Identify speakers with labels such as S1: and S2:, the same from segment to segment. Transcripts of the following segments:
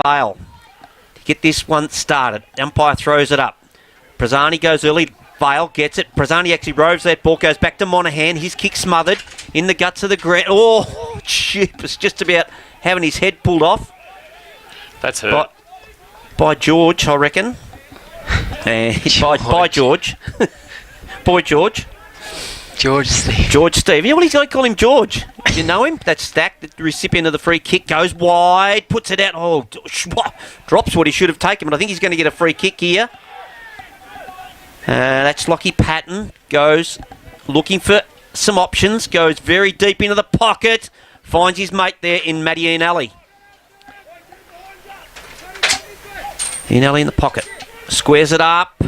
S1: Vale to get this one started. Umpire throws it up. Prazzani goes early. Vale gets it. Prazzani actually roves that ball. Goes back to Monaghan. His kick smothered in the guts of the ground. Oh, chip. It's just about having his head pulled off.
S2: That's hurt.
S1: By George, I reckon. And by George. Boy George.
S3: George Steve.
S1: George Steve. Yeah, well, he's going to call him George. You know him? That's Stack, the recipient of the free kick, goes wide, puts it out. Oh, drops what he should have taken, but I think he's going to get a free kick here. That's Lockie Patton. Goes looking for some options. Goes very deep into the pocket. Finds his mate there in Matty Ian-Ali. Ian-Ali in the pocket. Squares it up.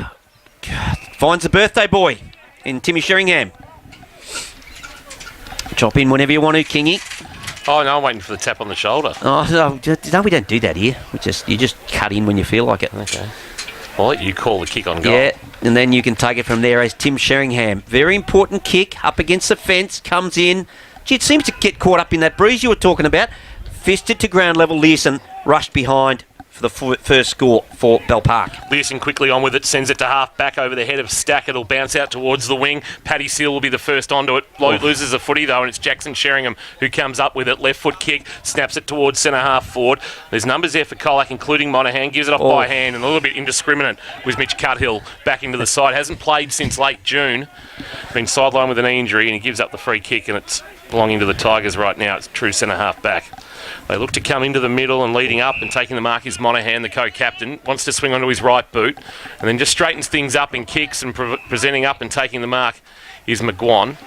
S1: Finds the birthday boy in Timmy Sheringham. Chop in whenever you want to, Kingy.
S2: Oh, no, I'm waiting for the tap on the shoulder.
S1: Oh, no, we don't do that here. You just cut in when you feel like it.
S2: Okay. I'll let you call the kick on goal.
S1: Yeah, and then you can take it from there as Tim Sheringham. Very important kick, up against the fence, comes in. Gee, it seems to get caught up in that breeze you were talking about. Fisted to ground level, Learson rushed behind for the first score for Bell Park.
S2: Learson quickly on with it, sends it to half back over the head of Stack. It'll bounce out towards the wing. Paddy Seal will be the first onto it. Loses a footy though, and it's Jackson Sheringham who comes up with it. Left foot kick, snaps it towards centre half forward. There's numbers there for Colac, including Monaghan. Gives it off by hand and a little bit indiscriminate with Mitch Cuthill back into the side. Hasn't played since late June. Been sidelined with an knee injury, and he gives up the free kick, and it's belonging to the Tigers right now. It's true centre half back. They look to come into the middle and leading up, and taking the mark is Monaghan, the co-captain. Wants to swing onto his right boot and then just straightens things up and kicks, and presenting up and taking the mark is McGuan.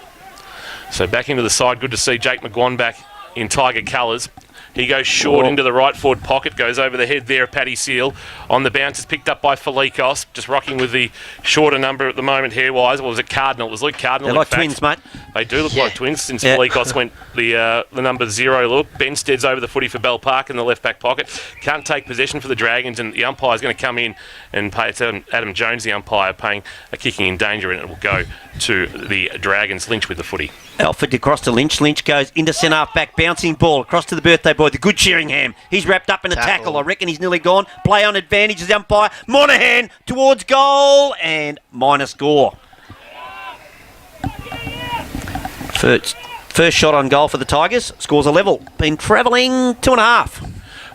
S2: So back into the side. Good to see Jake McGuan back in Tiger colours. He goes short into the right forward pocket, goes over the head there of Paddy Seal. On the bounce is picked up by Felikos, just rocking with the shorter number at the moment hair-wise. Or was it Cardinal? It was Luke Cardinal.
S1: They're like twins, mate.
S2: They do look like twins since Felikos went the number 0 look. Benstead's over the footy for Bell Park in the left-back pocket. Can't take possession for the Dragons, and the umpire's going to come in and pay it to Adam Jones, the umpire, paying a kicking in danger, and it will go to the Dragons. Lynch with the footy.
S1: Alford across to Lynch. Lynch goes into centre half back, bouncing ball across to the birthday boy, the good Sheringham. He's wrapped up in a tackle. I reckon he's nearly gone. Play on advantage of the umpire. Monaghan towards goal and minor score. First shot on goal for the Tigers. Scores a level. Been travelling 2.5.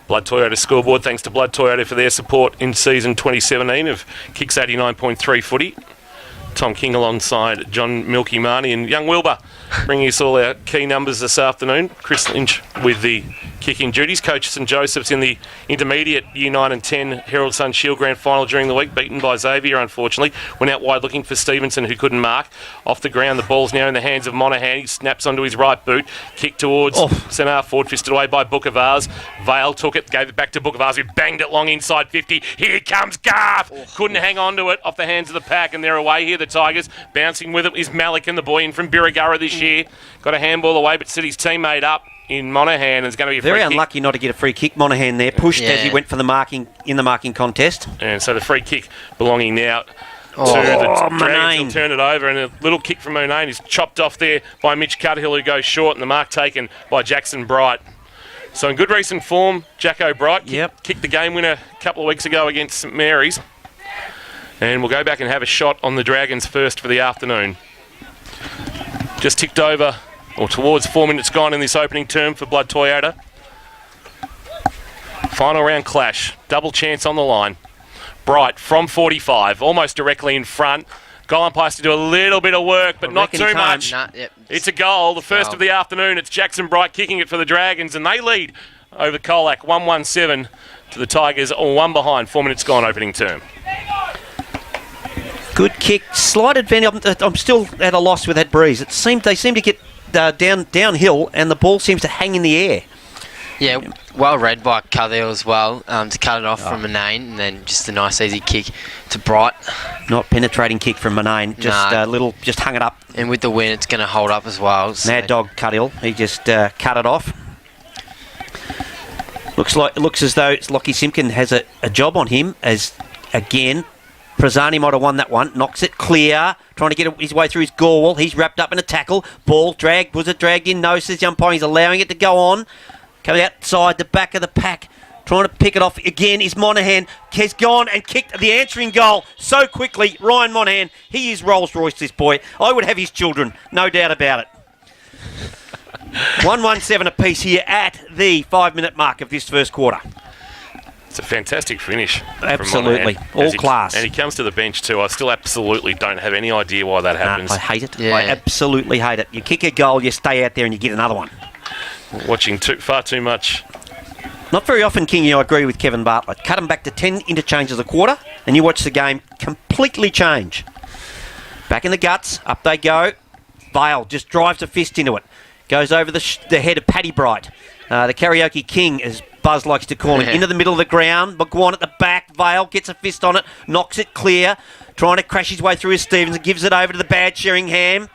S2: Blood Toyota scoreboard. Thanks to Blood Toyota for their support in season 2017 of Kicks 89.3 footy. Tom King alongside John Milky Marnie and young Wilbur bringing us all our key numbers this afternoon. Chris Lynch with the kicking duties. Coach St Joseph's in the intermediate Year 9 and 10 Herald Sun Shield Grand Final during the week, beaten by Xavier unfortunately. Went out wide looking for Stevenson, who couldn't mark. Off the ground, the ball's now in the hands of Monaghan. He snaps onto his right boot. Kick towards centre half forward, fisted away by Booker Vars. Vale took it, gave it back to Booker Vars, who banged it long inside 50. Here comes Garth. Couldn't hang on to it off the hands of the pack, and they're away here, the Tigers. Bouncing with it is Malik, and the boy in from Birregurra this year. Got a handball away, but set his teammate up in Monaghan, and it's going to be a free
S1: very
S2: kick.
S1: Unlucky not to get a free kick. Monaghan there pushed as he went for the marking in the marking contest,
S2: and so the free kick belonging now to the Dragons. Will turn it over, and a little kick from Monaghan is chopped off there by Mitch Cuthill, who goes short, and the mark taken by Jackson Bright. So in good recent form, Jacko Bright kicked the game winner a couple of weeks ago against St Mary's, and we'll go back and have a shot on the Dragons first for the afternoon. Just ticked over, or towards 4 minutes gone in this opening term for Blood Toyota. Final round clash. Double chance on the line. Bright from 45, almost directly in front. Goal umpire has to do a little bit of work, but not too much. It's a goal, the first of the afternoon. It's Jackson Bright kicking it for the Dragons, and they lead over Colac 1-1-7 to the Tigers, all one behind. 4 minutes gone, opening term.
S1: Good kick, slight advantage. I'm still at a loss with that breeze. They seem to get downhill, and the ball seems to hang in the air.
S3: Yeah, well read by Cuthill as well, to cut it off from Manane, and then just a nice easy kick to Bright.
S1: Not penetrating kick from Manane, just hung it up.
S3: And with the win, it's going to hold up as well. So.
S1: Mad Dog Cuthill, he just cut it off. Looks as though Lockie Simpkin has a job on him, as again Prazzani might have won that one. Knocks it clear, trying to get his way through his goal wall. He's wrapped up in a tackle. Ball dragged. Was it dragged in? No, says the umpire. He's allowing it to go on. Coming outside the back of the pack. Trying to pick it off again is Monahan. Has gone and kicked the answering goal so quickly. Ryan Monahan, he is Rolls Royce, this boy. I would have his children, no doubt about it. 1-1-7 apiece here at the 5-minute mark of this first quarter.
S2: It's a fantastic finish.
S1: Absolutely. All class.
S2: And he comes to the bench too. I still absolutely don't have any idea why that happens.
S1: I hate it.
S3: Yeah.
S1: I absolutely hate it. You kick a goal, you stay out there and you get another one.
S2: Watching far too much.
S1: Not very often, Kingy, I agree with Kevin Bartlett. Cut them back to 10 interchanges a quarter and you watch the game completely change. Back in the guts, up they go. Vale just drives a fist into it. Goes over the head of Paddy Bright. The Karaoke King, as Buzz likes to call him, into the middle of the ground. McGuan at the back. Vale gets a fist on it, knocks it clear. Trying to crash his way through his Stevens and gives it over to the bad Sheringham.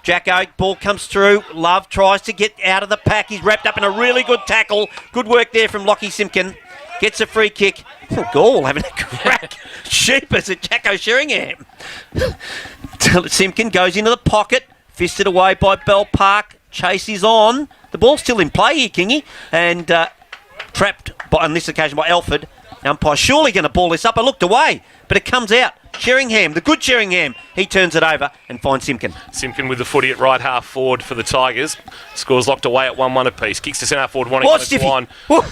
S1: Jack Oak, ball comes through. Love tries to get out of the pack. He's wrapped up in a really good tackle. Good work there from Lockie Simpkin. Gets a free kick. Oh, Gall having a crack. Sheepers at Jacko Sheringham. Simpkin goes into the pocket. Fisted away by Bell Park. Chase is on. The ball's still in play here, Kingy. And trapped on this occasion by Alford. Umpire surely going to ball this up. I looked away, but it comes out. Sheringham, the good Sheringham, he turns it over and finds Simpkin.
S2: Simpkin with the footy at right half forward for the Tigers. Scores locked away at 1-1 apiece. Kicks to centre half forward, wanting to line.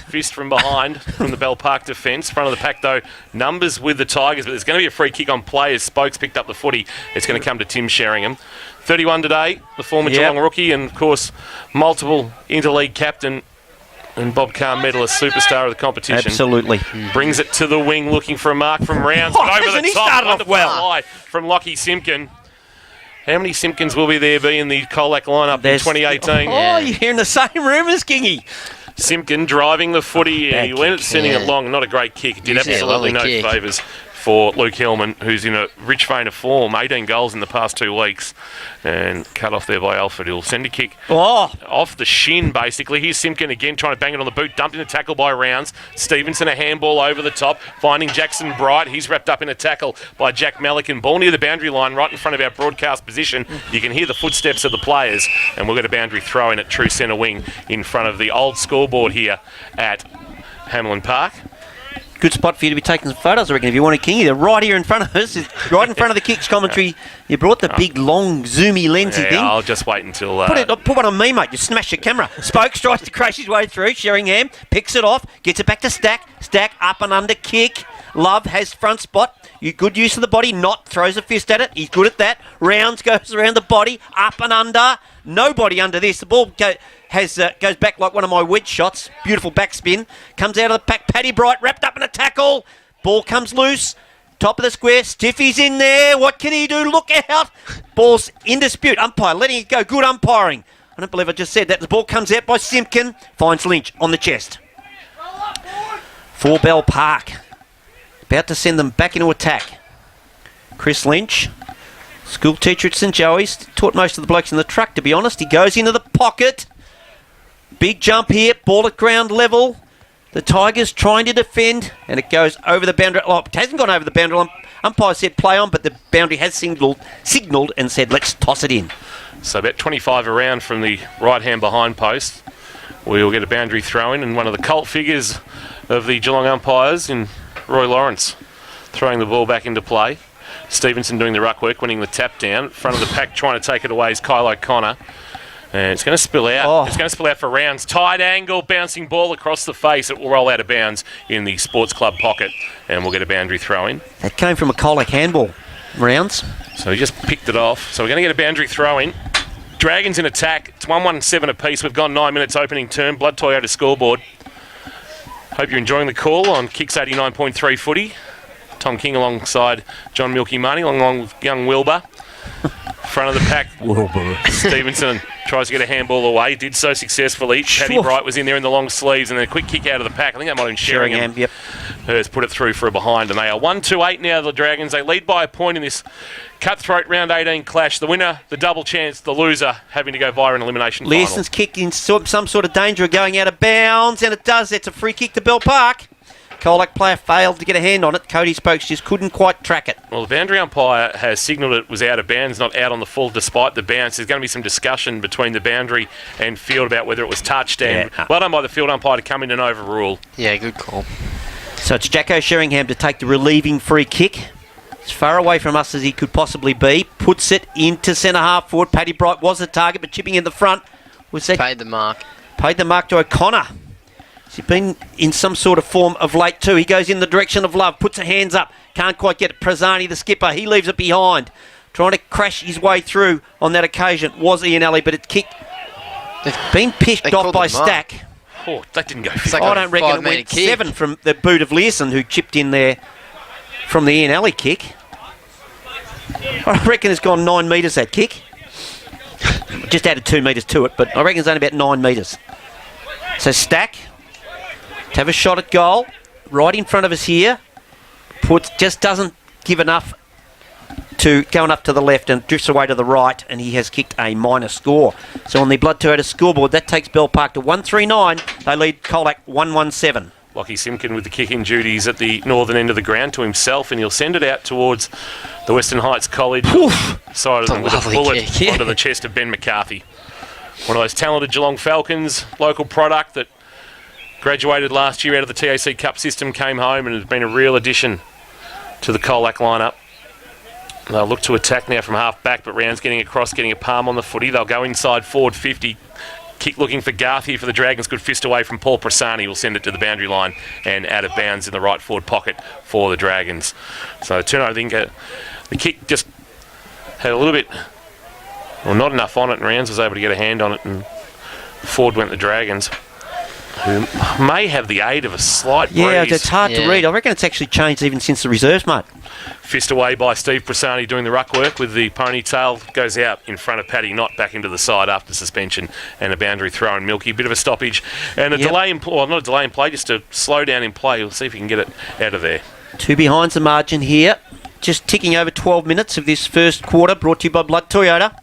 S2: Fist from behind from the Bell Park defence. Front of the pack though, numbers with the Tigers, but there's going to be a free kick on play as Spokes picked up the footy. It's going to come to Tim Sheringham. 31 today, the former Geelong rookie and of course multiple interleague captain and Bob Carr medalist, superstar of the competition.
S1: Absolutely.
S2: Brings it to the wing, looking for a mark from Rounds. But over the
S1: he
S2: top,
S1: started off
S2: wonderful
S1: well.
S2: fly from Lockie Simpkin. How many Simpkins will be in the Colac lineup in 2018?
S1: Oh, you're hearing the same rumours, Kingy.
S2: Simpkin driving the footy. He went sending it long. Not a great kick. It did absolutely no favours for Luke Hillman, who's in a rich vein of form. 18 goals in the past 2 weeks. And cut off there by Alford. He'll send a kick off the shin, basically. Here's Simpkin again, trying to bang it on the boot. Dumped in a tackle by Rounds. Stevenson, a handball over the top. Finding Jackson Bright. He's wrapped up in a tackle by Jack Melican. Ball near the boundary line, right in front of our broadcast position. You can hear the footsteps of the players. And we'll get a boundary throw in at true centre wing in front of the old scoreboard here at Hamlin Park.
S1: Good spot for you to be taking some photos, I reckon, if you want to, Kingy. They're right here in front of us, right in front of the Kicks commentary. You brought the big, long, zoomy, lensy thing.
S2: I'll just wait until...
S1: Put one on me, mate. You smash your camera. Spokes tries to crash his way through. Sheringham picks it off, gets it back to Stack. Stack up and under kick. Love has front spot. Good use of the body. Not throws a fist at it. He's good at that. Rounds goes around the body. Up and under. Nobody under this. The ball goes back like one of my wedge shots. Beautiful backspin. Comes out of the pack. Paddy Bright wrapped up in a tackle. Ball comes loose. Top of the square. Stiffy's in there. What can he do? Look out. Ball's in dispute. Umpire letting it go. Good umpiring. I don't believe I just said that. The ball comes out by Simpkin. Finds Lynch on the chest. For Bell Park. About to send them back into attack. Chris Lynch. School teacher at St Joey's. Taught most of the blokes in the truck, to be honest. He goes into the pocket. Big jump here. Ball at ground level. The Tigers trying to defend. And it goes over the boundary. Oh, it hasn't gone over the boundary. Umpire said play on, but the boundary has signalled and said let's toss it in.
S2: So about 25 around from the right-hand behind post. We'll get a boundary throw in. And one of the cult figures of the Geelong umpires in Roy Lawrence throwing the ball back into play. Stevenson doing the ruck work, winning the tap down. Front of the pack trying to take it away is Kyle O'Connor. And it's going to spill out. It's going to spill out for Rounds. Tight angle, bouncing ball across the face. It will roll out of bounds in the Sports Club pocket. And we'll get a boundary throw in.
S1: That came from a Colac handball. Rounds.
S2: So he just picked it off. So we're going to get a boundary throw in. Dragons in attack. It's 1-1-7 apiece. We've gone 9 minutes opening term. Blood Toyota scoreboard. Hope you're enjoying the call on Kicks 89.3 footy. Tom King alongside John Milky Money, along with young Wilbur. Front of the pack,
S1: Wilbur.
S2: Stevenson tries to get a handball away. Did so successfully. Paddy Bright was in there in the long sleeves, and then a quick kick out of the pack. I think that might have been Sheringham.
S1: Yep.
S2: Has put it through for a behind, and they are 1-2-8 now, the Dragons. They lead by a point in this cutthroat round 18 clash. The winner, the double chance, the loser having to go via an elimination final.
S1: Learson's kick in some sort of danger of going out of bounds, and it does. It's a free kick to Bell Park. Colac player failed to get a hand on it. Cody Spokes just couldn't quite track it.
S2: Well, the boundary umpire has signalled it was out of bounds, not out on the full despite the bounce. There's going to be some discussion between the boundary and field about whether it was touched. And well done by the field umpire to come in and overrule.
S3: Yeah, good call.
S1: So it's Jacko Sheringham to take the relieving free kick. As far away from us as he could possibly be. Puts it into centre half forward. Paddy Bright was the target, but chipping in the front. Was that
S3: Paid the mark.
S1: Paid the mark to O'Connor. He's been in some sort of form of late too. He goes in the direction of Love, puts her hands up, can't quite get it. Prazzani, the skipper, he leaves it behind. Trying to crash his way through on that occasion was Ian Alley, but it kicked. They've been pished off by Stack.
S2: Oh, that didn't go
S3: Like
S1: I don't reckon it went 7 from the boot of Learson, who chipped in there from the Ian Alley kick. I reckon it's gone 9 metres, that kick. Just added 2 metres to it, but I reckon it's only about 9 metres. So Stack to have a shot at goal right in front of us here. Just doesn't give enough to going up to the left and drifts away to the right, and he has kicked a minor score. So on the Blood Toyota scoreboard, that takes Bell Park to 139. They lead Colac 117.
S2: Lockie Simpkin with the kick-in duties at the northern end of the ground to himself, and he'll send it out towards the Western Heights College side of them with a bullet
S3: kick.
S2: onto the chest of Ben McCarthy. One of those talented Geelong Falcons, local product that graduated last year out of the TAC Cup system, came home and has been a real addition to the Colac lineup. They'll look to attack now from half back, but Round's getting across, getting a palm on the footy. They'll go inside forward 50. Kick looking for Garth here for the Dragons. Good fist away from Paul Prassani. Will send it to the boundary line and out of bounds in the right forward pocket for the Dragons. So turnover, I think the kick just had a little bit, well, not enough on it, and Rounds was able to get a hand on it, and forward went the Dragons, who may have the aid of a slight breeze.
S1: Yeah, it's hard to read. I reckon it's actually changed even since the reserves, mate.
S2: Fist away by Steve Prassani doing the ruck work with the ponytail. Goes out in front of Paddy, not back into the side after suspension, and a boundary throw in Milky. Bit of a stoppage and a delay in play, well, not a delay in play, just a slow down in play. We'll see if he can get it out of there.
S1: 2 behinds the margin here. Just ticking over 12 minutes of this first quarter, brought to you by Blood Toyota.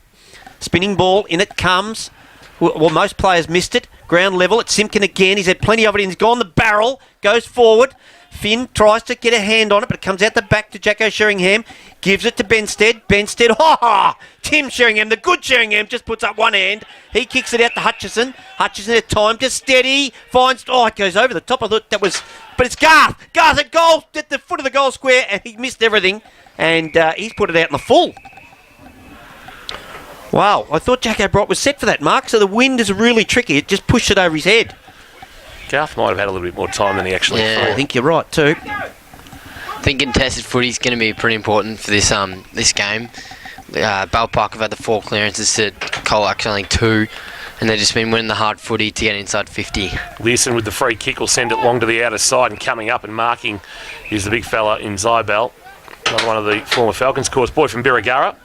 S1: Spinning ball, in it comes. Well, most players missed it. Ground level, it's Simpkin again. He's had plenty of it. He's gone the barrel, goes forward. Finn tries to get a hand on it, but it comes out the back to Jacko Sheringham. Gives it to Benstead. Benstead, Tim Sheringham, the good Sheringham, just puts up one hand. He kicks it out to Hutchison. Hutchison at time, just steady. Finds, it goes over the top. I thought that was, but it's Garth. Garth at goal, at the foot of the goal square, and he missed everything. And he's put it out in the full. Wow, I thought Jacko Bright was set for that, Mark. So the wind is really tricky. It just pushed it over his head.
S2: Garth might have had a little bit more time than he actually thought.
S1: I think you're right too.
S3: I think contested footy is going to be pretty important for this this game. Bell Park have had the 4 clearances to Colac only 2, and they've just been winning the hard footy to get inside 50.
S2: Learson with the free kick will send it long to the outer side, and coming up and marking is the big fella in Zybel, another one of the former Falcons course boy from Birregurra.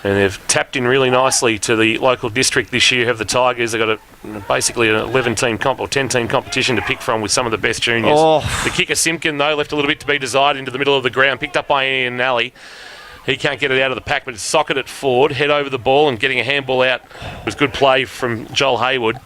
S2: And they've tapped in really nicely to the local district this year. Have the Tigers? They've got basically an 11-team or 10-team competition to pick from with some of the best juniors. The kicker Simpkin though left a little bit to be desired into the middle of the ground, picked up by Ian Alley. He can't get it out of the pack, but it's socketed forward, head over the ball, and getting a handball out was good play from Joel Hayward.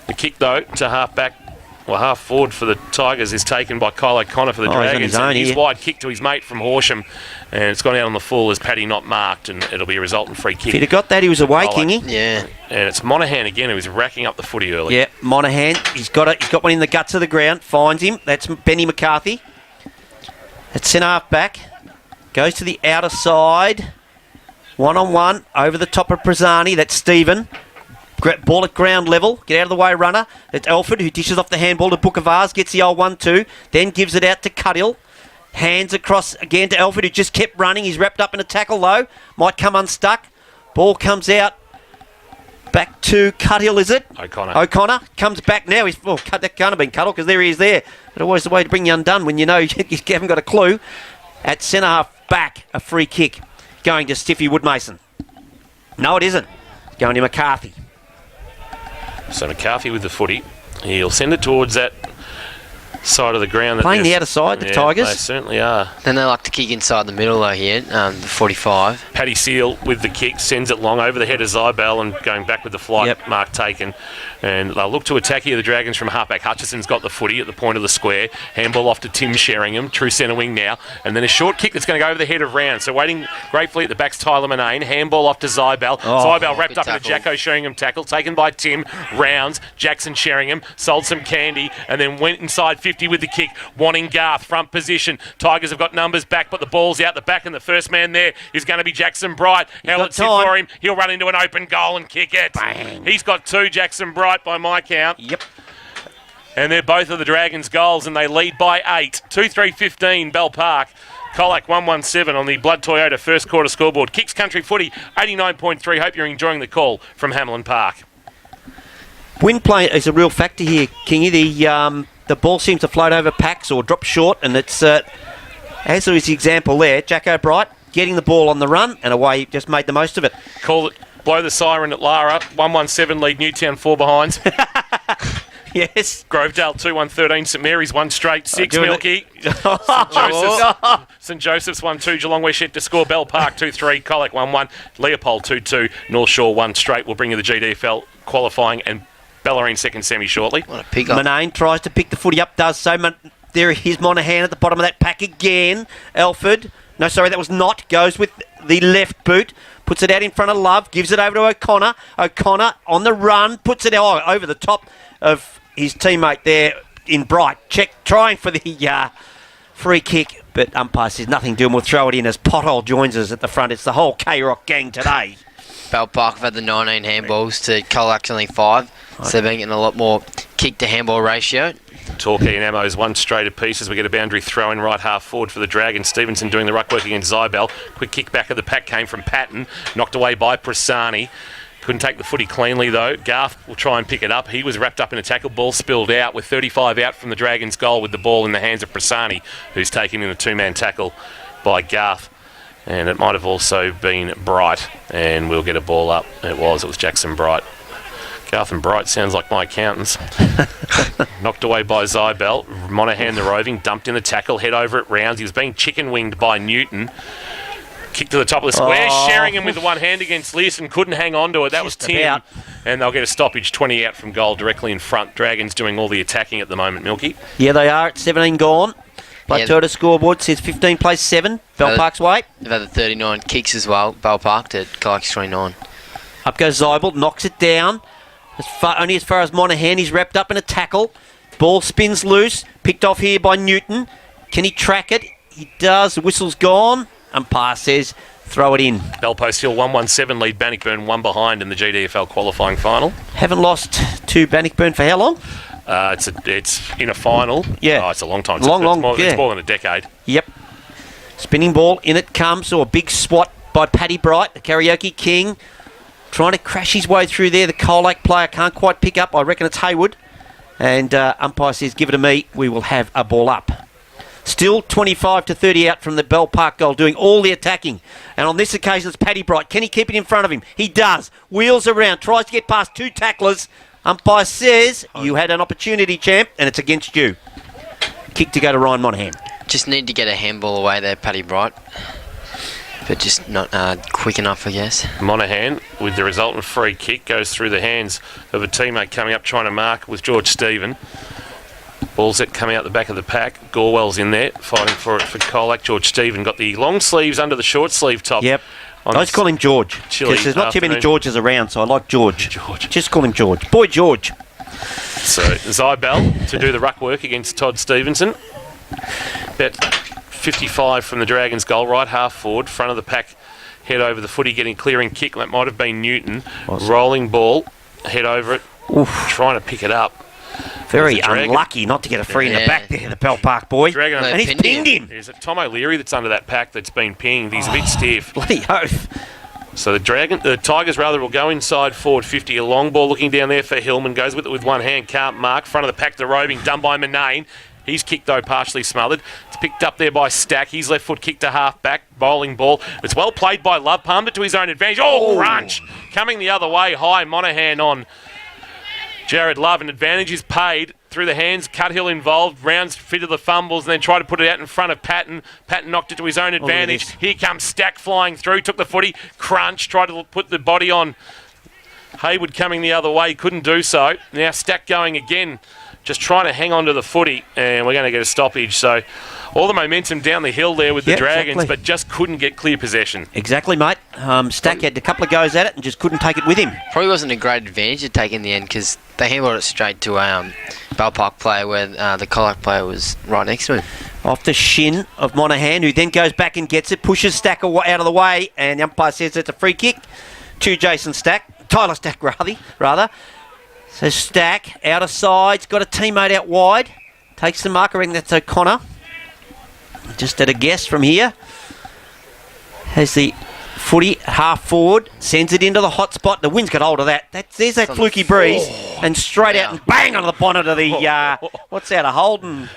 S2: The kick though to half back. Well, half forward for the Tigers is taken by Kyle O'Connor for the Dragons. His wide kick to his mate from Horsham, and it's gone out on the full as Paddy not marked, and it'll be a resultant free kick.
S1: If he'd have got that, he was away, Kingy.
S3: Yeah.
S2: And it's Monaghan again, who was racking up the footy early.
S1: Yeah, Monaghan. He's got it. He's got one in the guts of the ground. Finds him. That's Benny McCarthy. At centre half back. Goes to the outer side. 1-on-1 over the top of Prazzani. That's Stephen. Ball at ground level. Get out of the way, runner. It's Alford who dishes off the handball to Bookavars. Gets the old 1-2. Then gives it out to Cuddill. Hands across again to Alford, who just kept running. He's wrapped up in a tackle, though. Might come unstuck. Ball comes out. Back to Cuddill, is it? O'Connor comes back now. That can't have been Cuddill because there he is there. But always the way to bring you undone when you know you haven't got a clue. At centre half back, a free kick. Going to Stiffy Woodmason. No, it isn't. Going to McCarthy.
S2: So McCarthy with the footy. He'll send it towards that side of the ground.
S1: Playing the outer side, the Tigers.
S2: They certainly are.
S3: Then they like to kick inside the middle though here, the 45.
S2: Paddy Seal with the kick, sends it long over the head of Zybel and going back with the flight mark taken. And they'll look to attack here, the Dragons from halfback. Hutchison's got the footy at the point of the square. Handball off to Tim Sheringham, true centre wing now. And then a short kick that's going to go over the head of Round. So waiting gratefully at the back's Tyler Manane. Handball off to Zybel. Zybel wrapped up in a Jacko Sheringham tackle, taken by Tim. Rounds, Jackson Sheringham, sold some candy, and then went inside 50 with the kick, wanting Garth, front position. Tigers have got numbers back, but the ball's out the back, and the first man there is going to be Jackson Bright. Held it for him. He'll run into an open goal and kick it.
S1: Bang.
S2: He's got 2, Jackson Bright, by my count.
S1: Yep.
S2: And they're both of the Dragons' goals, and they lead by 8. 2-3-15, Bell Park. Colac 117 on the Blood Toyota first quarter scoreboard. Kicks Country Footy 89.3. Hope you're enjoying the call from Hamlin Park.
S1: Wind play is a real factor here, Kingy. The ball seems to float over packs or drop short, and it's as there is the example there. Jacko Bright getting the ball on the run, and away he just made the most of it.
S2: Call it. Blow the siren at Lara. 117 lead Newtown 4 behinds.
S1: Yes.
S2: Grovedale 2-1-13. St Mary's 1 straight 6.
S1: doing
S2: Milky. St Joseph's 1-2. Geelong West yet to score. Bell Park 2-3. Colac 1-1. Leopold 2-2. North Shore 1 straight. We'll bring you the GDFL qualifying and Bellarine second semi shortly.
S3: What a pick up.
S1: Manane tries to pick the footy up, does so. There is Monahan at the bottom of that pack again. Alford. No, sorry, that was not. Goes with the left boot. Puts it out in front of Love. Gives it over to O'Connor. O'Connor on the run. Puts it over the top of his teammate there in Bright. Trying for the free kick. But umpire says nothing doing. We'll throw it in as Pothole joins us at the front. It's the whole K-Rock gang today.
S3: Bell Park have had the 19 handballs to Colac only 5. So they've been getting a lot more kick to handball ratio.
S2: Torquay and Ammo's 1 straight apiece as we get a boundary throw in right half forward for the Dragons. Stevenson doing the ruck work against Zybel. Quick kick back of the pack came from Patton. Knocked away by Prasani. Couldn't take the footy cleanly though. Garth will try and pick it up. He was wrapped up in a tackle. Ball spilled out with 35 out from the Dragons' goal with the ball in the hands of Prasani, who's taken in a 2-man tackle by Garth. And it might have also been Bright. And we'll get a ball up. It was Jackson Bright. Garth and Bright sounds like my accountants. Knocked away by Zybel. Monahan the roving, dumped in the tackle, head over at Rounds. He was being chicken winged by Newton. Kick to the top of the square, sharing him with the one hand against Learson. Couldn't hang on to it. That was Tim. And they'll get a stoppage, 20 out from goal, directly in front. Dragons doing all the attacking at the moment, Milky.
S1: Yeah, they are at 17 gone. Blood Toyota scoreboard says 15 plays 7. Bell Park's way.
S3: They've had the 39 kicks as well. Bell Park to Colac's 29.
S1: Up goes Zybel, knocks it down. Only as far as Monahan. He's wrapped up in a tackle. Ball spins loose. Picked off here by Newton. Can he track it? He does. The whistle's gone. Umpire says throw it in.
S2: Belpost Hill 117 lead Bannockburn 1 behind in the GDFL qualifying final.
S1: Haven't lost to Bannockburn for how long?
S2: It's in a final.
S1: Yeah.
S2: It's a long time.
S1: It's
S2: more than a decade.
S1: Yep. Spinning ball. In it comes. A big swat by Paddy Bright, the karaoke king. Trying to crash his way through there. The Colac player can't quite pick up. I reckon it's Hayward. And umpire says, give it to me. We will have a ball up. Still 25 to 30 out from the Bell Park goal, doing all the attacking. And on this occasion, it's Paddy Bright. Can he keep it in front of him? He does. Wheels around. Tries to get past 2 tacklers. Umpire says, you had an opportunity, champ, and it's against you. Kick to go to Ryan Monahan.
S3: Just need to get a handball away there, Paddy Bright. But just not quick enough, I guess.
S2: Monahan, with the resultant free kick, goes through the hands of a teammate coming up trying to mark with George Stephen. Ball's it coming out the back of the pack. Gorwell's in there, fighting for it for Colac. George Stephen got the long sleeves under the short sleeve top.
S1: Yep. I just call him George, because there's not too many Georges around, so I like George. Just call him George. Boy, George.
S2: So, Zybel to do the ruck work against Todd Stevenson. About 55 from the Dragons' goal, right half forward, front of the pack, head over the footy, getting clearing kick. That might have been Newton. Rolling ball, head over it, trying to pick it up.
S1: Very unlucky not to get a free in the back there, the Bell Park boy. And he's pinged him.
S2: Is it Tom O'Leary that's under that pack that's been pinged? He's a bit stiff.
S1: Bloody oath.
S2: So the Tigers will go inside forward 50. A long ball looking down there for Hillman. Goes with it with one hand. Can't mark. Front of the pack, the roving. Done by Manane. He's kicked, though, partially smothered. It's picked up there by Stack. His left foot kicked to half-back. Bowling ball. It's well played by Love. Palmed it to his own advantage. Crunch! Coming the other way. High. Monahan on Jared Love. An advantage is paid. through the hands. Cuthill involved. Rounds fit of the fumbles and then tried to put it out in front of Patton. Patton knocked it to his own advantage. Here comes Stack flying through. Took the footy. Crunch. Tried to put the body on. Hayward coming the other way. Couldn't do so. Now Stack going again. Just trying to hang on to the footy. And we're going to get a stoppage. So all the momentum down the hill there with the Dragons,
S1: exactly.
S2: but just couldn't get clear possession.
S1: Exactly, mate. Stack had a couple of goes at it and just couldn't take it with him.
S3: Probably wasn't a great advantage to take in the end because they handled it straight to a Bell Park player where the Colac player was right next to him.
S1: Off the shin of Monaghan, who then goes back and gets it, pushes Stack out of the way, and the umpire says it's a free kick to Tyler Stack, rather. So Stack, out of sides, got a teammate out wide, takes the mark. I reckon that's O'Connor. Just at a guess from here. Has the footy half forward, sends it into the hot spot. The wind's got hold of that. There's that fluky breeze, and straight out and bang on the bonnet of the, what's that, a Holden?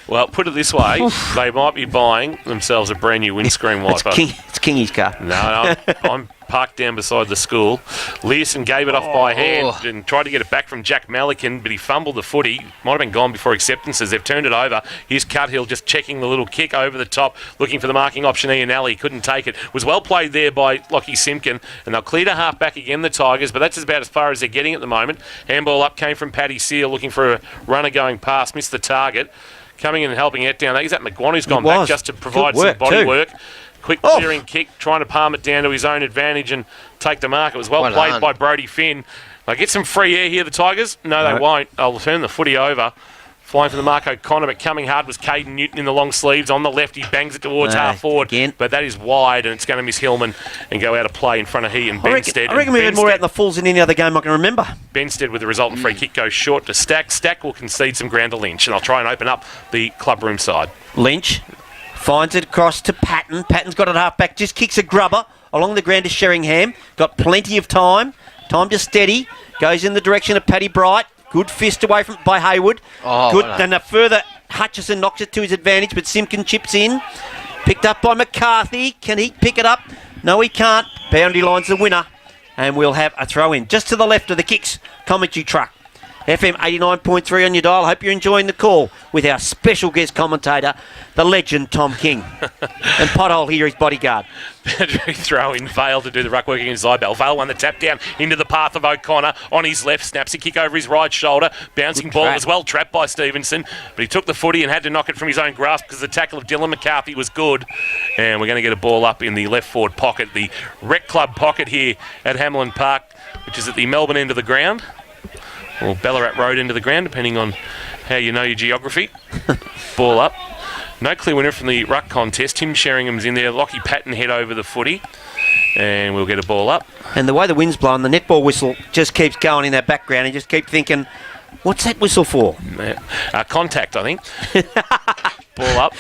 S2: Well, put it this way, they might be buying themselves a brand new windscreen wiper.
S1: It's Kingy's car.
S2: No, I'm parked down beside the school. Learson gave it off by hand and tried to get it back from Jack Malikan, but he fumbled the footy. Might have been gone before acceptances. They've turned it over. Here's Cuthill just checking the little kick over the top, looking for the marking option. Ian Alley couldn't take it. Was well played there by Lockie Simpkin, and they'll clear to half back again, the Tigers, but that's about as far as they're getting at the moment. Handball up came from Paddy Seal, looking for a runner going past, missed the target. Coming in and helping it down. I think is that McGuan who's gone back just to provide some body work. Quick clearing kick, trying to palm it down to his own advantage and take the mark. It was well played by Brody Finn. They get some free air here, the Tigers. No, they won't. They'll turn the footy over. Flying for the mark O'Connor, but coming hard was Caden Newton in the long sleeves. On the left, he bangs it towards half forward.
S1: Again.
S2: But that is wide, and it's going to miss Hillman and go out of play in front of he and Benstead.
S1: I reckon we've had more out in the fulls than any other game I can remember.
S2: Benstead with the resultant free kick goes short to Stack. Stack will concede some ground to Lynch, and I'll try and open up the clubroom side.
S1: Lynch finds it across to Patton. Patton's got it half back, just kicks a grubber along the ground to Sheringham. Got plenty of time. Time to steady. Goes in the direction of Paddy Bright. Good fist away by Hayward. Good, and a further Hutchison knocks it to his advantage, but Simpkin chips in. Picked up by McCarthy. Can he pick it up? No, he can't. Boundary line's the winner, and we'll have a throw in just to the left of the Kicks commentary truck. FM 89.3 on your dial. Hope you're enjoying the call with our special guest commentator, the legend Tom King. And Pothole here, his bodyguard.
S2: Boundary throw in Vale to do the ruck work against Zybel. Vale won the tap down into the path of O'Connor on his left. Snaps a kick over his right shoulder. Bouncing ball as well, trapped by Stevenson. But he took the footy and had to knock it from his own grasp because the tackle of Dylan McCarthy was good. And we're going to get a ball up in the left forward pocket, the Rec Club pocket here at Hamelin Park, which is at the Melbourne end of the ground. Or Ballarat Road into the ground, depending on how you know your geography. Ball up. No clear winner from the ruck contest. Tim Sheringham's in there. Lockie Patton head over the footy. And we'll get a ball up.
S1: And the way the wind's blowing, the netball whistle just keeps going in that background. And you just keep thinking, what's that whistle for?
S2: Contact, I think. Ball up.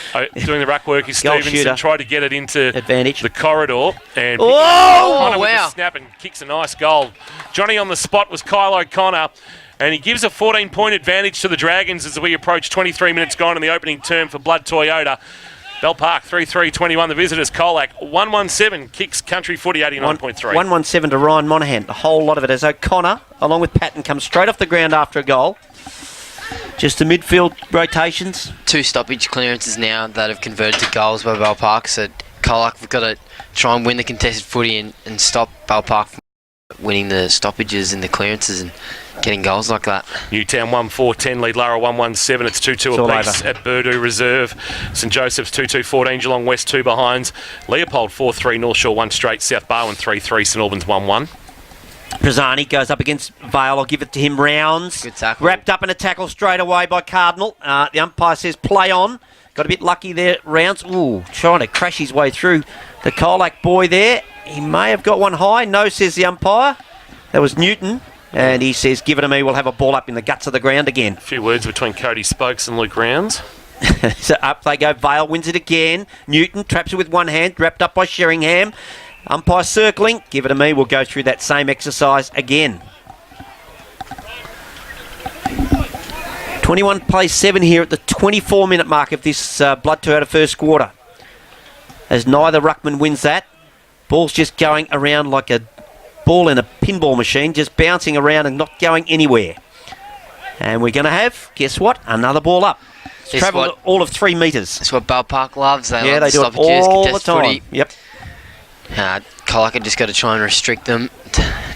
S2: Doing the ruck work is Stevenson. Tried to get it into the corridor. And with a snap and kicks a nice goal. Johnny on the spot was Kyle O'Connor. And he gives a 14-point advantage to the Dragons as we approach 23 minutes gone in the opening term for Blood Toyota. Bell Park 3-3-21. The visitors Colac 117 kicks country footy 89.3.
S1: 117 to Ryan Monaghan. A whole lot of it as O'Connor, along with Patton, comes straight off the ground after a goal. Just the midfield rotations.
S3: 2 stoppage clearances now that have converted to goals by Bell Park. So Colac have got to try and win the contested footy and stop Bell Park from winning the stoppages and the clearances and getting goals like that.
S2: Newtown 1-4-10 lead Lara 1-1-7. It's 2-2 apiece at Burdu Reserve. St Joseph's 2-2-14. Geelong West 2 behinds. Leopold 4-3. North Shore 1 straight. South Barwon 3-3. St Albans 1-1.
S1: Prazzani goes up against Vale. I'll give it to him. Rounds.
S3: Good tackle.
S1: Wrapped up in a tackle straight away by Cardinal. The umpire says play on. Got a bit lucky there. Rounds. Ooh, trying to crash his way through the Colac boy there. He may have got one high. No, says the umpire. That was Newton. And he says, give it to me, we'll have a ball up in the guts of the ground again.
S2: A few words between Cody Spokes and Luke Rounds.
S1: So up they go. Vale wins it again. Newton traps it with one hand, wrapped up by Sheringham. Umpire circling. Give it to me, we'll go through that same exercise again. 21 plays 7 here at the 24-minute mark of this Blood Toyota first quarter. As neither ruckman wins that. Ball's just going around like a ball in a pinball machine, just bouncing around and not going anywhere. And we're going to have, guess what, another ball up. It's
S3: It's
S1: travelled
S3: what-
S1: all of 3 metres.
S3: That's what Bell Park loves. They
S1: Yeah,
S3: love
S1: they
S3: the
S1: do it
S3: stoppages,
S1: all the
S3: contested
S1: time.
S3: footy.
S1: Yep.
S3: Colac just got to try and restrict them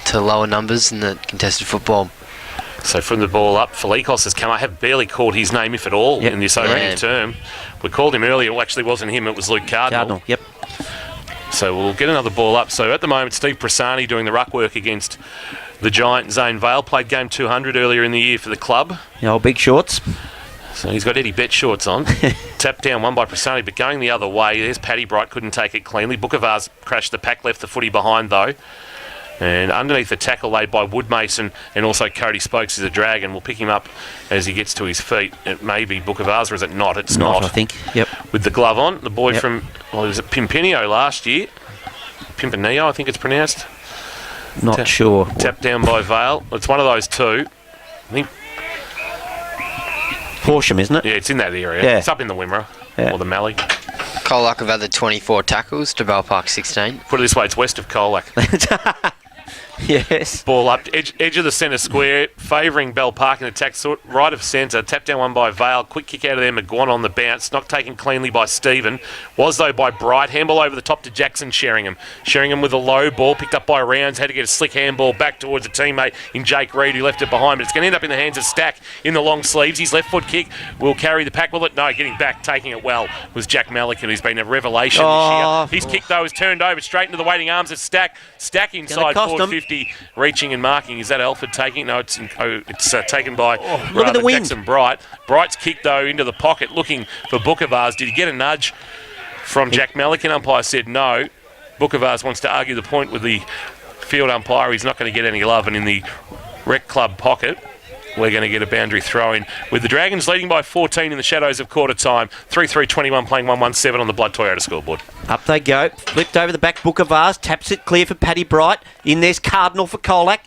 S3: to lower numbers in the contested football.
S2: So from the ball up, Felikos has come. I have barely called his name, if at all,
S1: Yep.
S2: in this opening
S3: Yeah.
S2: term. We called him earlier. Well, actually, it wasn't him. It was Luke Cardinal.
S1: Yep.
S2: So we'll get another ball up. So at the moment, Steve Prasani doing the ruck work against the giant Zane Vale. Played game 200 earlier in the year for the club.
S1: The old big shorts.
S2: So he's got Eddie Bet shorts on. Tapped down one by Prasani, but going the other way. There's Paddy Bright, couldn't take it cleanly. Bookervars crashed the pack, left the footy behind though. And underneath the tackle laid by Woodmason and also Cody Spokes is a drag, and we'll pick him up as he gets to his feet. It may be Bookervars, or is it not? It's not.
S1: I think. Yep.
S2: With the glove on, the boy
S1: Yep.
S2: from, well, he was at Pimpinio last year. Pimpinio, I think it's pronounced.
S1: Not sure.
S2: Tapped down by Vale. It's one of those two. I think,
S1: Horsham, isn't it?
S2: yeah, it's in that area.
S1: Yeah.
S2: It's up in the Wimmera
S1: Yeah.
S2: or the Mallee.
S3: Colac have had the 24 tackles to Bell Park 16.
S2: Put it this way, it's west of Colac.
S1: Yes.
S2: Ball up, edge of the centre square, favouring Bell Park in attack, sort right of centre. Tap down one by Vale. Quick kick out of there, McGuan on the bounce. Not taken cleanly by Stephen. Was, though, by Bright. Handball over the top to Jackson Sheringham. Sheringham with a low ball, picked up by Rounds. Had to get a slick handball back towards a teammate in Jake Reid, who left it behind. But it's going to end up in the hands of Stack in the long sleeves. His left foot kick will carry the pack. Will it? No, getting back, taking it well, was Jack Malikan, who's been a revelation
S1: Oh.
S2: this year. His kick, though, is turned over straight into the waiting arms of Stack. Stack inside
S1: cost him.
S2: 450, reaching and marking. Is that Alford taking? No, it's taken by
S1: look at the wind.
S2: Jackson Bright. Bright's kick, though, into the pocket, looking for Bookervars. Did he get a nudge from Jack Malikan? Umpire said no. Bookervars wants to argue the point with the field umpire. He's not going to get any love, and in the rec club pocket, we're going to get a boundary throw-in with the Dragons leading by 14 in the shadows of quarter time. 3-3-21 playing 1-1-7 on the Blood Toyota scoreboard.
S1: Up they go. Flipped over the back. Booker Vars taps it clear for Paddy Bright. In there's Cardinal for Colac.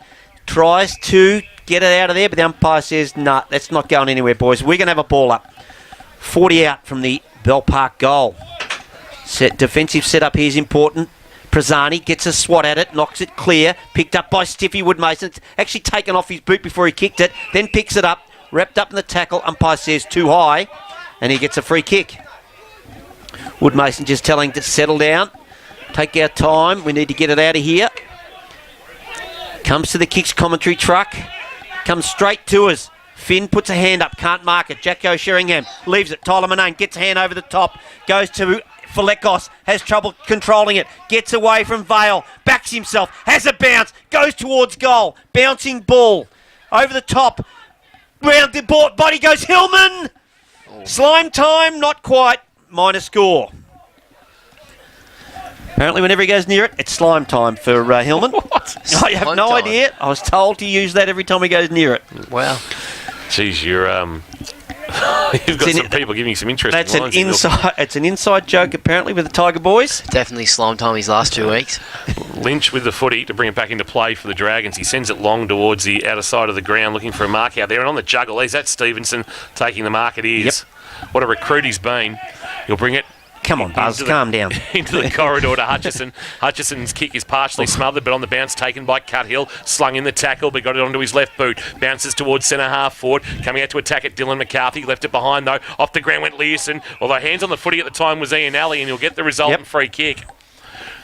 S1: Tries to get it out of there, but the umpire says, nah, that's not going anywhere, boys. We're going to have a ball up. 40 out from the Bell Park goal. Defensive setup here is important. Prasani gets a swat at it, knocks it clear. Picked up by Stiffy Woodmason. It's actually taken off his boot before he kicked it. Then picks it up. Wrapped up in the tackle. Umpire says too high. And he gets a free kick. Woodmason just telling to settle down. Take our time. We need to get it out of here. Comes to the kicks commentary truck. Comes straight to us. Finn puts a hand up. Can't mark it. Jacko Sheringham leaves it. Tyler Manane gets a hand over the top. Goes to Falekos. Has trouble controlling it. Gets away from Vale. Backs himself. Has a bounce. Goes towards goal. Bouncing ball. Over the top. Round the body goes Hillman. Slime time. Not quite. Minor score. Apparently, whenever he goes near it, it's slime time for Hillman.
S2: What?
S1: I have
S3: Slime
S1: no
S3: time.
S1: idea. I was told to use that every time he goes near it.
S3: Wow.
S2: Jeez, you're you've got some people giving you some interesting
S1: That's an
S2: lines. Bill.
S1: inside. It's an inside joke apparently with the Tiger Boys.
S3: Definitely slime time his last 2 weeks.
S2: Lynch with the footy to bring it back into play for the Dragons. He sends it long towards the outer side of the ground, looking for a mark out there. And on the juggle, is that Stevenson taking the mark? It is. What a recruit he's been. He'll bring it
S1: Come on, Buzz, calm down.
S2: into the corridor to Hutchison. Hutchison's kick is partially smothered, but on the bounce taken by Cuthill. Slung in the tackle, but got it onto his left boot. Bounces towards centre half forward. Coming out to attack it, Dylan McCarthy. Left it behind, though. Off the ground went Learson. Although hands on the footy at the time was Ian Alley, and he'll get the resultant free kick.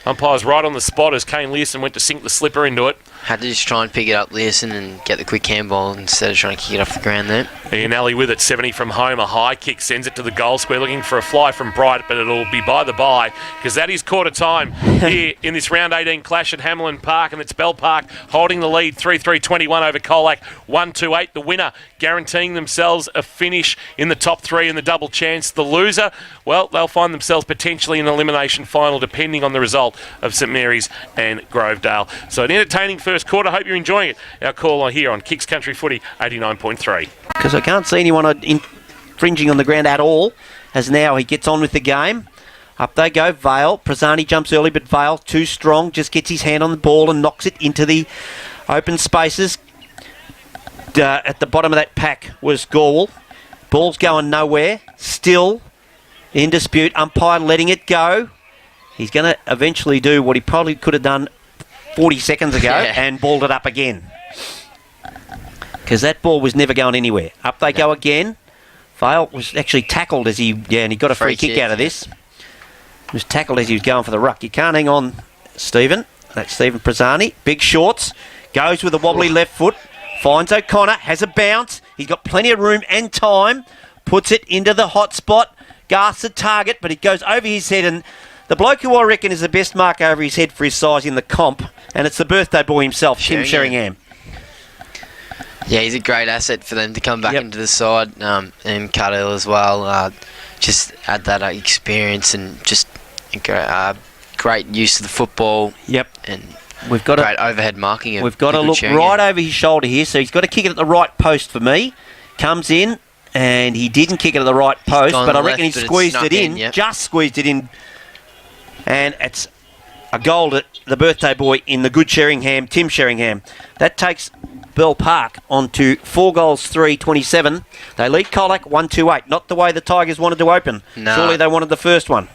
S2: Umpire's right on the spot as Kane Learson went to sink the slipper into it.
S3: Had to just try and pick it up, Learson, and get the quick handball instead of trying to kick it off the ground there.
S2: Ian Alley with it, 70 from home. A high kick sends it to the goal square, looking for a fly from Bright, but it'll be by the by, because that is quarter time here in this round 18 clash at Hamlin Park, and it's Bell Park holding the lead 3-3-21 over Colac 1-2-8. The winner guaranteeing themselves a finish in the top three in the double chance. The loser, well, they'll find themselves potentially in an elimination final depending on the result of St Mary's and Grovedale. So an entertaining first quarter. Hope you're enjoying it. Our call on here on Kicks Country Footy 89.3.
S1: Because I can't see anyone infringing on the ground at all, as now he gets on with the game. Up they go, Vale. Prasani jumps early, but Vale, too strong, just gets his hand on the ball and knocks it into the open spaces. At the bottom of that pack was Gaul. Ball's going nowhere. Still in dispute. Umpire letting it go. He's going to eventually do what he probably could have done 40 seconds ago and balled it up again. because that ball was never going anywhere. Up they go again. Vale was actually tackled as he got a free kick out of this. He was tackled as he was going for the ruck. You can't hang on, Stephen. That's Stephen Prazzani. Big shorts. Goes with a wobbly left foot. Finds O'Connor. Has a bounce. He's got plenty of room and time. Puts it into the hot spot. Garth's the target, but it goes over his head. And the bloke who I reckon is the best marker over his head for his size in the comp, and it's the birthday boy himself, Tim Sheringham.
S3: Yeah, he's a great asset for them to come back into the side, and Cardell as well. Just add that experience and just great use of the football.
S1: Yep.
S3: And
S1: we've got
S3: great overhead marking.
S1: We've got to look right over his shoulder here, so he's got to kick it at the right post for me. Comes in, and he didn't kick it at the right post, but I reckon he squeezed it in, just squeezed it in. And it's a goal to the birthday boy in the good Sheringham, Tim Sheringham. That takes Bell Park on to 4 goals, 3-27. They lead Colac 1-2-8. Not the way the Tigers wanted to open.
S3: No.
S1: Surely they wanted the first one.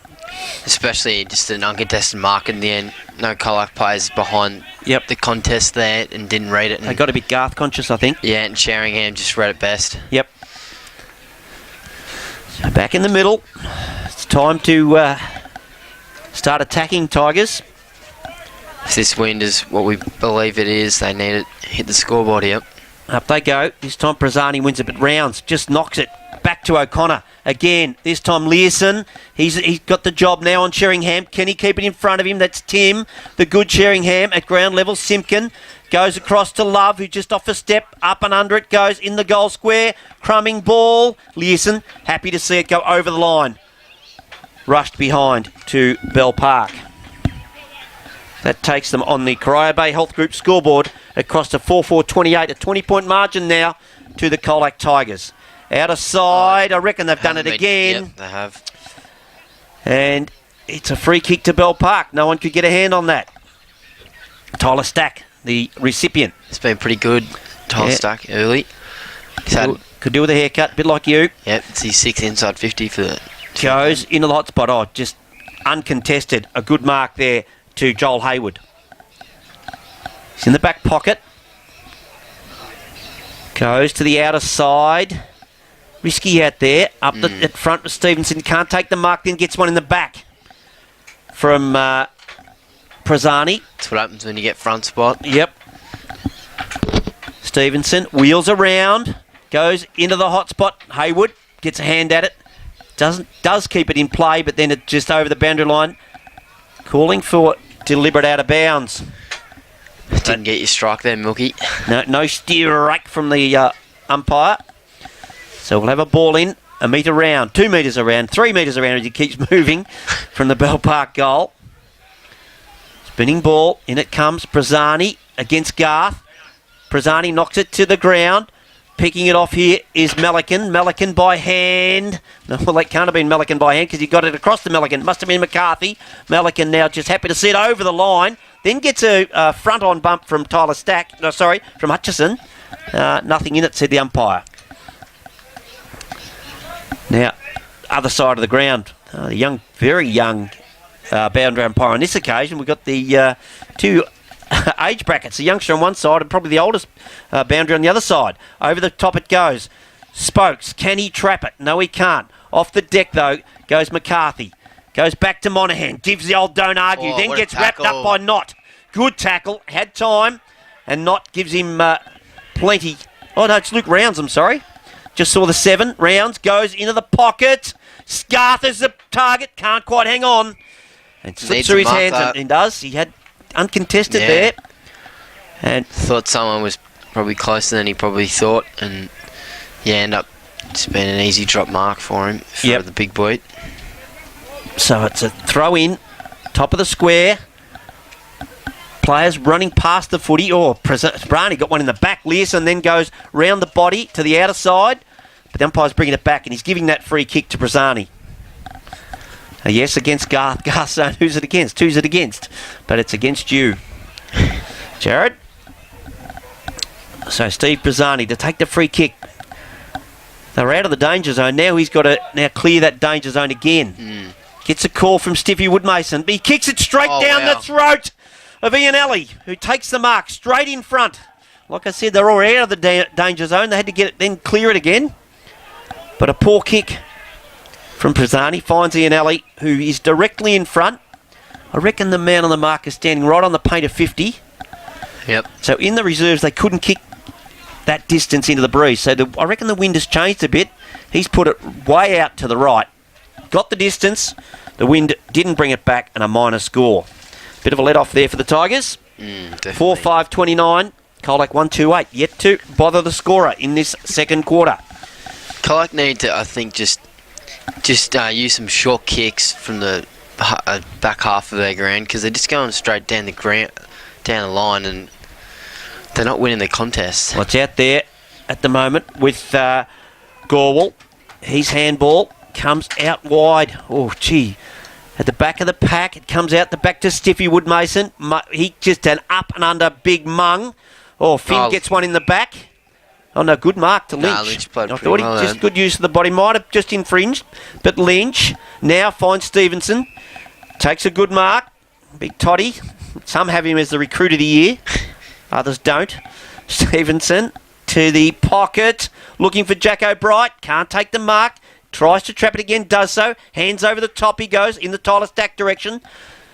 S3: Especially just an uncontested mark in the end. No Colac players behind the contest there and didn't read it. And
S1: they got a bit Garth conscious, I think.
S3: Yeah, and Sheringham just read it best.
S1: Yep. So back in the middle. It's time to start attacking Tigers.
S3: If this wind is what we believe it is, they need it. Hit the scoreboard here.
S1: Up they go. This time Prazzani wins it, but Rounds just knocks it back to O'Connor. Again, this time Learson. He's got the job now on Sheringham. Can he keep it in front of him? That's Tim, the good Sheringham at ground level. Simpkin goes across to Love, who just off a step. Up and under it goes in the goal square. Crumbing ball. Learson, happy to see it go over the line. Rushed behind to Bell Park. That takes them on the Corio Bay Health Group scoreboard across to 4-4-28, a 20-point margin now to the Colac Tigers. Out of side, I reckon they've done it again.
S3: Yep, they have.
S1: And it's a free kick to Bell Park. No one could get a hand on that. Tyler Stack, the recipient.
S3: It's been pretty good, Tyler Stack, early.
S1: Could do with a haircut, a bit like you.
S3: Yep, it's his 6 inside 50 for that.
S1: Goes into the hot spot. Oh, just uncontested. A good mark there to Joel Hayward. He's in the back pocket. Goes to the outer side. Risky out there. Up at front with Stevenson. Can't take the mark, then gets one in the back from Prazzani.
S3: That's what happens when you get front spot.
S1: Yep. Stevenson wheels around. Goes into the hot spot. Hayward gets a hand at it. Does keep it in play, but then it just over the boundary line. Calling for deliberate out of bounds.
S3: Didn't get your strike there, Milky.
S1: No steer rack from the umpire. So we'll have a ball in, a metre around, 2 metres around, 3 metres around as he keeps moving from the Bell Park goal. Spinning ball, in it comes Prazzani against Garth. Prazzani knocks it to the ground. Picking it off here is Melican. Melican by hand. No, well, that can't have been Melican by hand because he got it across the Melican. Must have been McCarthy. Melican now just happy to see it over the line. Then gets a front-on bump from Tyler Stack. No, sorry, from Hutchison. Nothing in it, said the umpire. Now, other side of the ground. The very young boundary umpire on this occasion. We've got the two age brackets. The youngster on one side and probably the oldest boundary on the other side. Over the top it goes. Spokes. Can he trap it? No, he can't. Off the deck, though, goes McCarthy. Goes back to Monaghan. Gives the old don't argue. Then gets wrapped up by Knott. Good tackle. Had time. And Knott gives him plenty. Oh, no, it's Luke Rounds, I'm sorry. Just saw the 7. Rounds goes into the pocket. Garth is the target. Can't quite hang on. And slips through his hands. And he does. He had uncontested there. And
S3: thought someone was probably closer than he probably thought. And end up just being an easy drop mark for him for the big boy.
S1: So it's a throw in. Top of the square. Players running past the footy. Brani got one in the back. Learson then goes round the body to the outer side. But the umpire's bringing it back and he's giving that free kick to Prazzani. Yes, against Garth. Garth saying, who's it against? Who's it against? But it's against you. Jared. So Steve Prazzani to take the free kick. They're out of the danger zone. Now he's got to clear that danger zone again. Gets a call from Stiffy Woodmason. But he kicks it straight down the throat of Ian Alley, who takes the mark straight in front Like I said, they're already out of the danger zone. They had to get it, then clear it again. But a poor kick from Pisani finds Ianelli, who is directly in front. I reckon the man on the mark is standing right on the paint of 50.
S3: Yep.
S1: So in the reserves, they couldn't kick that distance into the breeze. So I reckon the wind has changed a bit. He's put it way out to the right. Got the distance. The wind didn't bring it back, and a minor score. Bit of a let-off there for the Tigers. 4-5-29. Colac 1-2-8. Yet to bother the scorer in this second quarter.
S3: Colac need to, I think, just use some short kicks from the back half of their ground, because they're just going straight down the line, and they're not winning the contest.
S1: What's out there at the moment with Gorwell. His handball comes out wide. Oh, gee. At the back of the pack, it comes out the back to Stiffy Woodmason. He just an up and under big mung. Oh, Finn gets one in the back. Oh, no, good mark to Lynch.
S3: Lynch played
S1: I
S3: pretty
S1: thought
S3: well,
S1: just good use of the body. Might have just infringed. But Lynch now finds Stevenson. Takes a good mark. Big toddy. Some have him as the recruit of the year. Others don't. Stevenson to the pocket. Looking for Jacko Bright. Can't take the mark. Tries to trap it again. Does so. Hands over the top. He goes in the Tyler Stack direction.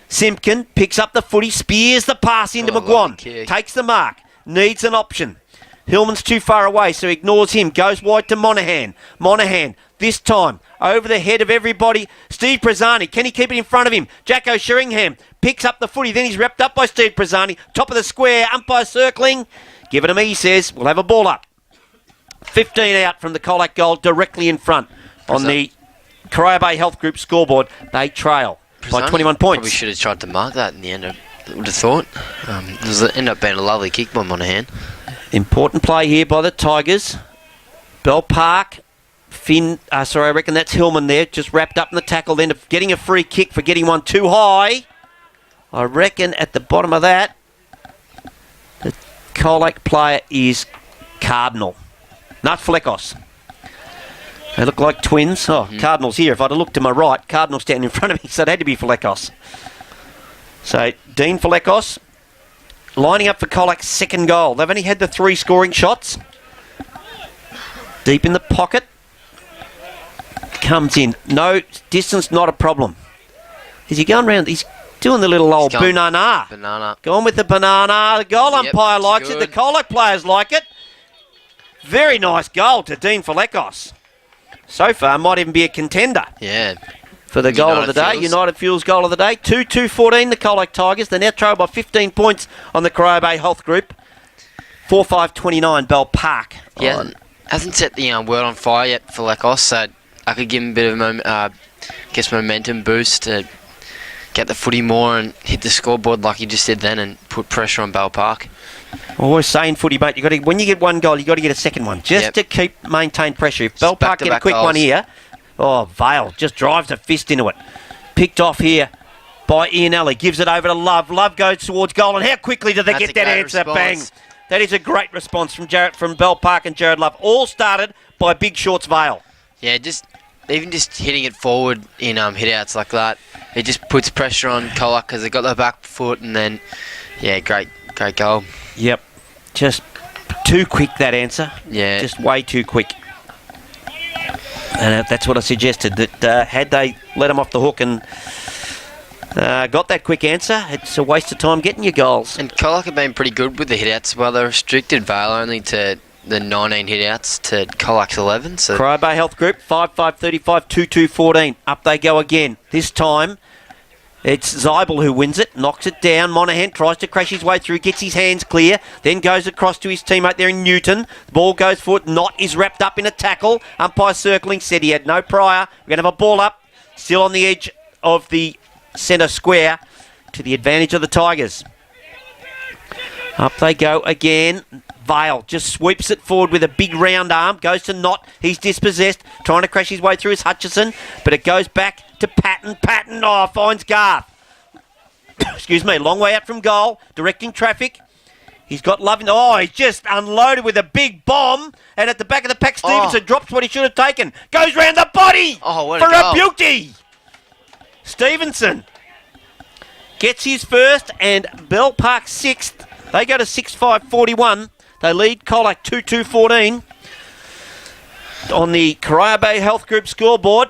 S1: Simpkin picks up the footy. Spears the pass into McGuan. Takes the mark. Needs an option. Hillman's too far away, so he ignores him. Goes wide to Monaghan. Monaghan, this time, over the head of everybody. Steve Prezani, can he keep it in front of him? Jacko Sheringham picks up the footy. Then he's wrapped up by Steve Prezani. Top of the square, umpire circling. Give it to me, he says. We'll have a ball up. 15 out from the Colac goal, directly in front on the Corio Bay Health Group scoreboard. They trail by 21 points.
S3: Probably should have tried to mark that in the end, I would have thought. It ended up being a lovely kick by Monaghan.
S1: Important play here by the Tigers. Bell Park. Finn, I reckon that's Hillman there. Just wrapped up in the tackle, then getting a free kick for getting one too high. I reckon at the bottom of that, the Colac player is Cardinal. Not Fleckos. They look like twins. Oh, Cardinal's here. If I'd have looked to my right, Cardinal's standing in front of me, so it had to be Fleckos. So, Dean Fleckos lining up for Colac's second goal. They've only had the 3 scoring shots. Deep in the pocket. Comes in. No distance, not a problem. Is he going round? He's doing the little old banana. Going with the banana. The goal umpire likes it. The Colac players like it. Very nice goal to Dean Fleckos. So far, might even be a contender.
S3: Yeah.
S1: For the goal of the day, United Fuels goal of the day. 2-2-14, the Colac Tigers. They're now trailed by 15 points on the Corio Bay Health Group. 4-5-29, Bell Park.
S3: He hasn't set the world on fire yet for Fleckos, so I could give him a bit of momentum boost to get the footy more and hit the scoreboard like he just did then and put pressure on Bell Park.
S1: Always saying footy, mate, when you get one goal, you got to get a second one, just to maintain pressure. If Bell Park get a quick one here, Vale just drives a fist into it. Picked off here by Ianelli, gives it over to Love. Love goes towards goal, and how quickly do they get that answer? Response. Bang! That is a great response from Bell Park and Jared Love. All started by Big Shorts Vale. Yeah,
S3: just hitting it forward in hit-outs like that, it just puts pressure on Colac because they got their back foot, and then, great goal.
S1: Yep. Just too quick, that answer.
S3: Yeah.
S1: Just way too quick. And that's what I suggested, that had they let them off the hook and got that quick answer, it's a waste of time getting your goals.
S3: And Colac have been pretty good with the hit-outs. Well, they restricted Vale only to the 19 hit-outs to Colac's 11. So
S1: Corio Bay Health Group, 5-5-35, 2-2-14. Up they go again. This time, it's Zeibel who wins it, knocks it down. Monaghan tries to crash his way through, gets his hands clear, then goes across to his teammate there in Newton. The ball goes forward. Knott is wrapped up in a tackle. Umpire circling, said he had no prior. We're going to have a ball up, still on the edge of the centre square, to the advantage of the Tigers. Up they go again. Vale just sweeps it forward with a big round arm. Goes to Knott. He's dispossessed. Trying to crash his way through is Hutchison. But it goes back to Patton. Patton, finds Garth. Excuse me. Long way out from goal. Directing traffic. He's got Love in. He just unloaded with a big bomb. And at the back of the pack, Stevenson drops what he should have taken. Goes round the body for a beauty. Stevenson gets his first and Bell Park 6th. They go to 6-5-41. They lead Colac 2-2-14 on the Corio Bay Health Group scoreboard.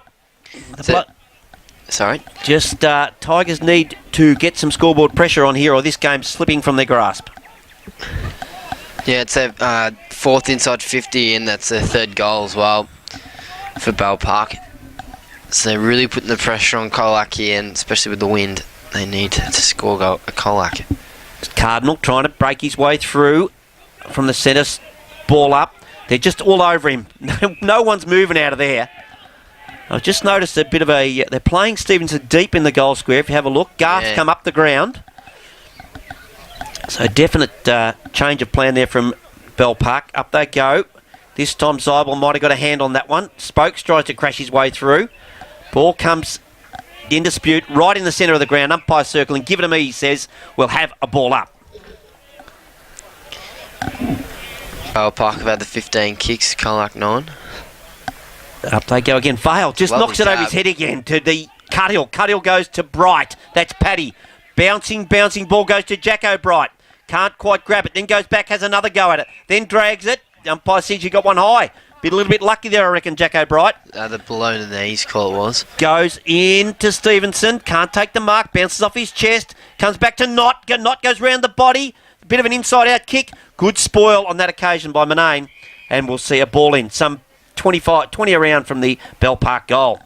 S3: Sorry?
S1: Just Tigers need to get some scoreboard pressure on here, or this game's slipping from their grasp.
S3: Yeah, it's a fourth inside 50, and that's their third goal as well for Bell Park. So they're really putting the pressure on Colac here, and especially with the wind, they need to score a Colac.
S1: Cardinal trying to break his way through from the centre, ball up. They're just all over him. No one's moving out of there. I've just noticed a bit of a... they're playing Stevenson deep in the goal square. If you have a look, Garth's come up the ground. So definite change of plan there from Bell Park. Up they go. This time Zybel might have got a hand on that one. Spokes tries to crash his way through. Ball comes in dispute right in the centre of the ground. Umpire circling. Give it to me, he says. We'll have a ball up.
S3: Bell Park have had the 15 kicks, Colac 9.
S1: Up they go again. Vale just
S3: Lovely
S1: knocks it over his head again to the Cuddill. Cuddill goes to Bright. That's Paddy. Bouncing. Ball goes to Jacko Bright. Can't quite grab it. Then goes back, has another go at it. Then drags it. Umpire says you got one high. Be a little bit lucky there, I reckon, Jacko Bright.
S3: The below the knees call it was.
S1: Goes into Stevenson. Can't take the mark. Bounces off his chest. Comes back to Knott. Knott goes round the body. A bit of an inside-out kick. Good spoil on that occasion by Manane. And we'll see a ball in. Some 20 around from the Bell Park goal.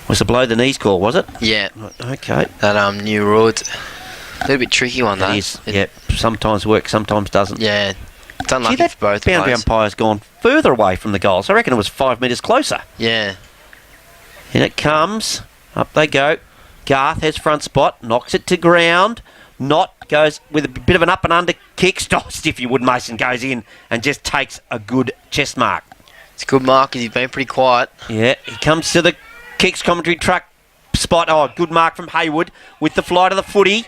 S1: Was the below the knees call, was it?
S3: Yeah.
S1: Okay.
S3: That new rule, it's a little bit tricky one, though.
S1: It is. Yeah. Sometimes works, sometimes doesn't.
S3: Yeah. It's unlucky for both
S1: boundary
S3: players.
S1: umpire's gone further away from the goals. I reckon it was 5 metres closer.
S3: Yeah.
S1: In it comes. Up they go. Garth has front spot. Knocks it to ground. Knott goes with a bit of an up and under kick. Stiffy Woodmason goes in and just takes a good chest mark.
S3: It's a good mark because he's been pretty quiet.
S1: Yeah, he comes to the kicks commentary truck spot. Oh, good mark from Haywood with the fly to the footy.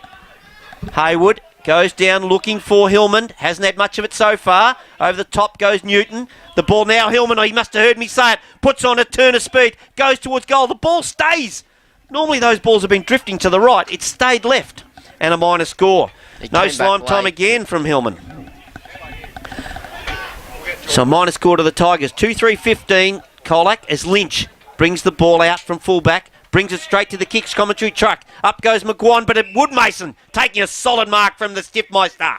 S1: Haywood goes down looking for Hillman. Hasn't had much of it so far. Over the top goes Newton. The ball now, Hillman, he must have heard me say it. Puts on a turn of speed. Goes towards goal. The ball stays. Normally those balls have been drifting to the right. It stayed left. And a minor score. No slime time again from Hillman. So minor score to the Tigers. 2-3-15. Colac as Lynch brings the ball out from fullback. Brings it straight to the kicks commentary truck. Up goes McGuan, but Woodmason taking a solid mark from the Stiffmeister.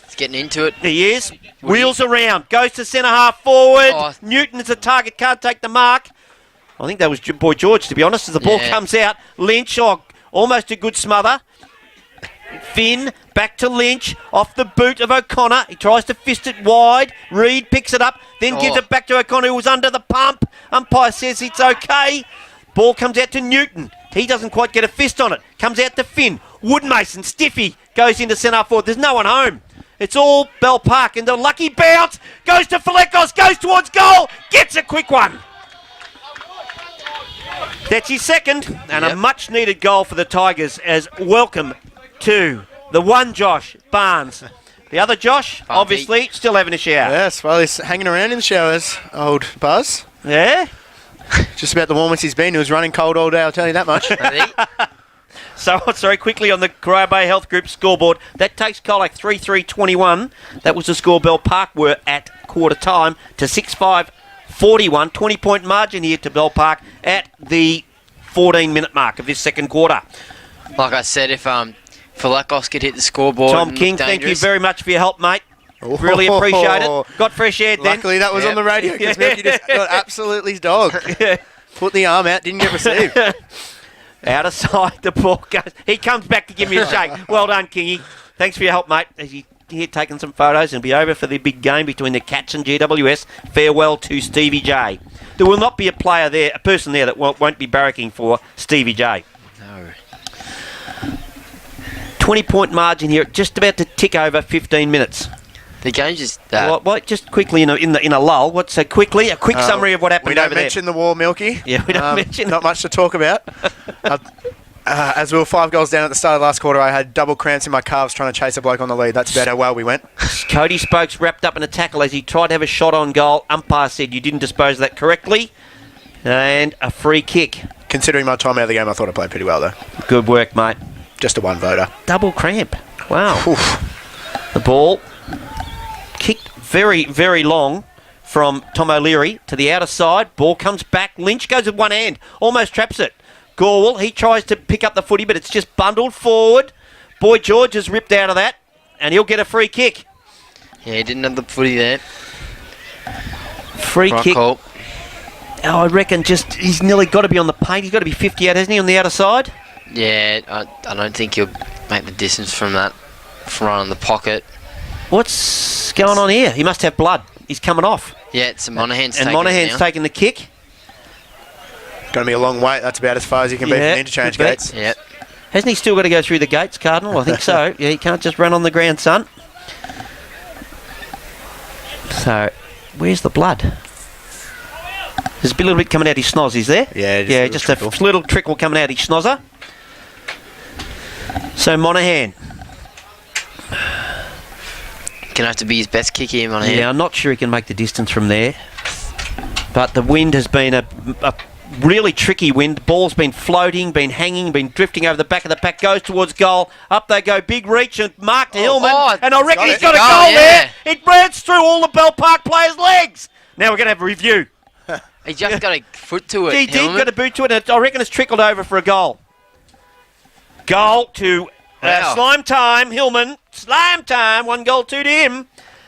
S3: He's getting into it.
S1: He is. Wheels around. Goes to centre half forward.
S3: Oh.
S1: Newton is a target. Can't take the mark. I think that was Boy George, to be honest, as the ball comes out. Lynch, almost a good smother. Finn, back to Lynch, off the boot of O'Connor. He tries to fist it wide. Reed picks it up, then gives it back to O'Connor, who was under the pump. Umpire says it's okay. Ball comes out to Newton. He doesn't quite get a fist on it. Comes out to Finn. Woodmason, Stiffy, goes into centre forward. There's no one home. It's all Bell Park, and the lucky bounce goes to Falekos, goes towards goal, gets a quick one. That's his second, and a much-needed goal for the Tigers as welcome to the one Josh Barnes. The other Josh, obviously, still having a shower.
S4: Yes, well, he's hanging around in the showers, old Buzz.
S1: Yeah?
S4: Just about the warmest he's been. He was running cold all day, I'll tell you that much.
S1: So, sorry, quickly on the Corio Bay Health Group scoreboard. That takes Colac 3-3-21. That was the score Bell Park were at quarter time to 6-5-41. 20-point margin here to Bell Park at the 14-minute mark of this second quarter.
S3: Like I said, if Falekos could hit the scoreboard.
S1: Tom King, thank you very much for your help, mate. Really appreciate it. Got fresh air then.
S4: Luckily that was on the radio because Milky just got absolutely dogged. Put the arm out, didn't get received.
S1: Out of sight, the ball goes. He comes back to give me a shake. Well done, Kingy. Thanks for your help, mate. As you here taking some photos and be over for the big game between the Cats and GWS. Farewell to Stevie J. There will not be a player there, a person there that won't be barracking for Stevie J.
S3: No.
S1: 20-point margin here, just about to tick over 15 minutes.
S3: The game just...
S1: just quickly, in a lull. A quick summary of what happened over there.
S4: We don't mention the war, Milky.
S1: Yeah, we don't mention
S4: not much to talk about. As we were 5 goals down at the start of the last quarter, I had double cramps in my calves trying to chase a bloke on the lead. That's about how well we went.
S1: Cody Spokes wrapped up in a tackle as he tried to have a shot on goal. Umpire said you didn't dispose of that correctly. And a free kick.
S4: Considering my time out of the game, I thought I played pretty well, though.
S1: Good work, mate.
S4: Just a one voter.
S1: Double cramp. Wow.
S4: Oof.
S1: The ball kicked very, very long from Tom O'Leary to the outer side. Ball comes back. Lynch goes with one hand. Almost traps it. Gorwell, he tries to pick up the footy, but it's just bundled forward. Boy George is ripped out of that, and he'll get a free kick.
S3: Yeah, he didn't have the footy there.
S1: Free kick.
S3: Call.
S1: Oh, I reckon he's nearly got to be on the paint. He's got to be 50 out, hasn't he, on the outer side?
S3: Yeah, I don't think he'll make the distance from that front on the pocket.
S1: What's going on here? He must have blood. He's coming off.
S3: Yeah, it's Monahan's
S1: And
S3: taking
S1: Monahan's
S3: it now.
S1: taking the kick.
S4: Going to be a long wait. That's about as far as you can be from the interchange
S1: could be.
S4: gates.
S3: Yeah.
S1: Hasn't he still got to go through the gates, Cardinal? I think so. Yeah, he can't just run on the ground, son. So, where's the blood? There's a little bit coming out his schnoz, is there?
S4: Yeah,
S1: just a little trickle coming out his schnozzer. So, Monahan.
S3: Gonna have to be his best kick here, Monahan.
S1: Yeah, I'm not sure he can make the distance from there. But the wind has been a really tricky wind. The ball's been floating, been hanging, been drifting over the back of the pack. Goes towards goal. Up they go. Big reach and mark to Hillman. And I reckon he's got a goal there. It burns through all the Bell Park players' legs. Now we're going to have a review.
S3: He just got a foot to it.
S1: He did,
S3: Hillman.
S1: got a boot to it. And I reckon it's trickled over for a goal. Goal to
S3: Wow.
S1: Slime Time, Hillman. Slime Time. 1 goal, 2 to him.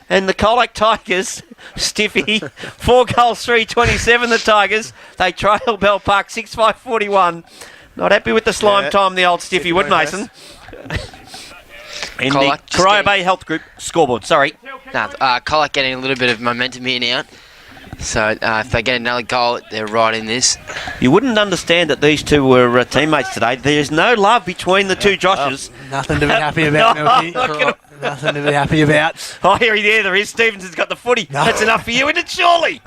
S1: And the Colac Tigers, Stiffy, 4 goals, 3-27, the Tigers. They trail Bell Park 6-5-41. Not happy with the slime time, the old Stiffy Wood Mason. In
S3: Colac
S1: the Corio Bay Health Group scoreboard, sorry.
S3: Colac getting a little bit of momentum here now. So if they get another goal, they're right in this.
S1: You wouldn't understand that these two were teammates today. There's no love between the two Joshes.
S5: Nothing to be happy about, Milky. Nothing to be happy about.
S1: Oh, there is. Stevenson's got the footy.
S5: No.
S1: That's enough for you, isn't it, surely?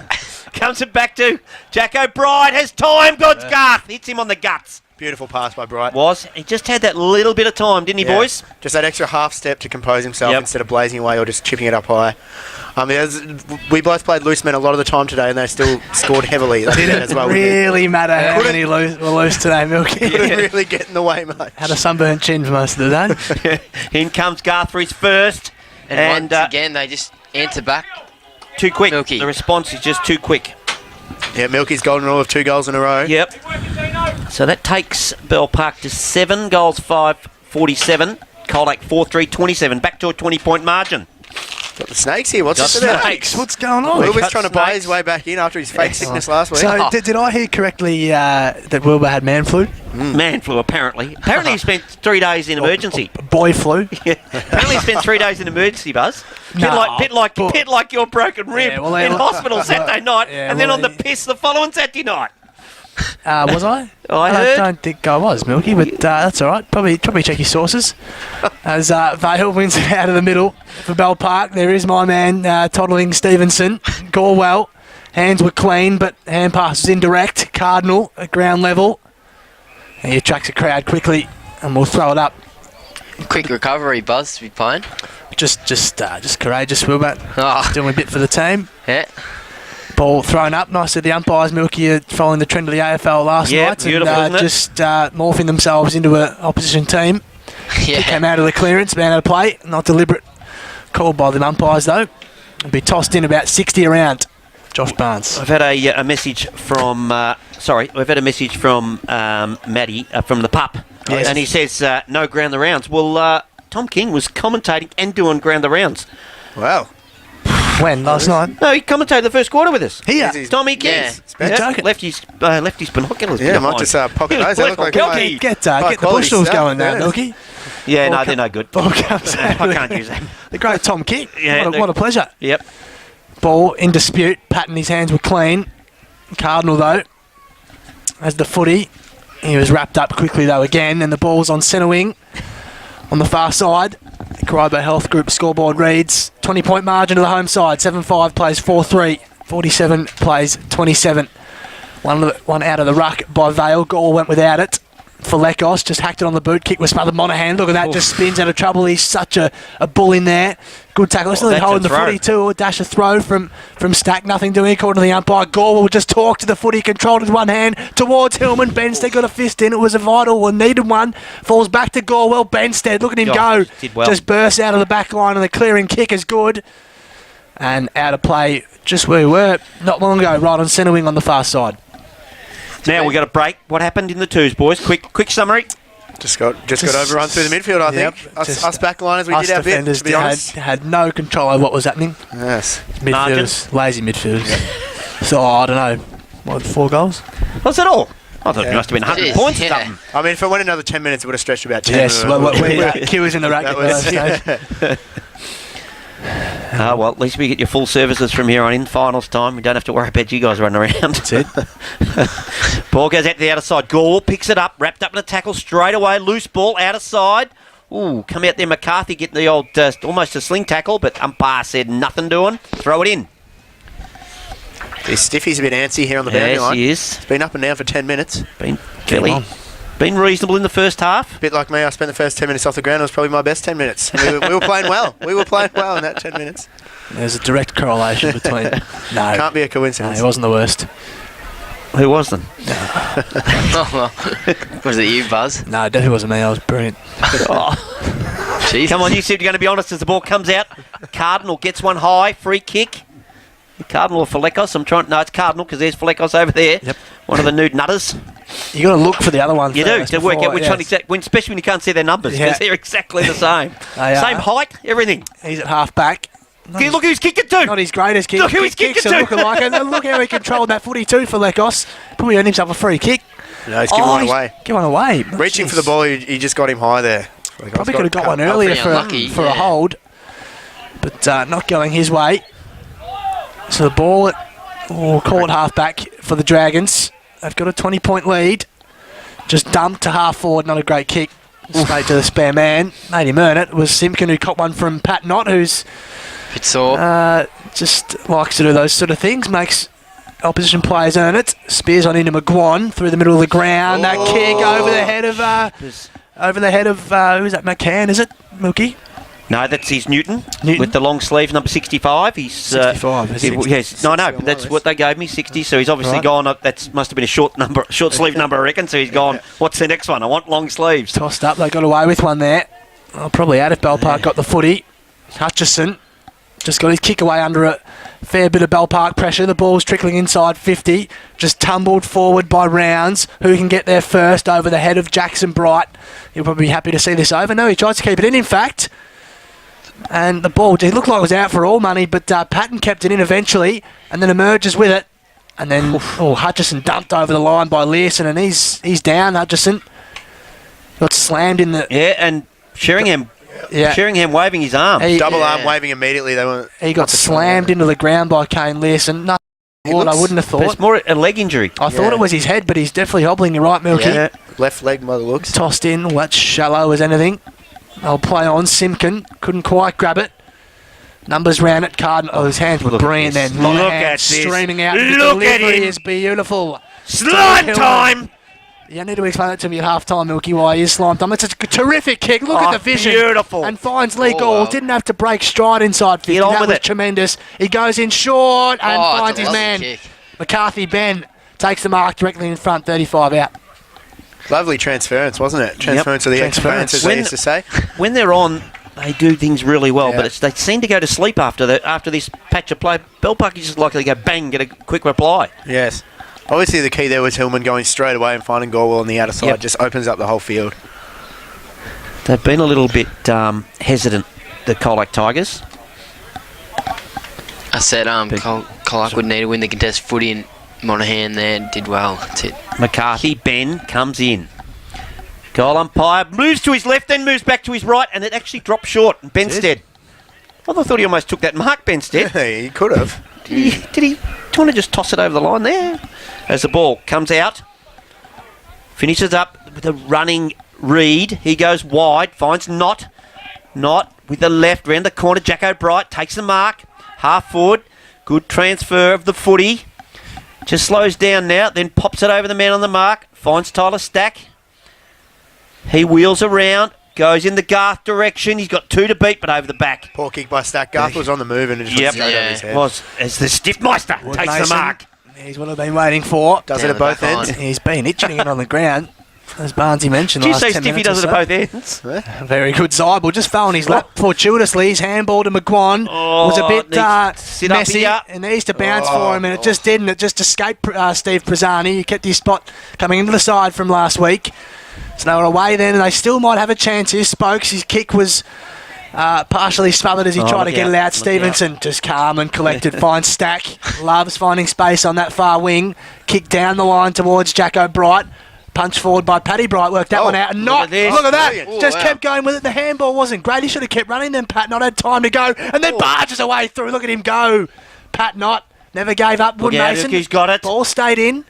S1: Comes it back to Jack O'Brien. Has time. God's Garth. Hits him on the guts.
S4: Beautiful pass by Bright.
S1: He just had that little bit of time, didn't he, boys?
S4: Just that extra half step to compose himself instead of blazing away or just chipping it up high. We both played loose men a lot of the time today, and they still scored heavily. That
S5: Didn't
S4: as well.
S5: really matter how many were loose today, Milky.
S4: Couldn't really get in the way much.
S5: Had a sunburnt chin for most of the day.
S1: In comes Garth for his first.
S3: And once again, they just answer back.
S1: Too quick.
S3: Milky.
S1: The response is just too quick.
S4: Yeah, Milky's golden rule of 2 goals in a row.
S1: Yep. So that takes Bell Park to 7 goals, 5-47. Colac 4-3-27. Back to a 20-point margin.
S4: Got the snakes here. What's
S1: Got
S4: this about?
S1: snakes.
S5: What's going on?
S4: Wilbur's
S1: cut
S4: trying to buy
S1: snakes.
S4: his way back in after his fake sickness last week.
S5: So did I hear correctly that Wilbur had man flu?
S1: Man flu, apparently. Apparently he spent 3 days in emergency.
S5: Boy flu?
S1: Yeah. Apparently he spent 3 days in emergency, Buzz. Bit like your broken rib
S5: Yeah, well,
S1: in hospital Saturday night,
S5: Yeah,
S1: and then
S5: well,
S1: on the piss the following Saturday night.
S5: Was I?
S1: I heard.
S5: don't think I was, Milky, but that's all right. Probably check your sources. As Vale wins it out of the middle for Bell Park. There is my man, toddling Stevenson. Gorwell. Hands were clean, but hand pass was indirect. Cardinal at ground level. And he attracts a crowd quickly, and we'll throw it up.
S3: Quick recovery, Buzz, to be playing.
S5: Just courageous, Wilbur.
S3: Oh.
S5: Doing a bit for the team.
S3: Yeah.
S5: Ball thrown up. Nice of the umpires, Milky, are following the trend of the AFL last night.
S1: Beautiful,
S5: and
S1: isn't it?
S5: just morphing themselves into an opposition team.
S3: Yeah.
S5: Came out of the clearance, man out of play. Not deliberate. Called by the umpires, though. It'll be tossed in about 60 around. Josh Barnes.
S1: I've had a message from we've had a message from Matty from the pup,
S5: Yes.
S1: and he says no ground the rounds. Well, Tom King was commentating and doing ground the rounds.
S4: Wow.
S5: When? Last night?
S1: No, he commentated the first quarter with us.
S5: Here.
S4: Easy.
S1: Tommy King.
S3: Yeah.
S5: You're joking.
S1: Left his binoculars.
S4: Yeah,
S1: behind.
S4: might just pocket those. They look like
S1: Milky.
S5: Get the bushels going now, Milky.
S1: Yeah, no,
S5: Ball
S1: they're no good.
S5: Ball comes out.
S1: I can't use that.
S5: The great Tom King.
S1: Yeah,
S5: what a pleasure.
S1: Yep.
S5: Ball in dispute. Patton, his hands were clean. Cardinal, though, has the footy. He was wrapped up quickly, though, again, and the ball's on centre wing on the far side. The Caribo Health Group scoreboard reads 20-point margin to the home side. 7-5 plays 4-3. 47 plays 27. One out of the ruck by Vale. Gore went without it. for Lekos. Just hacked it on the boot. Kick was smothered. Monahan, look at that, just spins out of trouble. He's such a bull in there. Good tackle. Still holding the footy too. A dash of throw from Stack. Nothing doing according to the umpire. Gore will just talk to the footy. Controlled with one hand towards Hillman. Benstead got a fist in. It was a vital one. Needed one. Falls back to Gorewell. Benstead, look at him go.
S1: Did well.
S5: Just bursts out of the back line, and the clearing kick is good. And out of play just where we were not long ago, right on centre wing on the far side.
S1: Now we got a break. What happened in the twos, boys? Quick summary.
S4: Just got overrun through the midfield, I think. Us backliners, we did our bit, to be honest.
S5: Had no control over what was happening.
S4: Yes.
S5: Midfielders, lazy midfielders. So, I don't know, what, 4 goals?
S1: What's that all? I thought it must have been 100 points or something.
S4: I mean, if it went another 10 minutes, it would have stretched about 10
S5: minutes. Yes, Q was in the racket by that stage.
S1: Well, at least we get your full services from here on in finals time. We don't have to worry about you guys running around.
S5: That's it.
S1: Ball goes out to the outer side. Gorewell picks it up, wrapped up in a tackle straight away. Loose ball, outer side. Ooh, come out there, McCarthy getting the old, almost a sling tackle, but umpire said nothing doing. Throw it in.
S4: Stiffy's a bit antsy here on the boundary line.
S1: Yes, he is.
S4: It's been up and down for 10 minutes.
S1: Been reasonable in the first half.
S4: A bit like me, I spent the first 10 minutes off the ground. It was probably my best 10 minutes. We were playing well. We were playing well in that 10 minutes.
S5: There's a direct correlation between... No.
S4: Can't be a coincidence.
S5: No, he wasn't the worst.
S1: Who was then?
S3: Was it you, Buzz?
S5: No, it definitely wasn't me. I was brilliant.
S3: Jeez.
S1: Come on, you said you're going to be honest as the ball comes out. Cardinal gets one high, free kick. Cardinal or Flecos? No, it's Cardinal because there's Flecos over there.
S5: Yep.
S1: One of the nude nutters.
S5: You got to look for the other one.
S1: You do to work out which one exactly. Especially when you can't see their numbers because they're exactly the same. Same height, everything.
S5: He's at half back.
S1: Look who's kicking to.
S5: Not his greatest kick.
S1: Look who he's kicking to.
S5: Looking like it. And look how he controlled that footy too for Lekos. Probably earned himself a free kick.
S4: No, he's giving one away.
S5: Give one away.
S4: Reaching for the ball, he just got him high there.
S5: Probably could have got one earlier for a hold, but not going his way. So the ball, we'll call it half back for the Dragons. They've got a 20-point lead. Just dumped to half forward, not a great kick. Straight to the spare man. Made him earn it. It was Simpkin who caught one from Pat Knott, who's just likes to do those sort of things. Makes opposition players earn it. Spears on into McGuan through the middle of the ground. That kick over the head of who is that? McCann, is it? Mookie?
S1: No, that's his Newton with the long sleeve, number 65. He's
S5: 65.
S1: Yes, no, that's what they gave me, 60. So he's obviously gone. That must have been a short sleeve number, I reckon. So he's gone. What's the next one? I want long sleeves.
S5: Tossed up. They got away with one there. Probably out if Bell Park got the footy. Hutchison just got his kick away under a fair bit of Bell Park pressure. The ball's trickling inside 50. Just tumbled forward by Rounds. Who can get there first over the head of Jackson Bright? He'll probably be happy to see this over. No, he tries to keep it in fact. And the ball, it looked like it was out for all money, but Patton kept it in eventually and then emerges with it. And then Hutchison dumped over the line by Learson, and he's down, Hutchison. Got slammed in the...
S1: Yeah, and Sheringham waving his arm.
S4: Double arm waving immediately.
S5: He got slammed into the ground by Kane Learson. I wouldn't have thought.
S1: It's more a leg injury.
S5: I thought it was his head, but he's definitely hobbling. You're right, Milky.
S4: Yeah. Left leg by the looks.
S5: Tossed in. Well, that's shallow as anything. They'll play on. Simpkin couldn't quite grab it. Numbers round it. Cardinal. Oh, his hands were brilliant then.
S1: Look at this.
S5: Streaming out.
S1: Look at him.
S5: Is beautiful.
S1: Slime time.
S5: You need to explain that to me at half time, Milky, why he is slimed time. It's a terrific kick. Look at the vision.
S1: Beautiful.
S5: And finds Lee Gall. Didn't have to break stride inside 50. That was tremendous. He goes in short and finds his man. Kick. McCarthy Ben takes the mark directly in front, 35 out.
S4: Lovely transference, wasn't it? Transference of the experts, as they used to say.
S1: When they're on, they do things really well, but they seem to go to sleep after this patch of play. Bell Park is just likely to go bang, get a quick reply.
S4: Yes. Obviously, the key there was Hillman going straight away and finding Gorewell on the outer side. Just opens up the whole field.
S1: They've been a little bit hesitant, the Colac Tigers.
S3: I said Colac would need to win the contest footy, and Monahan there did well. That's it.
S1: McCarthy, Ben comes in. Goal umpire moves to his left, then moves back to his right, and it actually dropped short. Benstead. I thought he almost took that mark, Benstead.
S4: Yeah, he could have.
S1: Did he want to just toss it over the line there? As the ball comes out, finishes up with a running Reed. He goes wide, finds Knott with the left, round the corner. Jacko Bright takes the mark, half forward. Good transfer of the footy. Just slows down now, then pops it over the man on the mark. Finds Tyler Stack. He wheels around, goes in the Garth direction. He's got 2 to beat, but over the back.
S4: Poor kick by Stack. Garth was on the move and it just went straight over his head.
S1: Was as the Stiffmeister takes
S5: Mason,
S1: the mark.
S5: He's what I've been waiting for.
S4: Does
S3: Down
S4: it at
S3: the
S4: both
S3: back
S4: ends?
S3: line.
S5: He's been itching it on the ground, as Barnesy mentioned.
S1: Did you
S5: last
S1: say
S5: 10
S1: Stiffy
S5: minutes
S1: does it
S5: or
S1: at
S5: so.
S1: both ends?
S5: Very good Zybel. Just fell on his lap fortuitously. His handball to McGuan was a bit
S1: needs to sit up
S5: messy.
S1: here.
S5: It needs to bounce for him, and it just didn't. It just escaped Steve Prazzani. He kept his spot coming into the side from last week. So they were away then, and they still might have a chance here. Spokes, his kick was partially smothered as he tried to
S1: look
S5: get
S1: out,
S5: it out.
S1: look
S5: Stevenson just calm and collected. Finds Stack. Loves finding space on that far wing. Kick down the line towards Jacko Bright. Punch forward by Paddy Bright. Worked that one out. And
S1: look at this.
S5: look at that.
S4: Brilliant.
S5: Just
S3: Ooh,
S5: kept going with it. The handball wasn't great. He should have kept running then. Pat Knott had time to go. And then barges away through. Look at him go. Pat Knott never gave up. Wood
S1: Look out,
S5: Mason.
S1: look who's got it.
S5: Ball stayed in.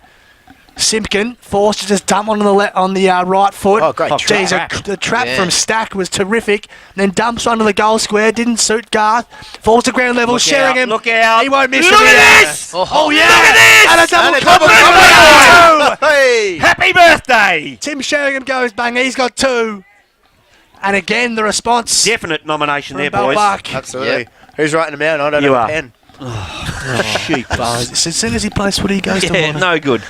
S5: Simpkin forced to just dump on the right foot.
S4: Oh, great
S5: Jeez,
S1: trap.
S5: the trap
S3: Yeah.
S5: from Stack was terrific. Then dumps onto the goal square. Didn't suit Garth. Falls to ground level.
S1: Look
S5: Sheringham.
S1: out, look out.
S5: He won't miss
S1: Look
S5: it.
S1: at
S5: here.
S1: this!
S5: Oh yeah!
S1: Look at this!
S5: And a double
S4: And a
S5: cover.
S4: double cover. Hey!
S1: Happy birthday!
S5: Tim Sheringham goes bang. He's got 2. And again, the response.
S1: Definite nomination
S5: from
S1: there,
S5: Bell
S1: boys.
S5: Park.
S4: Absolutely. Who's writing them out? I don't
S1: You
S4: have
S1: are.
S4: a pen.
S1: Sheep.
S5: As soon as he plays footy, he goes to
S1: Yeah,
S5: Warner.
S1: no good.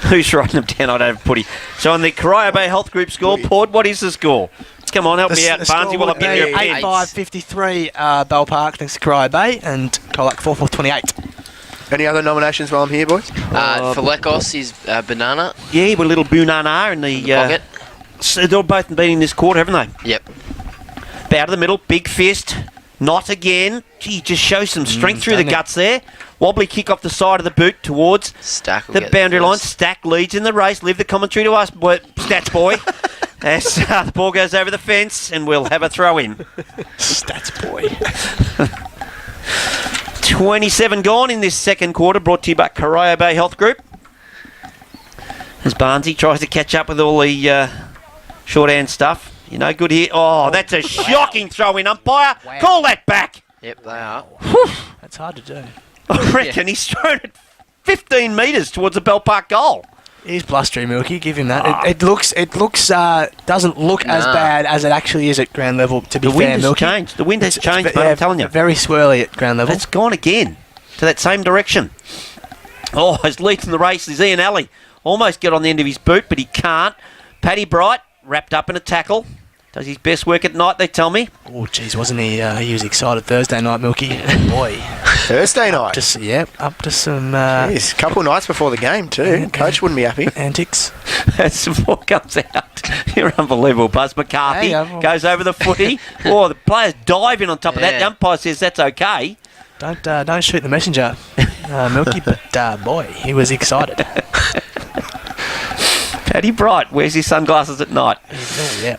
S1: Who's writing them down? I don't have putty. So on the Corio Bay Health Group scoreboard, what is the score? Come on, help me out, Barnesy, while I get you a pen.
S5: 8-5-53 Bell Park thanks to Corio Bay and Colac 4-4-28.
S4: Any other nominations while I'm here, boys?
S3: For Lekos is Banana
S1: Yeah, with a little Bunana in the...
S3: pocket.
S1: So they've both been in this quarter, haven't they?
S3: Yep.
S1: Bow to the middle, big fist. Not again. Gee, just shows some strength through the
S5: doesn't it?
S1: guts there. Wobbly kick off the side of the boot towards
S3: Stack will
S1: the
S3: get
S1: boundary line.
S3: first.
S1: Stack leads in the race. Leave the commentary to us, stats boy. As the ball goes over the fence, and we'll have a throw in.
S5: Stats boy.
S1: 27 gone in this second quarter, brought to you by Corio Bay Health Group. As Barnesy tries to catch up with all the shorthand stuff. You know, good here. Oh, that's a shocking throw in, umpire.
S5: Wow.
S1: Call that back.
S3: Yep, they are.
S5: That's hard to do.
S1: I reckon he's thrown it 15 metres towards the Bell Park goal.
S5: He's blustery, Milky. Give him that. It looks doesn't look as
S3: Nah.
S5: bad as it actually is at ground level. To be
S1: The
S5: fair,
S1: wind has
S5: Milky.
S1: changed. The wind has
S5: It's
S1: changed,
S5: ve-
S1: mate,
S5: yeah,
S1: I'm telling you.
S5: Very swirly at ground level.
S1: It's gone again to that same direction. Oh, his lead in the race is Ian Alley. Almost get on the end of his boot, but he can't. Paddy Bright wrapped up in a tackle. Does his best work at night, they tell me.
S5: Oh, jeez, wasn't he? He was excited Thursday night, Milky. Boy,
S4: Thursday night.
S5: up to some
S4: Jeez, couple nights before the game too. Coach wouldn't be happy.
S5: antics.
S1: As some more comes out. You're unbelievable, Buzz McCarthy.
S5: Hey, I'm-
S1: goes over the footy. Oh, the players dive in on top of that.
S3: Yeah.
S1: The umpire says that's okay.
S5: Don't shoot the messenger, Milky. But boy, he was excited.
S1: Paddy Bright wears his sunglasses at night.
S5: Oh, yeah.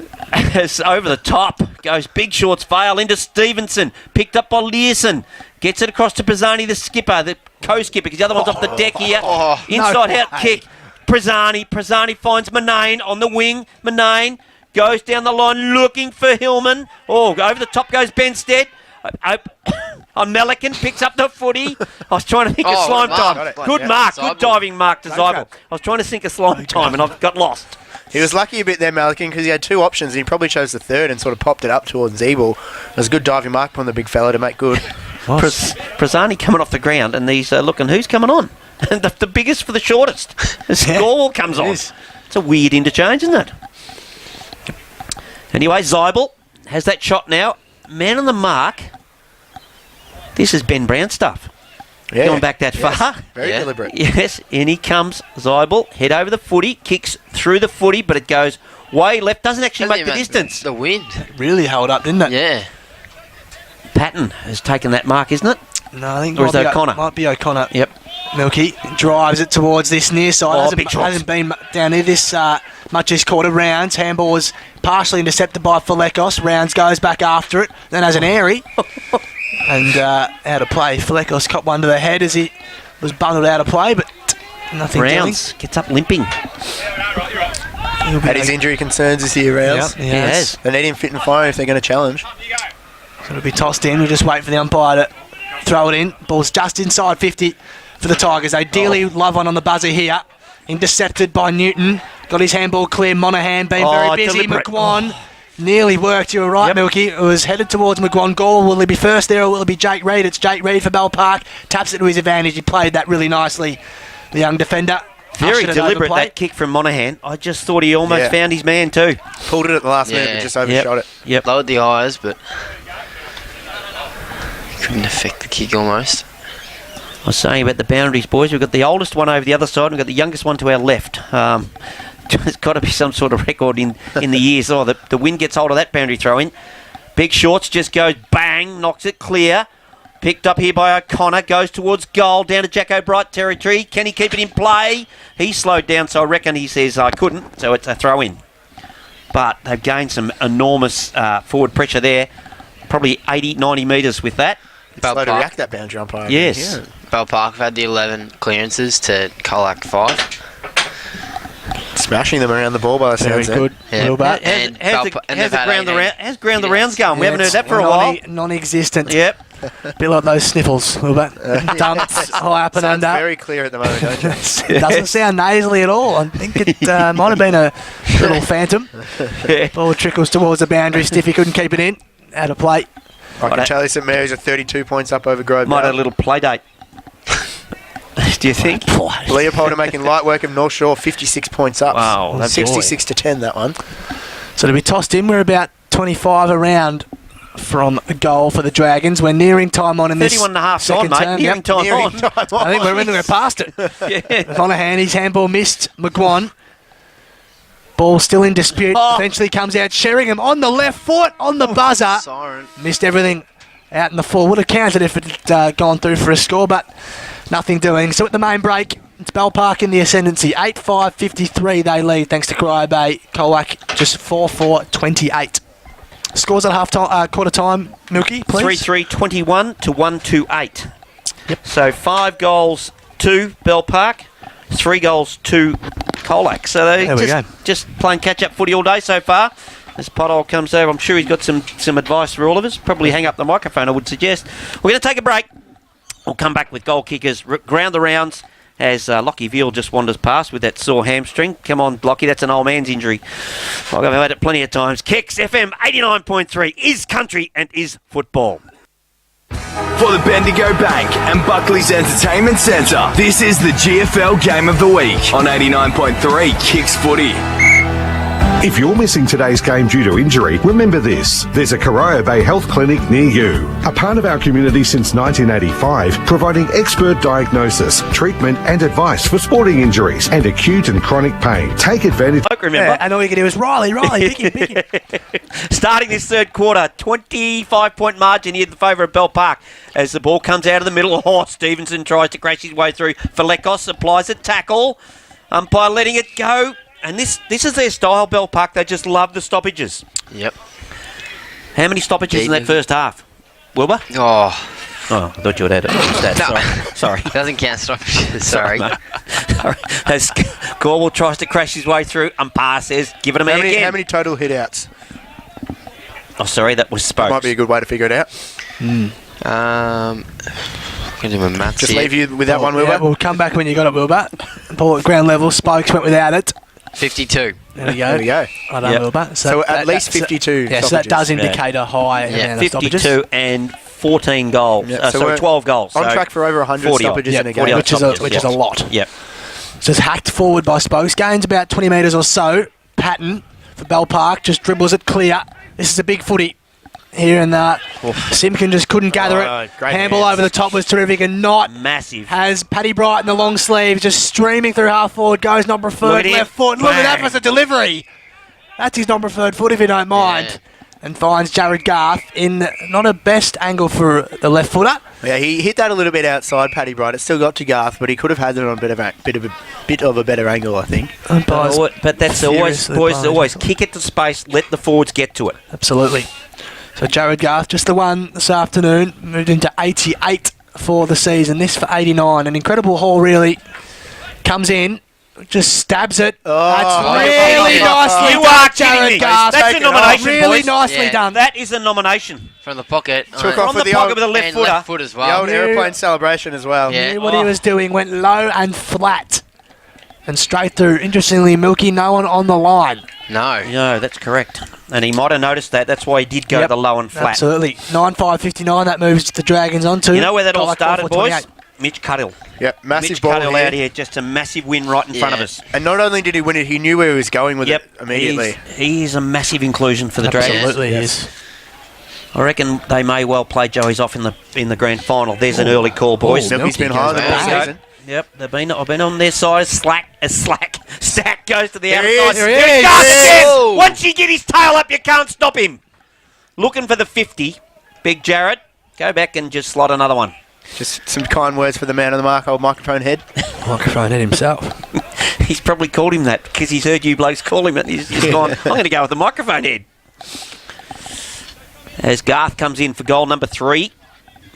S1: As over the top goes big shorts Vale into Stevenson, picked up by Learson, gets it across to Prazzani, the skipper, the co-skipper, because the other one's off the deck here. Inside
S5: no
S1: out
S5: way.
S1: kick. Prazzani finds Manane on the wing. Manane goes down the line looking for Hillman. Oh, over the top goes Benstead. Melican picks up the footy. I was trying to think of
S3: Oh,
S1: slime
S3: mark.
S1: time.
S4: Got it.
S1: Good
S4: Yeah.
S1: mark,
S3: Zybel.
S1: good diving mark to Zybel.
S4: trap.
S1: I was trying to think of slime time and I've got lost.
S4: He was lucky a bit there, Malikin, because he had 2 options and he probably chose the third and sort of popped it up towards Zeeble. It was a good diving mark on the big fella to make good.
S1: Prazzani coming off the ground and he's looking who's coming on. And the biggest for the shortest. The score comes on.
S5: is.
S1: It's a weird interchange, isn't it? Anyway, Zeibel has that shot now. Man on the mark. This is Ben Brown stuff.
S4: Yeah.
S1: Going back that
S4: Yes.
S1: far.
S4: Very
S3: Yeah.
S4: deliberate.
S1: Yes, in he comes, Zeibel. Head over the footy, kicks through the footy, but it goes way left. Doesn't actually make the
S3: Doesn't even-
S1: distance.
S3: The wind.
S5: Really held up, didn't it?
S3: Yeah.
S1: Patton has taken that mark, isn't it?
S5: No, I think
S1: Or is
S5: might
S1: that
S5: be
S1: O'Connor?
S5: Might be O'Connor.
S1: Yep.
S5: Milky drives it towards this near side.
S1: Oh, big shots.
S5: Hasn't been down here this much this quarter. Rounds handball was partially intercepted by Falekos. Rounds goes back after it. Then has an airy and out of play. Falekos caught one to the head as he was bundled out of play, but nothing
S1: Rounds gets up limping.
S5: doing. He'll be
S4: Had his injury concerns this year, Rounds.
S5: Yep, he
S1: He
S5: has.
S1: has.
S4: They need him fit and fine if they're going to challenge.
S5: So it'll be tossed in. We'll just wait for the umpire to throw it in. Ball's just inside 50 for the Tigers. Ideally, love one on the buzzer here. Intercepted by Newton. got his handball clear. Monaghan been very busy.
S1: Deliberate.
S5: McGuan nearly worked. You were right,
S1: Yep.
S5: Milky. It was headed towards McGuan. Gore, will he be first there or will it be Jake Reid? It's Jake Reid for Bell Park. Taps it to his advantage. He played that really nicely, the young defender.
S1: Very
S5: Ushered it
S1: deliberate,
S5: overplay.
S1: that kick from Monaghan. I just thought he almost
S4: Yeah.
S1: found his man too.
S4: Pulled it at the last minute, but just overshot it.
S1: Yep.
S3: Lowered the eyes, but couldn't affect the kick almost.
S1: I was saying about the boundaries, boys. We've got the oldest one over the other side. We've got the youngest one to our left. There's got to be some sort of record in the years. Oh, the wind gets hold of that boundary throw in. Big Shorts just goes bang, knocks it clear. Picked up here by O'Connor, goes towards goal, down to Jacko Bright territory. Can he keep it in play? He slowed down, so I reckon he says I couldn't, so it's a throw in. But they've gained some enormous forward pressure there. Probably 80, 90 metres with that.
S3: Bell
S4: Slow to
S3: Park.
S4: react, that boundary umpire.
S1: Yes.
S4: Yeah.
S3: Bell Park have had the 11 clearances to Colac 5.
S4: Smashing them around the ball by the
S5: Very
S4: sounds
S5: good.
S3: Yeah.
S5: Little bit.
S3: And
S1: How's
S3: Bell- and
S1: how's
S3: they've had
S1: ground the
S3: 18.
S1: round? How's ground the rounds going? We
S5: Yeah,
S1: haven't heard that
S5: it's
S1: for a while.
S5: Non-existent.
S1: Yep.
S5: Bit like those sniffles, a little bit. Dumped high up and
S4: Sounds
S5: under.
S4: very clear at the moment, don't you?
S5: It doesn't sound nasally at all. I think it might have been a little phantom. Ball trickles towards the boundary. Stiffy couldn't keep it in. Out of play.
S4: I can tell you St Mary's are 32 points up over Grove.
S1: Might
S4: now.
S1: have a little play date. Do you think?
S4: Leopold are making light work of North Shore, 56 points up.
S1: Wow, that's
S4: 66 to 10, that one.
S5: So to be tossed in, we're about 25 around from a goal for the Dragons. We're nearing time on in this
S1: 31 and a half
S5: second
S1: time, mate.
S5: term.
S1: Nearing
S5: Yep.
S1: time
S4: Nearing
S1: on.
S4: time
S5: I think we're past it.
S1: Yeah.
S5: Monaghan, his handball missed. McGuan. Ball still in dispute.
S1: Oh.
S5: Eventually comes out. Sheringham on the left foot, on the buzzer.
S3: Siren.
S5: Missed everything out in the full. Would have counted if it had gone through for a score, but nothing doing. So at the main break, it's Bell Park in the ascendancy. 8-5-53 they lead thanks to Corio Bay. Colac just 4-4-28. Scores at half time, quarter time, Milky, please.
S1: 3-3-21 to 1-2-8. Yep. So 5 goals to Bell Park, 3 goals to Colac. So they
S5: There we go.
S1: just playing catch-up footy all day so far. As Pothole comes over, I'm sure he's got some advice for all of us. Probably hang up the microphone, I would suggest. We're going to take a break. We'll come back with goal kickers, ground the rounds, as Lockie Veal just wanders past with that sore hamstring. Come on, Lockie, that's an old man's injury. I've had it plenty of times. Kicks FM 89.3 is country and is football.
S6: For the Bendigo Bank and Buckley's Entertainment Centre, this is the GFL Game of the Week on 89.3 Kicks Footy.
S7: If you're missing today's game due to injury, remember this. There's a Corio Bay Health Clinic near you. A part of our community since 1985, providing expert diagnosis, treatment and advice for sporting injuries and acute and chronic pain. Take advantage.
S1: Remember,
S5: Yeah, and all you can do is Riley, pick him.
S1: starting this third quarter, 25-point margin here in favour of Bell Park as the ball comes out of the middle. Oh, Stevenson tries to crash his way through. Falekos applies a tackle. Umpire letting it go. And this is their style, Bell Park. They just love the stoppages.
S3: Yep.
S1: How many stoppages in that
S3: Deaton.
S1: first half? Wilbur?
S3: Oh,
S1: Oh, I thought you would have had it.
S3: No.
S1: Sorry.
S3: doesn't count stoppages. Sorry.
S1: mate. Sorry. As Gorwell tries to crash his way through, umpire says, give it a man again.
S4: How many total hit-outs?
S1: Oh, sorry, that was Spokes.
S4: Might be a good way to figure it out.
S3: I'm gonna do my maths
S4: Just
S3: here.
S4: leave you with that one, Wilbur.
S5: Yeah, we'll come back when you got it, Wilbur. Ball at ground level. Spokes went without it.
S3: 52.
S5: There we go.
S4: There we go.
S5: Well done,
S1: Yep.
S5: Wilbur.
S4: So at least 52
S5: Yeah, so that does
S4: stoppages.
S5: indicate a high
S3: Yeah,
S5: amount of stoppages.
S1: 52 and 14 goals.
S4: Yeah, so
S1: Sorry,
S4: we're
S1: 12 goals.
S4: On
S1: so
S4: track for over 100
S1: 40 odd.
S4: stoppages in a
S1: 40
S4: game.
S1: odd
S5: which is
S1: stoppages,
S5: a lot.
S1: Yep.
S5: So it's hacked forward by Spokes. Gains about 20 metres or so. Patton for Bell Park just dribbles it clear. This is a big footy here, and Simpkin just couldn't gather
S4: Oh,
S5: it.
S4: great
S5: Handball
S4: hands.
S5: over the top was terrific, and not
S1: Massive.
S5: has Paddy Bright in the long sleeve just streaming through half forward. Goes not
S1: Look
S5: preferred
S1: at him.
S5: left foot. Look at that
S1: Bang.
S5: for the delivery. That's his non-preferred foot, if you don't mind.
S3: Yeah.
S5: And finds Jared Garth in not a best angle for the left footer.
S4: Yeah, he hit that a little bit outside Paddy Bright. It still got to Garth, but he could have had it on a bit of a better angle, I think.
S1: But that's always,
S5: Furiously
S1: boys,
S5: behind.
S1: always kick it to space, let the forwards get to it.
S5: Absolutely. So Jared Garth, just the one this afternoon, moved into 88 for the season. This for 89. An incredible haul, really. Comes in, just stabs it. That's really
S3: you
S5: nicely
S1: You
S5: done,
S1: are kidding
S5: Jared
S1: me.
S5: Garth.
S1: That's a
S4: Take it off.
S1: nomination,
S5: Really
S1: boys.
S5: nicely
S3: Yeah.
S5: done.
S1: That is a nomination.
S3: From the pocket.
S4: Took
S3: on-
S4: off
S1: From
S4: with
S1: the
S4: the
S1: pocket
S4: old,
S1: with a left
S3: and
S1: footer.
S3: left foot as
S4: the
S3: well.
S4: old aeroplane celebration as well.
S3: Yeah.
S5: Knew what he was doing, went low and flat. and straight through. Interestingly, Milky, no one on the line.
S3: No.
S1: No, that's correct. And he might have noticed that. That's why he did go the low and flat.
S5: Absolutely. 9-5-59, that moves the Dragons onto.
S1: You know where that all
S5: Colac
S1: started,
S5: 4-28.
S1: boys? Mitch Cuttill.
S4: Yep, massive
S1: Mitch
S4: ball
S1: Cuttill
S4: here.
S1: out here. Just a massive win right in front of us.
S4: And not only did he win it, he knew where he was going with it immediately.
S1: He is a massive inclusion for the Dragons.
S5: Absolutely, he is.
S1: I reckon they may well play Joey's off in the grand final. There's an early call, boys.
S4: Milky's been high the whole season.
S1: Yep, I've been on their side. Slack. Stack goes to the
S4: There he
S1: outside.
S4: is.
S1: There
S4: There
S1: he
S4: he
S1: goes
S4: is.
S1: again.
S4: Oh.
S1: Once you get his tail up, you can't stop him. Looking for the 50. Big Jarrett. Go back and just slot another one.
S4: Just some kind words for the man on the mark, old microphone head.
S5: Microphone head himself.
S1: He's probably called him that because he's heard you blokes call him it. He's gone, I'm going to go with the microphone head. As Garth comes in for goal number 3.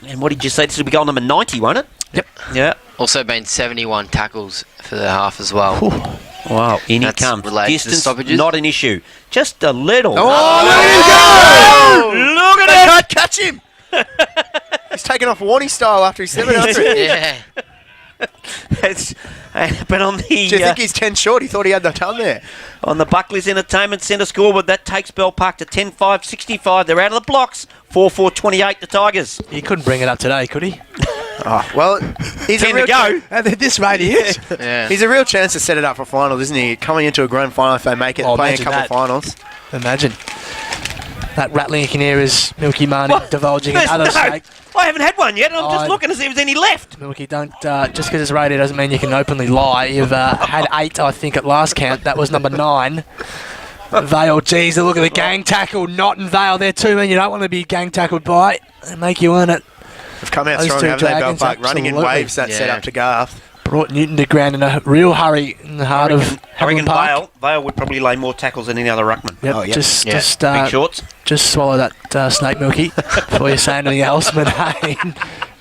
S1: And what did you say? This will be goal number 90, won't it?
S5: Yep.
S1: Yeah.
S3: Also been 71 tackles for the half as well.
S1: Wow, in he
S3: That's
S1: comes.
S3: related to the
S1: Distance,
S3: stoppages?
S1: not an issue. Just a little.
S4: Oh,
S1: Look at
S4: they
S1: it!
S4: can't catch him. He's taken off warning style after he's 700.
S3: Yeah.
S1: But on the
S4: Do you think he's 10 short? He thought he had the ton there.
S1: on the Buckley's Entertainment Centre scoreboard, that takes Bell Park to 10-5-65. They're out of the blocks. 4-4-28, the Tigers.
S5: He couldn't bring it up today, could he?
S4: Oh, well, he's
S1: 10
S4: a real
S1: to go.
S5: At this rate, he is.
S3: Yeah.
S4: He's a real chance to set it up for finals, isn't he? Coming into a grand final if they make it,
S5: Oh,
S4: playing a
S5: imagine
S4: couple
S5: that.
S4: finals.
S5: Imagine. That rattling you can hear is Milky Marnie
S1: What?
S5: divulging
S1: There's
S5: another
S1: no-
S5: snake.
S1: I haven't had one yet, and I'm just
S5: I-
S1: looking to see if there's any left.
S5: Milky, don't just because it's rated doesn't mean you can openly lie. You've had 8, I think, at last count. That was number 9. Vale, geez, look at the gang tackle. Not in Vale there too, man. You don't want to be gang tackled by. They make you earn it.
S4: They've come out
S5: Those
S4: strong,
S5: two
S4: haven't they, Bell
S5: Dragons?
S4: Park? Running in
S5: Absolutely.
S4: waves, that set
S3: Yeah.
S4: up to Garth.
S5: Brought Newton to ground in a real hurry in the heart of
S1: I reckon
S5: Hammond Park.
S1: Vale would probably lay more tackles than any other ruckman.
S5: Yep,
S4: Oh, yeah.
S5: just
S1: Big shorts.
S5: just swallow that snake, Milky, before you say anything else. Manane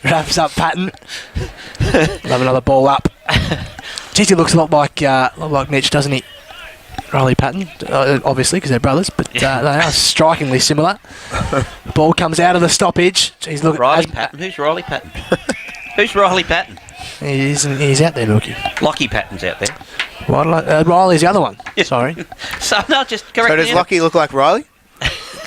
S5: wraps up Patton. Love another ball up. Geez, he looks a lot like Mitch, doesn't he? Riley Patton, obviously, because they're brothers, but they are strikingly similar. Ball comes out of the stoppage. He's looking.
S1: Riley Patton. Who's Riley Patton? Who's Riley Patton?
S5: He's out there, Milky.
S1: Lockie Patton's out there.
S5: Riley's the other one. Sorry.
S1: So, no, just correct
S4: So does
S1: me.
S4: Lockie look like Riley?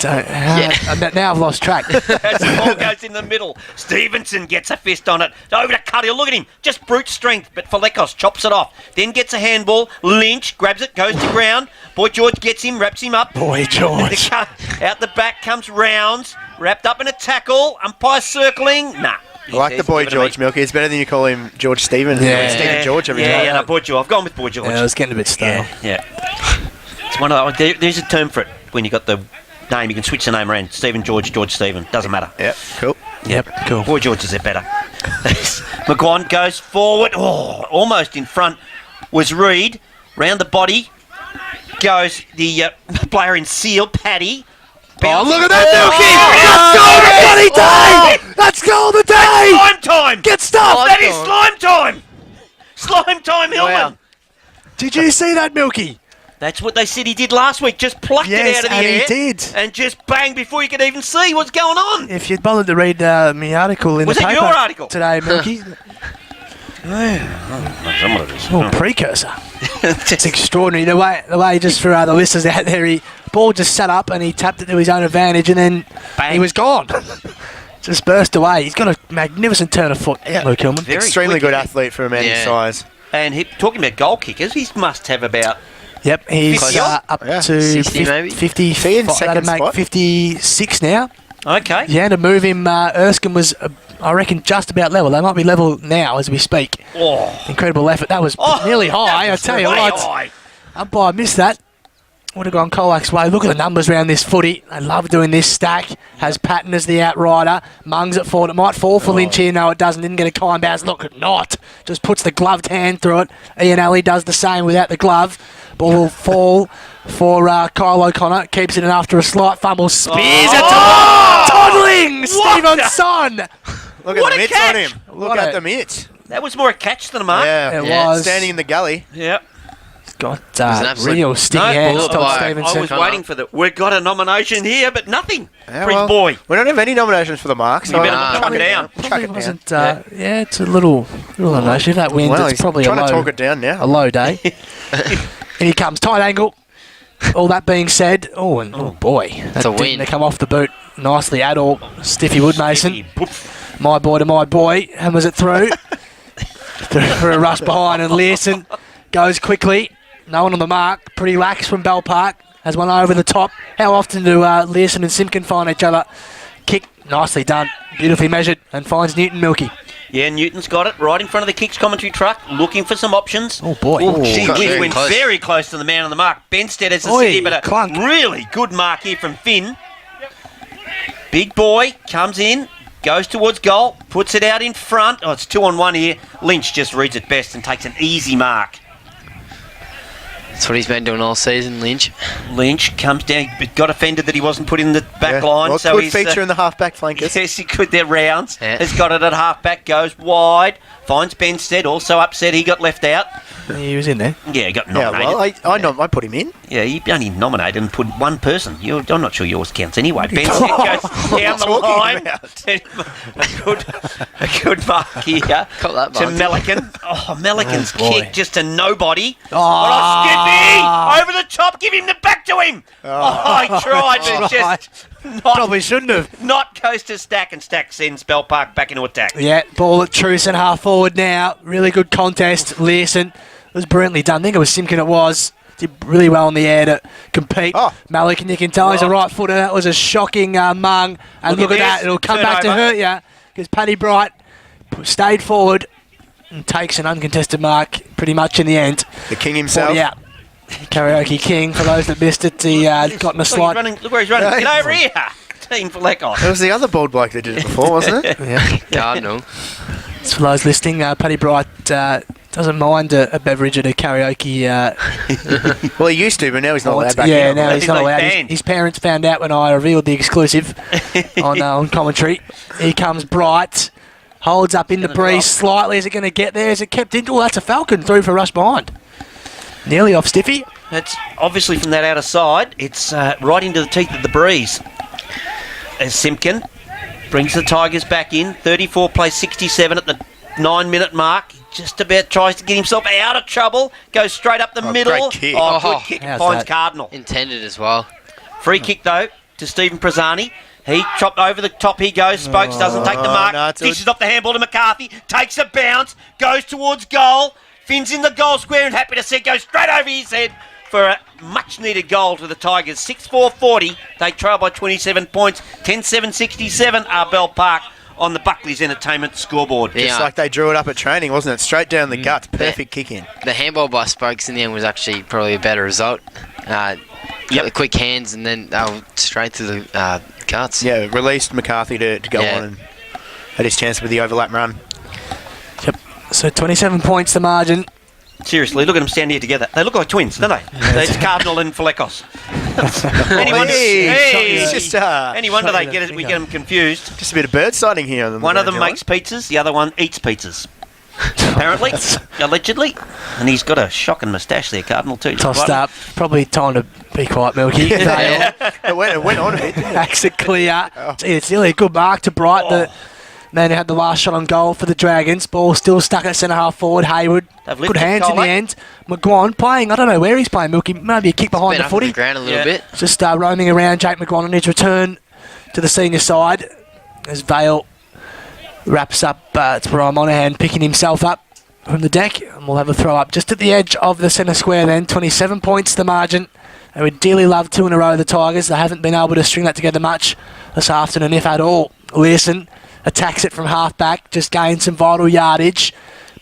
S5: Now I've lost track.
S1: As the ball goes in the middle, Stevenson gets a fist on it. Over to Cuddill. Look at him. Just brute strength, but Falekos chops it off. Then gets a handball. Lynch grabs it, goes to ground. Boy George gets him, wraps him up.
S5: Boy George.
S1: Out the back comes Rounds, wrapped up in a tackle. Umpire circling. Nah.
S4: I like the Boy George, Milky. It's better than you call him George Stephen.
S5: Yeah.
S4: Stephen George every time.
S1: Yeah, no, Boy George. I've gone with Boy George.
S5: Yeah, it was getting a bit stale.
S1: Yeah. It's one of there's a term for it when you got the name. You can switch the name around. Stephen George, George Stephen. Doesn't matter.
S4: Yep, cool.
S5: Yep, cool.
S1: Boy George is it better. McGuan goes forward. Oh, almost in front was Reed. Round the body goes the player in seal, Paddy.
S5: Oh, look at that, Milky! That's goal of the bloody day! That's goal of the day!
S1: Slime time!
S5: Get stuffed!
S1: That is slime time! Slime time, Hillman!
S5: Did you see that, Milky?
S1: That's what they said he did last week. Just plucked it
S5: Yes,
S1: out of the
S5: and he
S1: air.
S5: did.
S1: And just bang before you could even see what's going on.
S5: If you'd bothered to read my article in
S1: Was
S5: the
S1: it
S5: paper
S1: your article?
S5: today, Milky, precursor. It's extraordinary the way just for the listeners out there, he ball just sat up and he tapped it to his own advantage and then
S1: Bang.
S5: he was gone. Just burst away. He's got a magnificent turn of foot, Luke Hillman.
S1: Very
S4: Extremely
S1: quick.
S4: good athlete for a man his
S3: Yeah.
S4: size.
S1: And talking about goal kickers, he must have about...
S5: Yep, he's
S1: 50 odd?
S5: up
S4: Yeah.
S5: to
S3: 60 maybe?
S5: 50.
S4: Is he in
S5: That'd
S4: second
S5: make
S4: spot?
S5: 56 now.
S1: Okay.
S5: Yeah, to move him, Erskine was, I reckon, just about level. They might be level now as we speak.
S1: Oh,
S5: Incredible effort. That was nearly high, I tell you
S1: way
S5: what.
S1: high.
S5: Umpire missed that. Would have gone Colac's way. Look at the numbers around this footy. They love doing this stack. Has Patton as the outrider. Mungs at forward. It might fall for Lynch here. No, it doesn't. Didn't get a kind bounce. Look at not. Just puts the gloved hand through it. Ian Alley does the same without the glove. Ball will fall for Kyle O'Connor. Keeps it in after a slight fumble. Spears it to Toddling! Stevenson!
S4: Look at
S1: What
S4: the
S1: a
S4: mitts
S1: catch!
S4: on him. Look
S5: What
S4: at
S5: a-
S4: the mitts.
S1: That was more a catch than a mark.
S4: Yeah.
S5: It
S3: Yeah.
S5: was.
S4: Standing in the gully.
S1: Yep.
S5: got
S3: an absolute
S5: real sticky
S1: No,
S5: hands.
S3: bullet
S5: Todd
S3: by-
S5: Stevenson.
S1: I was waiting for that. We've got a nomination here, but nothing
S4: Yeah,
S1: for his
S4: well,
S1: boy.
S4: We don't have any nominations for the marks.
S1: You better chuck it down.
S5: Probably wasn't. Yeah, it's a little nomination. If that wins,
S4: Well,
S5: it's
S4: he's
S5: probably
S4: trying
S5: a
S4: to
S5: low,
S4: talk it down now.
S5: a low day. And he comes tight angle. All that being said, oh boy, that
S3: a
S5: didn't
S3: win.
S5: come off the boot nicely at all. Stiffy Woodmason, my boy to my boy, hammers it through. For a rush behind, and Learson goes quickly. No one on the mark. Pretty lax from Bell Park. Has one over the top. How often do Learson and Simpkin find each other? Kick, nicely done. Beautifully measured, and finds Newton Milky.
S1: Yeah, Newton's got it right in front of the kicks commentary truck, looking for some options.
S5: Oh, boy.
S1: Oh, gee
S3: got
S1: whiz,
S3: very
S1: went
S3: close.
S1: very close to the man on the mark. Benstead has a
S5: Oi,
S1: city, but a
S5: clunk.
S1: really good mark here from Finn. Big boy comes in, goes towards goal, puts it out in front. Oh, it's 2-on-1 here. Lynch just reads it best and takes an easy mark.
S3: That's what he's been doing all season, Lynch.
S1: Lynch comes down, but got offended that he wasn't put in the back
S4: Yeah.
S1: line.
S4: Well,
S1: So
S4: good
S1: he's
S4: feature in the half-back flankers.
S1: yes, he could. They're rounds.
S3: Yeah.
S1: Has got it at half back, goes wide, finds Benstead. Also upset he got left out.
S5: He was in there.
S1: Yeah, he got
S4: Yeah,
S1: nominated.
S4: well, I put him in.
S1: Yeah, you only nominated and put one person. I'm not sure yours counts anyway. Benstead goes down the line. a good mark here
S3: Got that
S1: to
S3: mark.
S1: Melican. Oh, Melican's
S5: Oh, boy.
S1: kick just to nobody.
S5: Oh,
S1: Stiffy! Over the top, give him the back to him. Oh, he tried, but just
S5: Probably shouldn't have.
S1: not goes to Stack, and Stack sends Bell Park back into attack.
S5: Yeah, ball at Truce and half forward now. Really good contest. Learson was brilliantly done. I think it was Simpkin it was. Did really well in the air to compete.
S4: Oh.
S5: Malik, and you can tell he's a right footer. That was a shocking mung. And
S1: Look
S5: look
S1: at
S5: at that.
S1: this.
S5: It'll come back to
S1: Turnover.
S5: hurt you. Because Paddy Bright stayed forward and takes an uncontested mark pretty much in the end.
S4: The king himself.
S5: Yeah. Karaoke King, for those that missed it, he got in a
S1: Look, he's
S5: slight...
S1: running, look where he's running. Get over here. Team for Lekos.
S4: It was the other bald bloke that did it before, wasn't it?
S5: Yeah.
S3: Cardinal.
S5: So for those listening, Paddy Bright doesn't mind a beverage at a karaoke.
S4: Well, he used to, but now he's not allowed back
S5: yeah,
S4: in.
S5: now he's
S1: He's
S5: not
S1: like
S5: allowed.
S1: banned.
S5: His parents found out when I revealed the exclusive on commentary. Here comes Bright, holds up in the breeze slightly. Is it going to get there? Is it kept into? Oh, that's a Falcon through for rush behind. Nearly off Stiffy.
S1: That's obviously from that outer side. It's right into the teeth of the breeze. As Simpkin brings the Tigers back in. 34 plays 67 at the 9-minute mark. Just about tries to get himself out of trouble. Goes straight up the middle.
S4: great kick.
S1: Oh,
S3: Oh,
S1: good kick.
S5: how's
S1: Finds
S5: that?
S1: Cardinal.
S3: Intended as well.
S1: Free kick, though, to Stephen Prazzani. He chopped over the top. He goes. Spokes doesn't take the mark.
S4: no, it's a-
S1: Dishes off the handball to McCarthy. Takes a bounce. Goes towards goal. Finn's in the goal square and happy to see it goes straight over his head for a much-needed goal to the Tigers. 6-4-40. They trail by 27 points. 10-7-67 are Bell Park on the Buckley's Entertainment scoreboard.
S3: Yeah.
S4: Just like they drew it up at training, wasn't it? Straight down the guts. Perfect kick in.
S3: The handball by Spokes in the end was actually probably a better result.
S1: Yep.
S3: The quick hands and then straight to the guts.
S4: Yeah, released McCarthy to go
S3: Yeah.
S4: on and had his chance with the overlap run.
S5: Yep. So 27 points the margin.
S1: Seriously, look at them standing here together. They look like twins, don't they? It's Cardinal and Falekos. Any wonder,
S4: It's just,
S1: any wonder they get it, we get them confused.
S4: just a bit of bird sighting here.
S1: One of them makes pizzas, the other one eats pizzas. Apparently, allegedly. And he's got a shocking moustache there, Cardinal, too.
S5: Tossed up. Probably time to be quiet, Milky.
S4: It went on a bit.
S5: Makes it clear. It's really a good mark to Bright. The man who had the last shot on goal for the Dragons. Ball still stuck at centre half forward. Hayward.
S1: They've
S5: Good
S1: lifted
S5: hands in the
S1: Colac.
S5: end. McGuan playing. I don't know where he's playing, Milky. Maybe a kick behind
S3: Been
S5: the
S3: up on
S5: footy.
S3: the ground a little
S1: Yeah.
S3: bit.
S5: Just roaming around. Jake McGuan on his return to the senior side as Vale wraps up. It's Brian Monaghan picking himself up from the deck, and we'll have a throw up just at the edge of the centre square then. 27 points the margin. They would dearly love 2 in a row, the Tigers. They haven't been able to string that together much this afternoon, if at all. Learson attacks it from half back, just gains some vital yardage.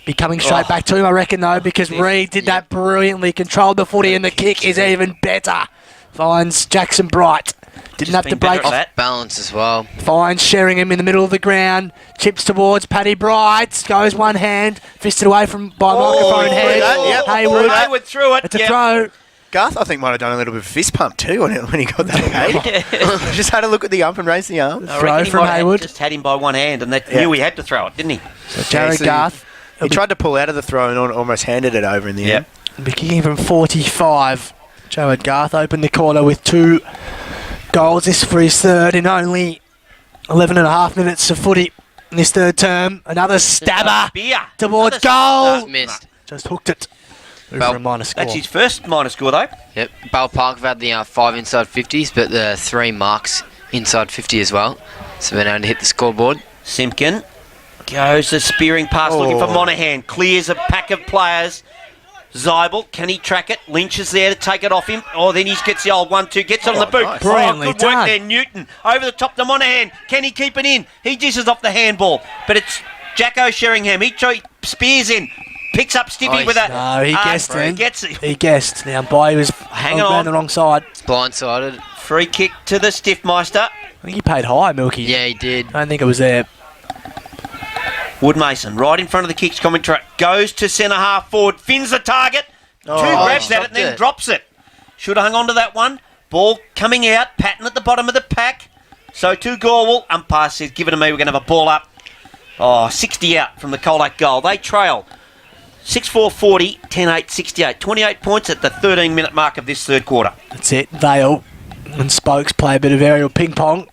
S5: Be coming straight back to him, I reckon, though, because Reed did that brilliantly, controlled the footy, and the kick is even better. Finds Jackson Bright. Didn't
S1: Just
S5: have to
S1: been better
S5: break.
S1: at that.
S3: Balance as well.
S5: Finds Sheringham in the middle of the ground. Chips towards Paddy Bright. Goes one hand. Fisted away from by microphone head.
S4: Yep.
S5: Hayward.
S1: Hayward threw it.
S5: It's a
S1: Yep.
S5: throw.
S4: Garth, I think, might have done a little bit of fist pump too when he got that paid. Just had a look at the ump and raised the arm.
S1: I
S5: Throw
S1: reckon he
S5: from
S1: might have
S5: Hayward.
S1: just had him by one hand, and that
S4: Yeah.
S1: knew he had to throw it, didn't he?
S5: So Jared
S4: so
S5: Garth.
S4: He tried to pull out of the throw and almost handed it over in the
S1: Yep.
S4: end.
S5: Be kicking from 45. Joe Garth opened the corner with 2 goals. This for his third in only 11 and a half minutes of footy in this third term. Another stabber towards goal.
S3: Missed.
S5: Just hooked it. Through
S3: Well,
S5: for a minor score.
S1: That's his first minor score, though.
S3: Yep. Bell Park have had the 5 inside 50s, but the 3 marks inside 50 as well. So they're able to hit the scoreboard.
S1: Simpkin goes a spearing pass looking for Monaghan. Clears a pack of players. Zeibel, can he track it? Lynch is there to take it off him. Oh, then he gets the old 1-2, gets it on the boot.
S4: Nice.
S5: Brilliantly
S1: good work
S5: done.
S1: there, Newton. Over the top to Monaghan. Can he keep it in? He dishes off the handball. But it's Jacko Sheringham. He spears in. Picks up Stiffy with a...
S5: No, he guessed then.
S1: Gets it.
S5: He guessed. The umpire was
S1: Hanging
S5: around
S1: on.
S5: the wrong side.
S3: It's blindsided.
S1: Free kick to the Stiffmeister.
S5: I think he paid high, Milky.
S3: Yeah, he did.
S5: I don't think it was there.
S1: Wood-Mason, right in front of the kicks commentary. Goes to centre half forward. Fins the target. 2 grabs at it and then drops it. Should have hung on to that one. Ball coming out. Patton at the bottom of the pack. So to Gorwell. Umpire says, give it to me. We're going to have a ball up. 60 out from the Colac goal. They trail 6-4-40, 10-8, 68. 28 points at the 13-minute mark of this third quarter.
S5: That's it. Vale and Spokes play a bit of aerial ping pong.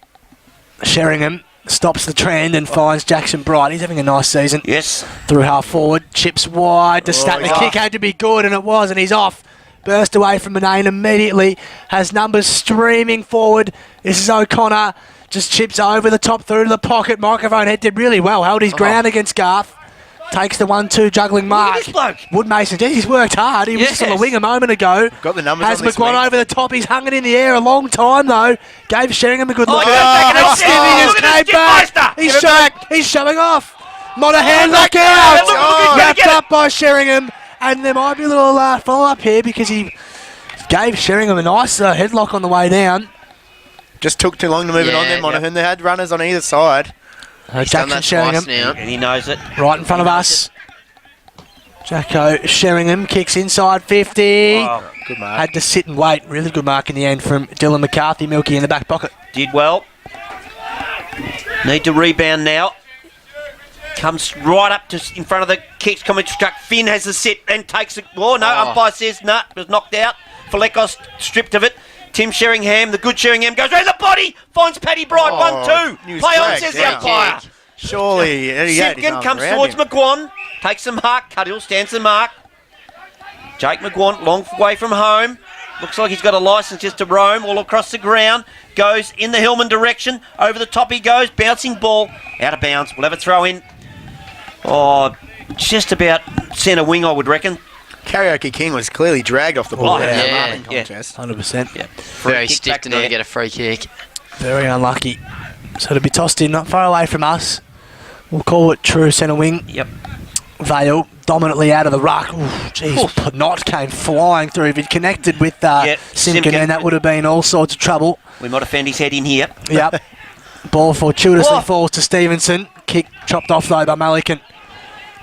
S5: Sheringham stops the trend and finds Jackson Bright. He's having a nice season.
S1: Yes.
S5: Through half forward, chips wide to stack. The kick had to be good, and it was, and he's off. Burst away from Manane immediately. Has numbers streaming forward. This is O'Connor. Just chips over the top through to the pocket. Microphone head did really well. Held his ground against Garth. Takes the 1-2 juggling mark.
S1: Look at this bloke.
S5: Wood-Mason, he's worked hard. He was just on the wing a moment ago.
S4: Got the numbers
S5: Has
S4: on this
S5: McGuan
S4: wing.
S5: over the top. He's hung it in the air a long time, though. Gave Sheringham a good look.
S1: he goes back and
S5: And
S1: helps him.
S5: Stevie just
S1: Look at
S5: came
S1: this
S5: back.
S1: Stiffmeister.
S5: He's
S1: Give it
S5: showing, he's showing off. Monaghan knock
S1: Look,
S5: out.
S1: look, he's gonna
S5: Wrapped
S1: get it.
S5: up by Sheringham. And there might be a little follow-up here because he gave Sheringham a nice headlock on the way down.
S4: Just took too long to move it on
S3: Yeah,
S4: there, Monaghan. They had runners on either side.
S3: He's
S5: Jackson
S3: done that
S5: Sheringham
S3: twice now.
S1: And he knows it.
S5: right in front of us. Jacko Sheringham kicks inside 50.
S1: Oh,
S4: Good mark.
S5: Had to sit and wait. Really good mark in the end from Dylan McCarthy. Milky in the back pocket.
S1: did well. Need to rebound now. Comes right up to in front of the kicks commentary truck. Finn has a sit and takes it. Oh, no. Umpire says no. It was knocked out. Falekos stripped of it. Tim Sheringham, the good Sheringham, goes around the body. Finds Paddy Bright. 1-2.
S4: he was
S1: Play on,
S4: dragged
S1: says the
S4: down.
S1: umpire.
S4: Surely. he had his
S1: Simpkin
S4: arms
S1: comes
S4: around
S1: towards
S4: him.
S1: McGuan. Takes the mark. Cuddill stands the mark. Jake McGuan, long way from home. Looks like he's got a licence just to roam all across the ground. Goes in the Hillman direction. Over the top he goes. Bouncing ball. Out of bounds. We'll have a throw in. Just about centre wing, I would reckon.
S4: Karaoke King was clearly dragged off the ball.
S1: Oh,
S4: in the
S3: yeah.
S4: marking contest.
S5: 100%.
S1: Yeah.
S3: Very
S1: kick
S3: stiff
S1: back
S3: to not
S1: there.
S3: get a free kick.
S5: Very unlucky. So to be tossed in not far away from us. We'll call it true centre wing.
S1: Yep.
S5: Vale dominantly out of the ruck. Jeez, Knott came flying through. If he'd connected with Simpkin, then that would have been all sorts of trouble.
S1: We might have found his head in here.
S5: Yep. Ball fortuitously
S1: Whoa.
S5: falls to Stevenson. Kick chopped off though by Malikan.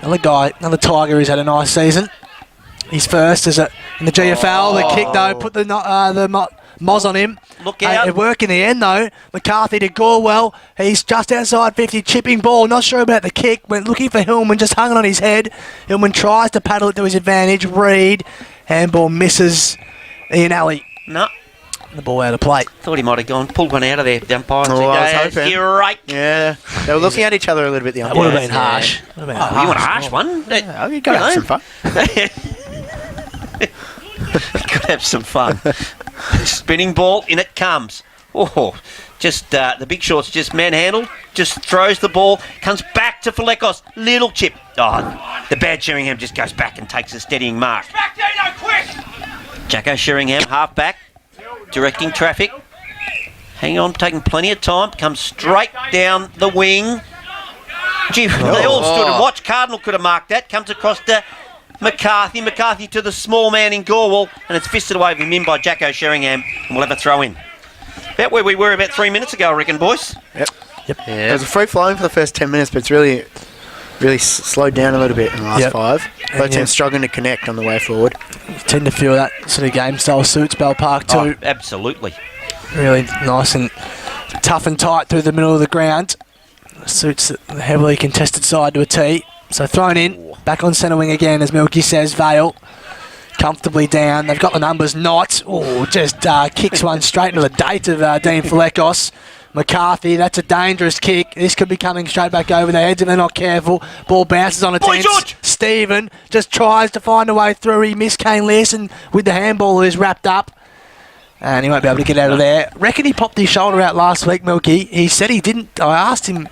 S5: Another Tiger who's had a nice season. He's first in the GFL. The kick though put the Moz on him.
S1: Look out.
S5: It worked in the end though. McCarthy to Gorwell. He's just outside 50, chipping ball. Not sure about the kick. Went looking for Hillman, just hung it on his head. Hillman tries to paddle it to his advantage. Reed. Handball misses Ian Alley.
S1: No.
S5: The ball out of play.
S1: Thought he might have pulled one out of there, the umpire.
S4: Oh, I was hoping.
S1: You're right.
S4: Yeah. They were looking at each other a little bit, the
S5: That would have
S4: umpires.
S5: been harsh. Would have been
S1: Oh, you want a harsh one?
S4: Oh, you got to have some fun.
S1: Could have some fun. Spinning ball, in it comes. Oh, just the big shorts just manhandled, just throws the ball, comes back to Falekos, little chip. Oh, the bad Sheringham just goes back and takes a steadying mark. Jacko Sheringham, half back, directing traffic. Hang on, taking plenty of time, comes straight down the wing. Gee, they all stood and watched. Cardinal could have marked that, comes across to McCarthy. McCarthy to the small man in Gorwell, and it's fisted away from him by Jacko Sheringham, and we'll have a throw in. About where we were about 3 minutes ago, I reckon, boys.
S4: Yep.
S3: Yeah.
S4: It was a free flowing for the first 10 minutes, but it's really slowed down a little bit in the last 5. Both teams struggling to connect on the way forward.
S5: Tend to feel that sort of game style suits Bell Park too.
S1: Oh, absolutely.
S5: Really nice and tough and tight through the middle of the ground. Suits the heavily contested side to a T. So thrown in, back on centre wing again, as Milky says. Vale comfortably down. They've got the numbers not. Oh, just kicks one straight into the date of Dean Falekos. McCarthy, that's a dangerous kick. This could be coming straight back over their heads if they're not careful. Ball bounces on its
S1: Boy,
S5: end.
S1: George!
S5: Stephen just tries to find a way through. He missed Kane Learson with the handball who's wrapped up. And he won't be able to get out of there. Reckon he popped his shoulder out last week, Milky. He said he didn't. I asked him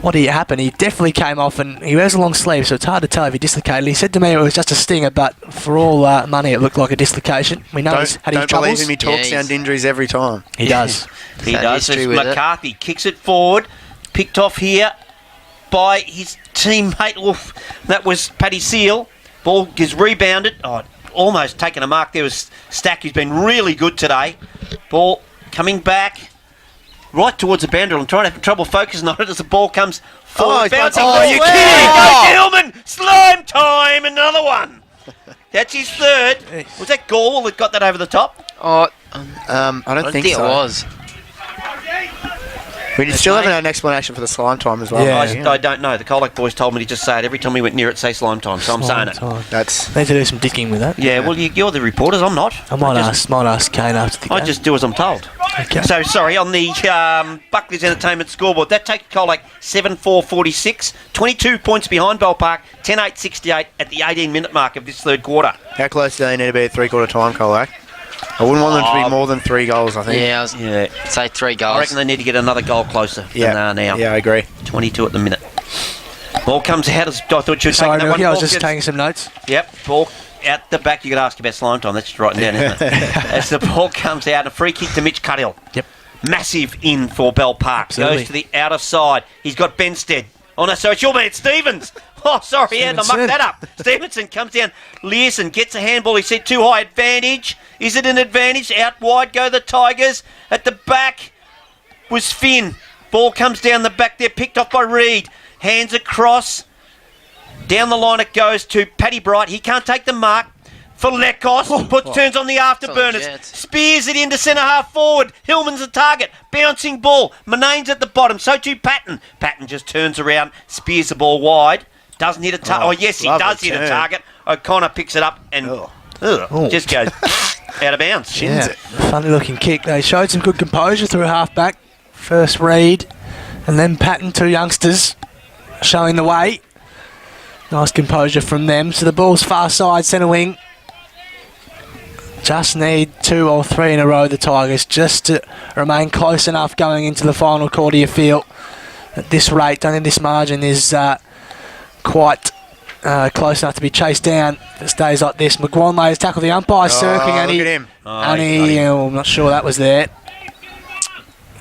S5: what happened. He definitely came off, and he wears a long sleeve, so it's hard to tell if he dislocated. He said to me it was just a stinger, but for all money, it looked like a dislocation. We know he's had his
S4: Don't
S5: troubles.
S4: believe him. He talks sound injuries every time.
S5: He does.
S1: He
S3: Sad
S1: does.
S3: history
S1: As
S3: with it.
S1: McCarthy kicks it forward, picked off here by his teammate. Oof, that was Paddy Seal. Ball is rebounded. Oh, almost taken a mark there was Stack, who's been really good today. Ball coming back right towards the boundary. I'm trying to have trouble focusing on it as the ball comes forward. Bouncing.
S4: Oh,
S1: You kidding? Go Gilman! Slime time! Another one. That's his third. Was that Gall that got that over the top?
S3: Oh,
S4: I don't think
S3: it
S4: so.
S3: was.
S4: We still haven't had an explanation for the slime time as well.
S5: Yeah.
S1: I don't know. The Colac boys told me to just say it every time we went near it, say slime time. So I'm saying it.
S4: That's
S5: Need to do some digging with that.
S1: Yeah, well, you're the reporters. I'm not.
S5: I might ask Kane after the game.
S1: I just do as I'm told.
S5: Okay.
S1: So, sorry, on the Buckley's Entertainment scoreboard, that takes Colac 7-4-46, 22 points behind Bell Park, 10-8-68 at the 18-minute mark of this third quarter.
S4: how close do they need to be at three-quarter time, Colac? I wouldn't want them to be more than 3 goals, I think.
S3: Yeah, say 3 goals.
S1: I reckon they need to get another goal closer than they are now.
S4: Yeah, I agree.
S1: 22 at the minute. Ball comes out. I thought you were
S5: Sorry,
S1: taking that
S5: Milky,
S1: one.
S5: I was
S1: Ball
S5: just
S1: gets-
S5: taking some notes.
S1: Yep, ball out the back. You could ask about slime time. That's just writing down, isn't it? As the ball comes out, a free kick to Mitch Cuddill.
S5: Yep.
S1: Massive in for Bell Park.
S5: Absolutely.
S1: Goes to the outer side. He's got Benstead. Oh, no, sorry, it's your man, Stevens. Oh, sorry, I mucked that up. Stevenson comes down. Learson gets a handball. He said too high advantage. Is it an advantage? Out wide go the Tigers. At the back was Finn. Ball comes down the back there, picked off by Reed. Hands across. Down the line it goes to Paddy Bright. He can't take the mark. For Lekos, turns on the afterburners,
S3: Jets.
S1: spears it into centre half forward. Hillman's the target, bouncing ball. Manane's at the bottom, so too Patton. Patton just turns around, spears the ball wide, doesn't hit a target. Oh, yes, he
S4: lovely
S1: does hit a
S4: turn.
S1: target. O'Connor picks it up and just goes out of bounds.
S5: Yeah, funny looking kick. They showed some good composure through half back. First Reed and then Patton, 2 youngsters showing the way. Nice composure from them. So the ball's far side, centre wing. Just need 2 or 3 in a row, the Tigers, just to remain close enough going into the final quarter, you feel. At this rate, I think this margin is quite close enough to be chased down if it stays like this. McGuanley has tackled the umpire, circling, and
S4: look at him.
S5: I'm not sure that was there.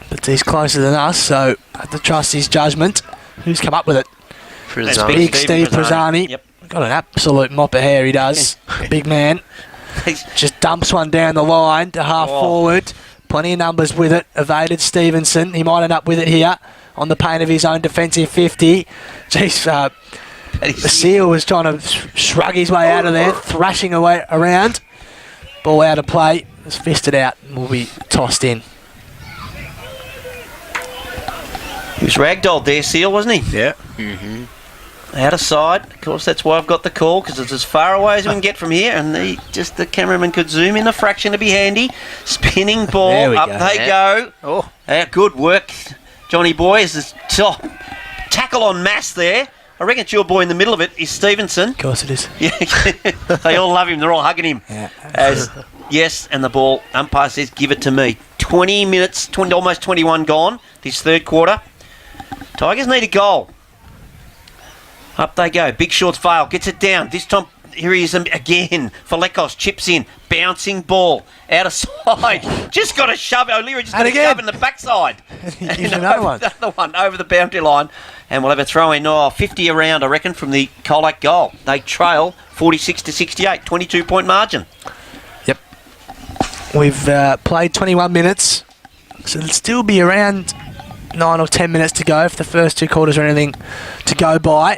S5: But he's closer than us, so I have to trust his judgment. Who's come up with it?
S1: That's
S3: Prizano.
S5: Big Steve Prazzani.
S1: Yep.
S5: Got an absolute mop of hair, he does. Big man. Just dumps one down the line to half forward. Plenty of numbers with it. Evaded Stevenson. He might end up with it here on the pain of his own defensive 50. Jeez, the Seal was trying to shrug his way out of there, thrashing away around. Ball out of play. It's fisted out and will be tossed in.
S1: He was ragdolled there, Seal, wasn't he?
S4: Yeah.
S1: Out of sight. Of course, that's why I've got the call, because it's as far away as we can get from here, and the cameraman could zoom in a fraction to be handy. Spinning ball.
S5: There we
S1: Up
S5: go.
S1: they go.
S4: Oh.
S1: Good work, Johnny boy. Is tackle on mass there. I reckon it's your boy in the middle of it is Stevenson.
S5: Of course it is.
S1: Yeah, they all love him. They're all hugging him.
S5: Yeah.
S1: Yes, and the ball, umpire says, give it to me. 20 minutes, almost 21 gone, this third quarter. Tigers need a goal. Up they go. Big Shorts Vale gets it down. This time, here he is again. Falekos chips in. Bouncing ball. Out of sight. Just got to shove it. O'Leary just got to shove in the backside.
S5: Here's another one.
S1: Another one over the boundary line. And we'll have a throw in. 50 around, I reckon, from the Colac goal. They trail 46-68. 22-point margin.
S5: Yep. We've played 21 minutes. So it'll still be around 9 or 10 minutes to go for the first 2 quarters or anything to go by.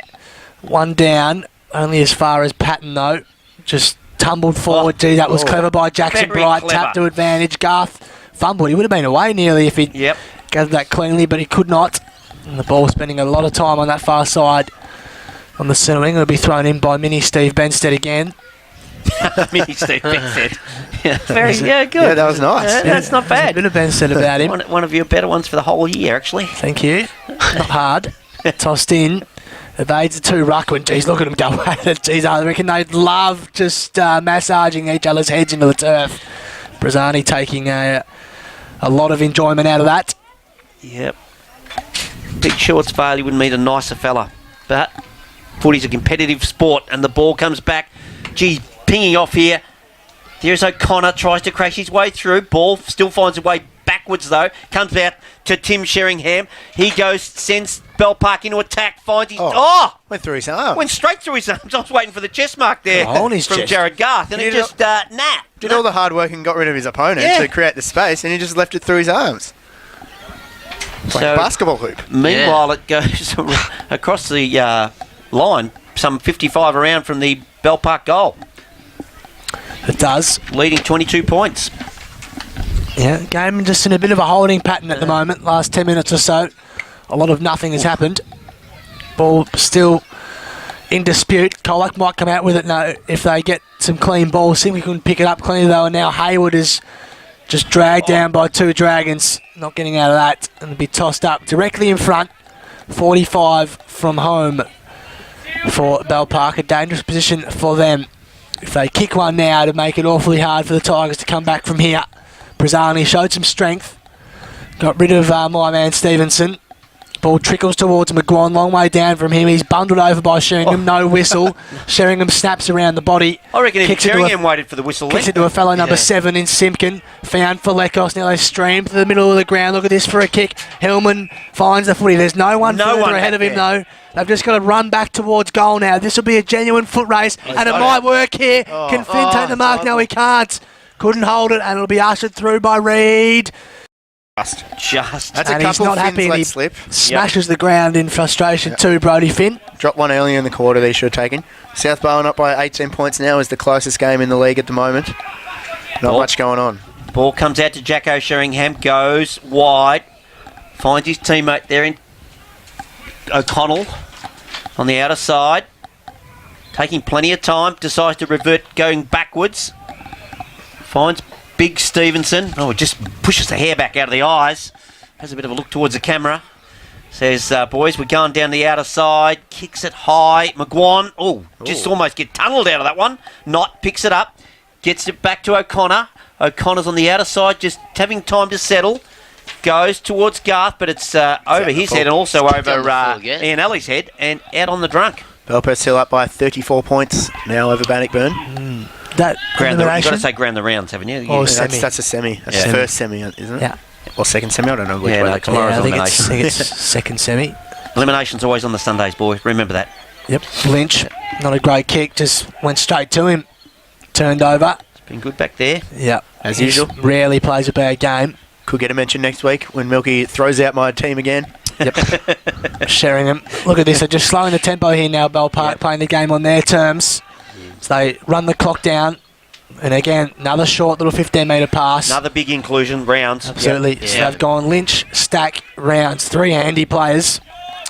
S5: One down, only as far as Patton though. Just tumbled forward. Gee, that was clever by Jackson
S1: Very
S5: Bright.
S1: clever.
S5: Tapped to advantage. Garth fumbled. He would have been away nearly if he'd gathered that cleanly, but he could not. And the ball spending a lot of time on that far side on the centre wing. It'll be thrown in by mini Steve Benstead again.
S1: Mini Steve said. Yeah, very, good.
S4: Yeah, that was nice.
S1: That's not
S5: There's a
S1: bad.
S5: bit of Ben said about him.
S1: One of your better ones for the whole year, actually.
S5: Thank you. Not hard. Tossed in. Evades the two ruckman. Jeez, look at him go at it. Jeez, I reckon they love just massaging each other's heads into the turf. Brazani taking a lot of enjoyment out of that.
S1: Yep. Big Shorts Vale wouldn't meet a nicer fella. But footy's a competitive sport, and the ball comes back. Gee, pinging off here. There's O'Connor, tries to crash his way through. Ball still finds a way backwards, though. Comes out to Tim Sheringham. He goes, sends Bell Park into attack, finds his...
S4: Went through his arm.
S1: Went straight through his arms. I was waiting for the chest mark there
S5: On his
S1: from
S5: chest.
S1: Jared Garth, and
S4: Did
S1: it
S4: he
S1: just,
S4: Did all the hard work and got rid of his opponent
S1: Yeah.
S4: to create the space, and he just left it through his arms. It's like a basketball hoop.
S1: Meanwhile, it goes across the line, some 55 around from the Bell Park goal,
S5: It does.
S1: leading 22 points.
S5: Yeah, game just in a bit of a holding pattern at the moment. Last 10 minutes or so, a lot of nothing has happened. Ball still in dispute. Colac might come out with it now if they get some clean balls. See if we can pick it up cleanly though. And now Hayward is just dragged down by two Dragons. Not getting out of that, and it'll be tossed up directly in front. 45 from home for Bell Park. A dangerous position for them. If they kick one now, to make it awfully hard for the Tigers to come back from here. Brazani showed some strength. Got rid of my man Stevenson. Ball trickles towards McGuan, long way down from him. He's bundled over by Sheringham, no whistle. Sheringham snaps around the body.
S1: I reckon if
S5: Kicks into
S1: Sheringham waited for the whistle,
S5: Kicks into a fellow number 7 in Simpkin. Found for Lekos. Now they stream to the middle of the ground. Look at this for a kick. Hillman finds the footy. There's no one further ahead of him though. They've just got to run back towards goal now. This will be a genuine foot race, and it might work here. Can Finn take the mark? No, he can't. Couldn't hold it, and it'll be ushered through by Reed.
S1: just
S4: That's a
S5: And he's
S4: couple
S5: not
S4: of
S5: happy,
S4: Finn's
S5: and he
S4: let slip.
S5: smashes the ground in frustration too, Brody Finn.
S4: Dropped one earlier in the quarter they should have taken. South Bowen up by 18 points now is the closest game in the league at the moment. Not much going on.
S1: ball comes out to Jacko Sheringham, goes wide, finds his teammate there in O'Connell on the outer side, taking plenty of time, decides to revert going backwards, finds Big Stevenson, just pushes the hair back out of the eyes, has a bit of a look towards the camera, says, boys, we're going down the outer side, kicks it high, McGuan, just almost get tunnelled out of that one, Knott picks it up, gets it back to O'Connor, O'Connor's on the outer side, just having time to settle, goes towards Garth, but it's over his head and also over Ian Alley's head and out on the drunk.
S4: Belperth still up by 34 points now over Bannockburn.
S5: That
S1: You've got to say ground the rounds, haven't you?
S5: Or
S4: That's a semi. That's the first semi, isn't it?
S5: Yeah.
S4: Or second semi, I don't know which way they call it.
S1: tomorrow's
S5: I think
S1: elimination.
S5: it's second semi.
S1: Elimination's always on the Sundays, boy. Remember that.
S5: Yep. Lynch, not a great kick, just went straight to him. Turned over.
S1: Been good back there.
S5: Yep.
S4: As
S5: He
S4: usual.
S5: Rarely plays a bad game.
S4: Could get a mention next week when Milky throws out my team again.
S5: Yep. Sheringham. Look at this. They're just slowing the tempo here now, Bell Park, playing the game on their terms. So they run the clock down. And again, another short little 15-metre pass.
S1: Another big inclusion, rounds.
S5: Absolutely. So they've gone Lynch, Stack, Rounds. 3 handy players.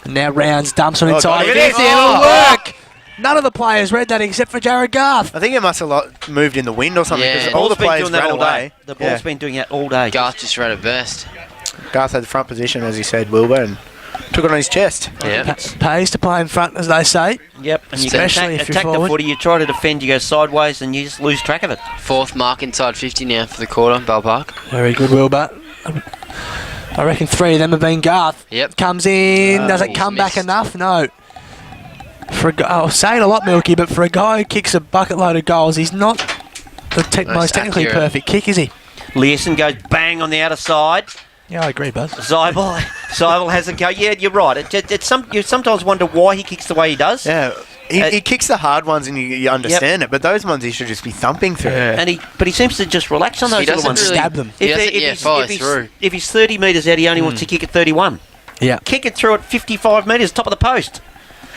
S5: And now Rounds dumps on inside.
S1: look at this.
S5: It'll work. None of the players read that except for Jared Garth.
S4: I think it must have moved in the wind or something because
S3: Yeah.
S4: all the
S1: Ball's been
S4: players
S1: doing that
S4: ran
S1: all
S4: away.
S1: day. The ball's been doing that all day.
S3: Garth just read it best.
S4: Garth had the front position, as he said, Wilbur, and took it on his chest.
S3: Yeah.
S5: Pays to play in front, as they say.
S1: Yep, and you
S5: Especially
S1: can
S5: if you're
S1: attack the
S5: forward.
S1: footy, you try to defend, you go sideways, and you just lose track of it.
S3: 4th mark inside 50 now for the quarter, Bell Park.
S5: Very good, Wilbur. I reckon 3 of them have been Garth.
S3: Yep.
S5: Comes in. Does it
S3: he's
S5: come back
S3: missed.
S5: enough? No. For a guy, I'll say it a lot, Milky, but for a guy who kicks a bucket load of goals, he's not the most technically
S3: accurate.
S5: perfect kick, is he?
S1: Learson goes bang on the outer side.
S5: Yeah, I agree, Buzz.
S1: Zybel has a go. Yeah, you're right. You sometimes wonder why he kicks the way he does.
S4: Yeah. He kicks the hard ones and you understand it, but those ones he should just be thumping through.
S1: But he seems to just relax on those
S3: He
S1: little
S3: doesn't
S1: ones.
S3: really
S5: Stab them.
S3: He doesn't follow through.
S1: If he's 30 metres out, he only wants to kick at 31.
S5: Yeah.
S1: Kick it through at 55 metres, top of the post.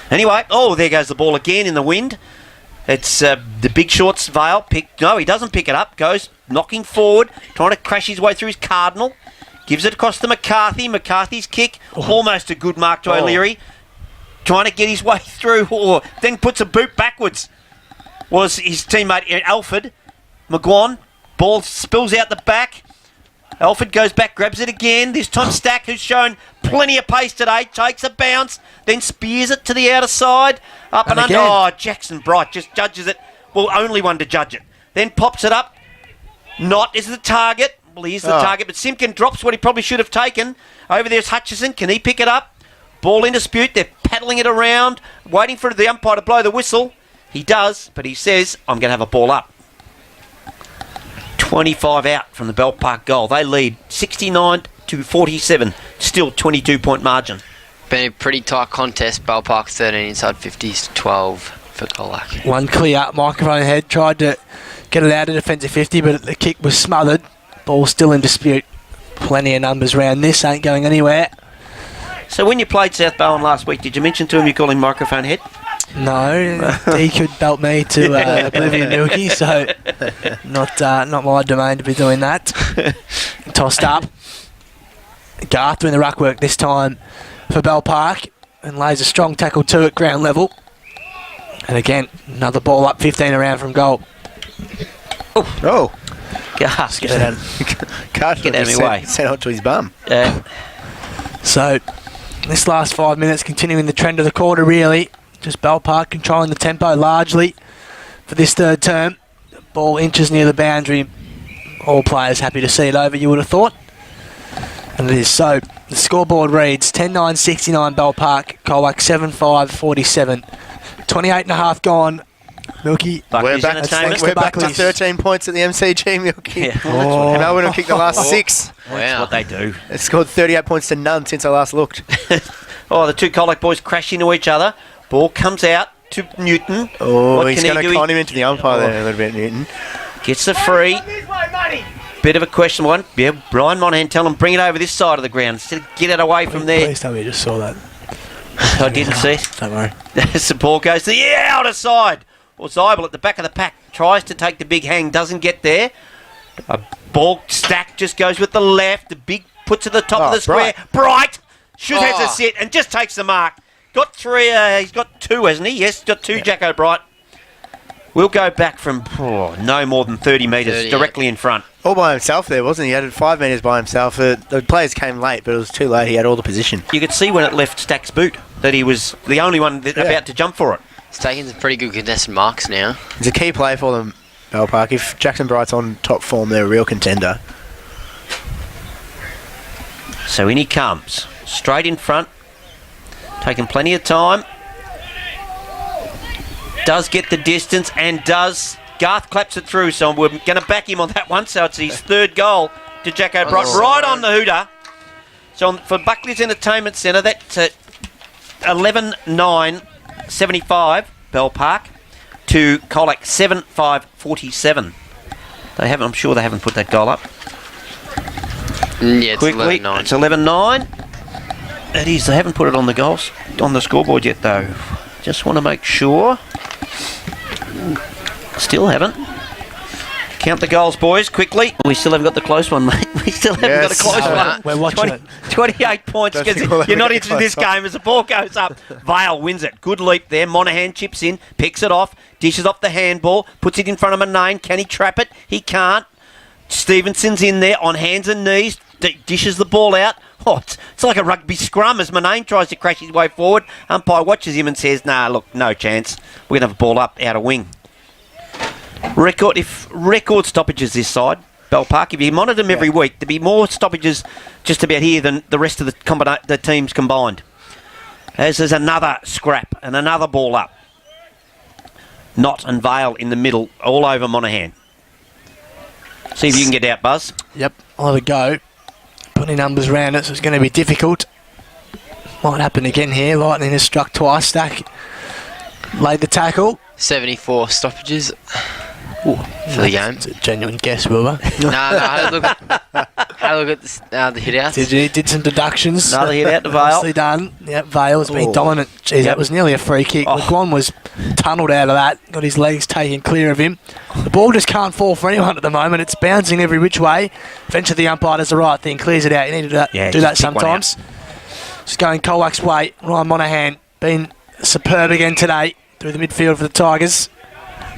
S1: Anyway, there goes the ball again in the wind. It's the Big Shorts Vale. No, he doesn't pick it up. Goes knocking forward, trying to crash his way through his Cardinal. Gives it across to McCarthy. McCarthy's kick, almost a good mark to O'Leary. Trying to get his way through, then puts a boot backwards. was his teammate Alfred McGuan. Ball spills out the back. Alfred goes back, grabs it again. This time Stack, who's shown plenty of pace today, takes a bounce, then spears it to the outer side. Up and under.
S5: again.
S1: Oh, Jackson Bright just judges it. Well, only one to judge it. Then pops it up. Not is the target. Well, he is the target, but Simpkin drops what he probably should have taken. Over there's Hutchison. Can he pick it up? Ball in dispute. They're paddling it around, waiting for the umpire to blow the whistle. He does, but he says, I'm going to have a ball up. 25 out from the Bell Park goal. They lead 69-47. Still 22-point margin.
S3: Been a pretty tight contest. Bell Park 13 inside 50s, 12 for Colac.
S5: One clear microphone head, tried to get it out of defensive 50, but the kick was smothered. Ball still in dispute. Plenty of numbers round this, ain't going anywhere.
S1: So when you played South Bowen last week, did you mention to him you call him microphone head?
S5: No, he could belt me to oblivion, Milky, so not my domain to be doing that. Tossed up. Garth doing the ruck work this time for Bell Park and lays a strong tackle too at ground level. And again, another ball up 15 around from goal.
S4: Oh.
S1: Garth,
S4: Get out of
S1: my way.
S4: Sent out to his bum.
S5: So, this last 5 minutes continuing the trend of the quarter, really. Just Bell Park controlling the tempo largely for this third term. Ball inches near the boundary. All players happy to see it over, you would have thought. And it is so. The scoreboard reads 10-9-69 Bell Park, Colac 7-5-47. 28 and a half gone. Milky.
S4: We're back to 13 points at the MCG, Milky.
S1: Yeah.
S4: And Melbourne have kicked the last 6.
S1: That's what they do.
S4: They've scored 38 points to none since I last looked.
S1: Oh, the two Colac boys crash into each other. Ball comes out to Newton.
S4: Oh,
S1: What
S4: he's
S1: can
S4: going
S1: he
S4: to
S1: do?
S4: con him into the umpire there a little bit, Newton.
S1: Gets the free. Bit of a question one. Yeah, Brian Monahan tell him bring it over this side of the ground instead of get it away from there.
S5: Please tell me you just saw that.
S1: I didn't see it.
S5: Don't worry.
S1: As the ball goes to the outer side. Well, Zybel at the back of the pack tries to take the big hang, doesn't get there. A ball Stack just goes with the left. The big puts at the top of the square. Bright has a sit and just takes the mark. Got 3. He's got 2, hasn't he? Yes, got 2. Jacko Bright. We'll go back from no more than 30 metres directly in front.
S4: All by himself there, wasn't he? He had 5 metres by himself. The players came late, but it was too late. He had all the position.
S1: You could see when it left Stack's boot that he was the only one about to jump for it.
S3: He's taking some pretty good contested marks now.
S4: It's a key play for them, Bell Park. If Jackson Bright's on top form, they're a real contender.
S1: So in he comes. Straight in front. Taking plenty of time. Does get the distance and does. Garth claps it through, so we're going to back him on that one. So it's his 3rd goal to Jacko Bright. Right on the hooter. So for Buckley's Entertainment Centre, that's 11-9-75 Bell Park to Colac 7-5-47. I'm sure they haven't put that goal up.
S3: Yeah, it's
S1: Quickly,
S3: 11-9.
S1: it's 11-9. It is. They haven't put it on the scoreboard yet, though. Just want to make sure. Still haven't. Count the goals, boys, quickly. We still haven't got the close one, mate. We still haven't got a close one.
S5: We're watching it.
S1: 28 points. You're not into this game as the ball goes up. Vale wins it. Good leap there. Monahan chips in, picks it off, dishes off the handball, puts it in front of Manane. Can he trap it? He can't. Stevenson's in there on hands and knees, dishes the ball out. Oh, it's like a rugby scrum as Manane tries to crash his way forward. Umpire watches him and says, nah, look, no chance. We're going to have a ball up out of wing. Record stoppages this side, Bell Park. If you monitor them every week, there'd be more stoppages just about here than the rest of the teams combined. As there's another scrap and another ball up. Knott and Vale in the middle, all over Monahan. See if you can get out, Buzz.
S5: Yep, I'll have a go. Putting numbers around it, so it's going to be difficult. Might happen again here. Lightning has struck twice. Stack laid the tackle.
S3: 74 stoppages for the game.
S5: It's a genuine guess, Wilbur.
S3: No, had a look at the hit outs.
S5: Did some deductions.
S1: Another hit out to Vale.
S5: Nicely done. Yep, Vale's been dominant. Jeez, that was nearly a free kick. McGuan was tunnelled out of that. Got his legs taken clear of him. The ball just can't fall for anyone at the moment. It's bouncing every which way. Eventually the umpire does the right thing, clears it out. You need to do that sometimes. Just going Colac's way. Ryan Monahan been superb again today through the midfield for the Tigers.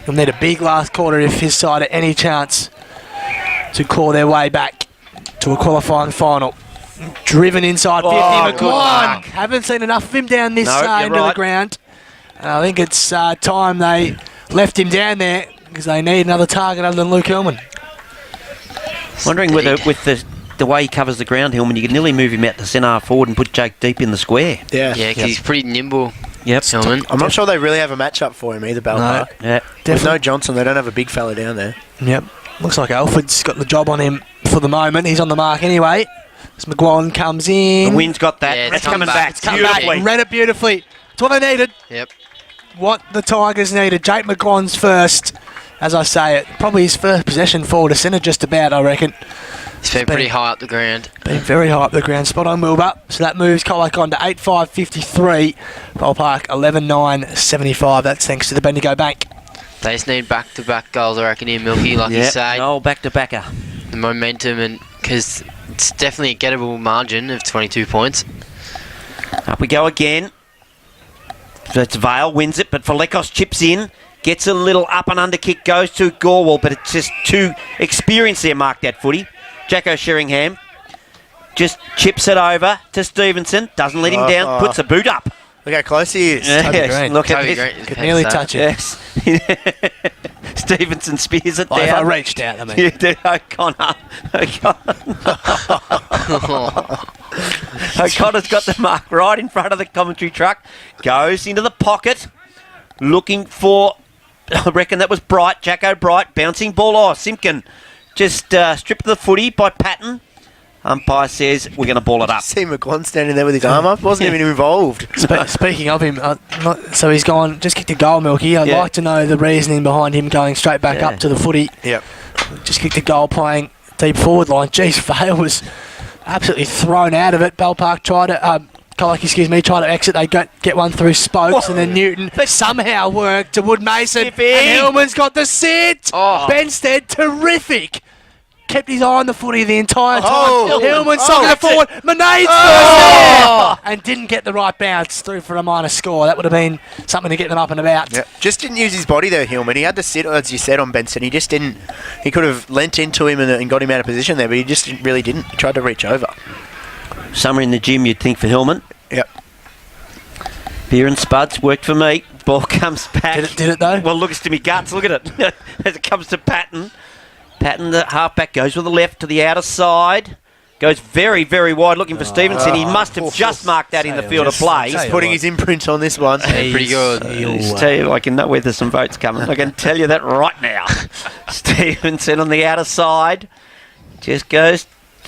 S5: He'll need a big last quarter if his side at any chance to claw their way back to a qualifying final. Driven inside 50, McGuan. Haven't seen enough of him down this end of the ground. And I think it's time they left him down there because they need another target other than Luke Hillman.
S1: Wondering whether with the way he covers the ground, Hillman, you could nearly move him out to centre forward and put Jake deep in the square.
S4: Yeah,
S3: because he's pretty nimble.
S1: Yep.
S3: Hillman.
S4: I'm not sure they really have a matchup for him either, Belmar.
S1: No. Yeah.
S4: With no Johnson, they don't have a big fella down there.
S5: Yep. Looks like Alfred's got the job on him for the moment. He's on the mark anyway. As McGuan comes in.
S1: The wind's got that.
S3: Yeah,
S1: it's coming back.
S5: It's come back. Read it beautifully. It's what they needed.
S3: Yep.
S5: What the Tigers needed. Jake McGuan's first. As I say it, probably his first possession forward to centre just about, I reckon.
S3: He's been pretty high up the ground.
S5: Been very high up the ground. Spot on Wilbur. So that moves Colac on to 8.5.53. Ballpark 11.9.75. That's thanks to the Bendigo Bank.
S3: They just need back-to-back goals, I reckon, here, Milky, like you say.
S1: No, back-to-backer.
S3: The momentum, and because it's definitely a gettable margin of 22 points.
S1: Up we go again. So it's Vale, wins it, but Falekos chips in. Gets a little up and under kick, goes to Gorwell, but it's just too experienced there, mark that footy. Jacko Sheringham just chips it over to Stevenson, doesn't let him down, puts a boot up.
S4: Look how close he is.
S1: Yes, look at
S3: Toby
S1: this.
S3: Green
S5: Could nearly touch it.
S1: Yes. Stevenson spears it
S5: If I
S1: down.
S5: reached out, I mean.
S1: You do, O'Connor. O'Connor's got the mark right in front of the commentary truck. Goes into the pocket, looking for, I reckon that was Bright, Jacko Bright, bouncing ball. Oh, Simpkin just stripped the footy by Patton. Umpire says we're going to ball it up.
S4: See McGuan standing there with his arm up. Wasn't even involved.
S5: Speaking of him, so he's gone, just kicked a goal, Milky. I'd like to know the reasoning behind him going straight back up to the footy.
S4: Yep.
S5: Just kicked a goal playing deep forward line. Jeez, Vale was absolutely thrown out of it. Bellpark tried to, Colac, tried to exit. They get one through Spokes, and then Newton somehow worked to Wood Mason. And Hillman's got the sit. Benstead, terrific. Kept his eye on the footy the entire time. Hillman socking it forward. Monade's first and didn't get the right bounce through for a minor score. That would have been something to get them up and about.
S4: Yep. Just didn't use his body there, Hillman. He had to sit, as you said, on Benson. He just didn't. He could have leant into him and got him out of position there, but he just really didn't. He tried to reach over.
S1: Somewhere in the gym, you'd think, for Hillman.
S4: Yep.
S1: Beer and Spuds worked for me. Ball comes back.
S5: Did it though?
S1: Well, looks to me guts. Look at it. As it comes to Patton. Patton, the halfback, goes with the left to the outer side. Goes very, very wide looking for Stevenson. He must have just marked that in the field of play.
S4: Just putting his imprint on this one.
S3: Pretty good.
S1: I'll tell you, I can know where there's some votes coming. I can tell you that right now. Stevenson on the outer side. Just goes,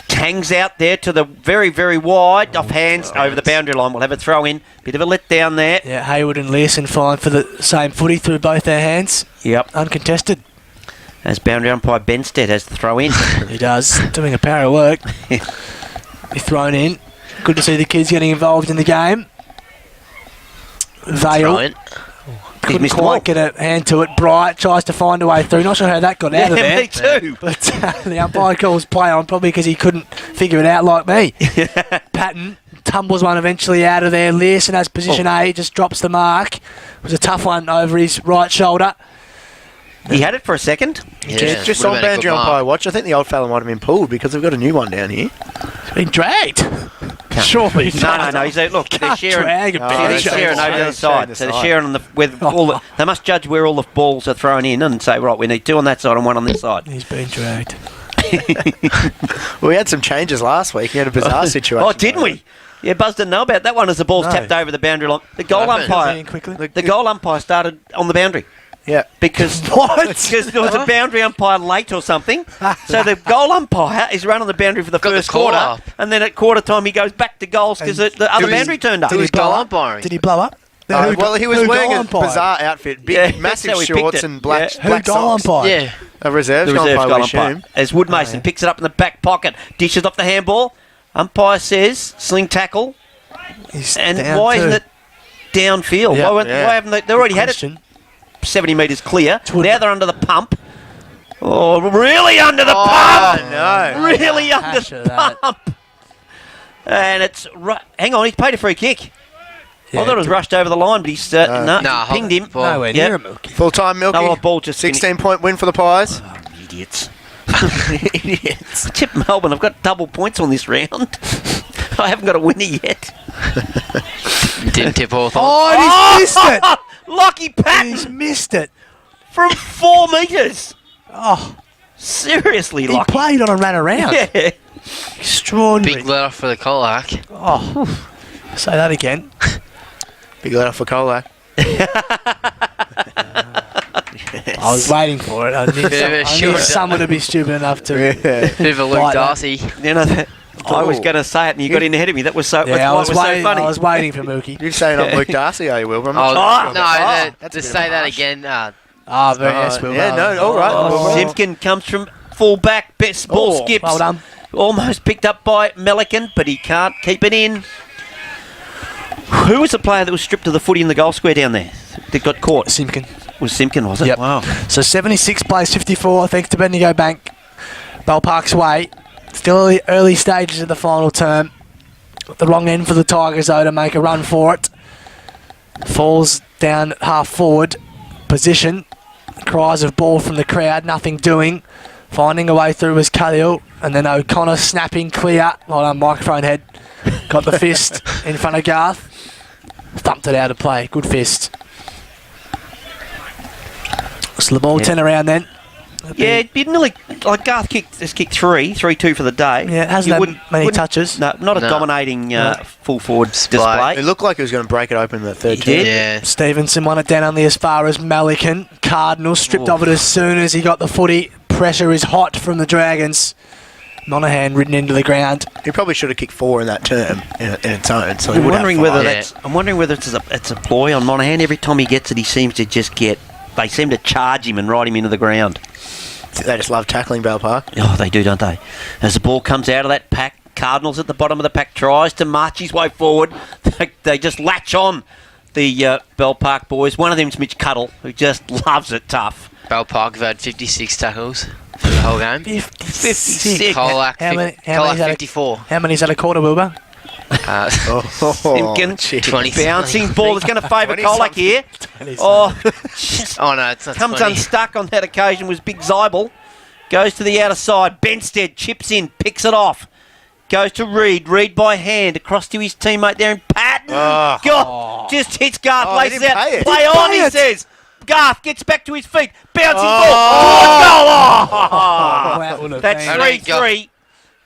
S1: tangs out there to the very, very wide. Off hands over the boundary line. We'll have a throw in. Bit of a letdown there.
S5: Yeah, Hayward and Learson fine for the same footy through both their hands.
S1: Yep.
S5: Uncontested.
S1: As boundary umpire Benstead has the throw in.
S5: He does. Doing a power of work. Be thrown in. Good to see the kids getting involved in the game. Vale couldn't quite get a hand to it. Bright tries to find a way through. Not sure how that got out of there.
S1: Me too.
S5: But the umpire calls play on probably because he couldn't figure it out like me. Patton tumbles one eventually out of there. Learson has position A, just drops the mark. It was a tough one over his right shoulder.
S1: He had it for a second.
S3: Yeah,
S4: Just on boundary umpire watch, I think the old fella might have been pulled because we've got a new one down here.
S5: He's been dragged. Surely
S1: No. He's look. They're sharing.
S5: Drag a
S1: They're sharing over the other side. So they're sharing on the with all the. They must judge where all the balls are thrown in and say, right, we need two on that side and one on this side.
S5: He's been dragged.
S4: Well, we had some changes last week. We had a bizarre situation.
S1: Oh, didn't we? Yeah, Buzz didn't know about that one as the ball's tapped over the boundary line. The goal umpire. The goal umpire started on the boundary.
S4: Yeah.
S1: Because because there was a boundary umpire late or something. So the goal umpire is run on the boundary for the first quarter, and then at quarter time he goes back to goals because the other boundary turned up.
S3: Did he blow umpiring?
S5: Did he blow up?
S4: Well, he was wearing a bizarre outfit, big, massive
S1: that's how we
S4: shorts
S1: picked it.
S4: and black
S5: Who
S4: black
S5: goal
S4: socks.
S5: umpire?
S3: Yeah.
S4: A reserves
S1: The
S4: goal
S1: reserve
S4: umpire,
S1: goal
S4: we
S1: umpire.
S4: assume.
S1: As Wood Mason picks it up in the back pocket, dishes off the handball. Umpire says sling tackle. And why isn't it downfield?
S5: Yep.
S1: Why haven't they already had it 70 metres clear? Now they're under the pump. Oh, really under the pump!
S4: No.
S1: Really under the pump. And it's hang on, he's paid a free kick. I thought it was rushed over the line, but he's pinged him.
S5: Nowhere
S1: Yep.
S5: near a Milky.
S4: Full time, Milky.
S1: No, ball just
S4: 16-point win for the Pies.
S1: Oh, idiots. Idiots. Tip Melbourne. I've got double points on this round. I haven't got a winner yet.
S3: Didn't tip Hawthorn.
S5: Oh, he's missed it.
S1: Lucky Patton
S5: He's missed it.
S1: from 4 metres.
S5: Oh,
S1: Seriously,
S5: he
S1: lucky.
S5: played on and ran around.
S1: Yeah.
S5: Extraordinary.
S3: Big let off for the Colac.
S5: Oh, say that again.
S4: Big let off for Colac.
S5: I was waiting for it. I knew someone to be stupid enough to.
S3: Bit of a Luke
S5: Like that.
S3: Darcy.
S1: You know, I was going to say it and you got in ahead of me. That was so,
S5: Yeah,
S1: that's why it was so funny.
S5: I was waiting for Mookie.
S4: You're saying I'm Luke Darcy, are you, Wilbur? I'm
S3: Oh,
S4: not sure.
S3: no,
S4: That's
S3: to
S4: a bit
S3: say
S4: of
S3: that
S4: harsh.
S3: again.
S5: Very yes, Will.
S4: Yeah, no, all right.
S5: Oh.
S1: Simpkin comes from full-back. Best ball skips.
S5: Well done.
S1: Almost picked up by Melican, but he can't keep it in. Who was the player that was stripped of the footy in the goal square down there that got caught?
S5: Simpkin.
S1: Was Simpkin, was it?
S5: Yep.
S1: Wow.
S5: So 76 plays 54 thanks to Bendigo Bank. Bell Park's way. Still early stages of the final term. The wrong end for the Tigers though to make a run for it. Falls down at half forward position. Cries of ball from the crowd. Nothing doing. Finding a way through was Khalil. And then O'Connor snapping clear. Well done, microphone head. Got the fist in front of Garth. Thumped it out of play. Good fist. So the ball 10 around then.
S1: Yeah, you'd nearly, like Garth has kicked 3-2 for the day.
S5: Yeah, it hasn't
S1: You
S5: had
S1: wouldn't-
S5: many
S1: wouldn't-
S5: touches.
S1: No, not a
S3: No.
S1: dominating full forward
S3: Display.
S4: It looked like he was going to break it open in the third
S1: He
S4: term.
S1: did.
S3: Yeah.
S5: Stevenson won it down only as far as Melican. Cardinal stripped of it as soon as he got the footy. Pressure is hot from the Dragons. Monahan ridden into the ground.
S4: He probably should have kicked 4 in that term in its own. So he
S1: I'm
S4: would
S1: wondering
S4: have
S1: whether
S4: five.
S3: Yeah.
S1: I'm wondering whether it's a ploy on Monahan. Every time he gets it, he seems to just get. They seem to charge him and ride him into the ground.
S4: They just love tackling Bell Park.
S1: Oh, they do, don't they? As the ball comes out of that pack, Cardinals at the bottom of the pack tries to march his way forward. They just latch on the Bell Park boys. One of them's Mitch Cuddle, who just loves it tough.
S3: Bell Park have had 56 tackles for the whole game.
S1: 56.
S3: Colac,
S5: How many's
S3: Colac
S5: had a-
S3: 54.
S5: How many's had a quarter, Wilbur?
S1: Simpkin,
S3: 20.
S1: bouncing ball that's going to favour
S4: 20
S1: Colac here. Oh,
S3: Oh no, it's not
S1: comes
S3: 20.
S1: unstuck on that occasion was Big Zybel. Goes to the outer side. Benstead chips in, picks it off. Goes to Reed. Reed by hand across to his teammate there in Patton.
S4: Oh.
S1: God, just hits Garth,
S4: Oh, he
S1: laces
S4: didn't
S1: out.
S4: pay it.
S1: Play
S5: Didn't
S1: on,
S5: pay
S1: he
S5: it.
S1: says. Garth gets back to his feet. Bouncing
S5: Oh,
S1: ball.
S5: that would have
S1: That's
S5: been,
S1: 3-3.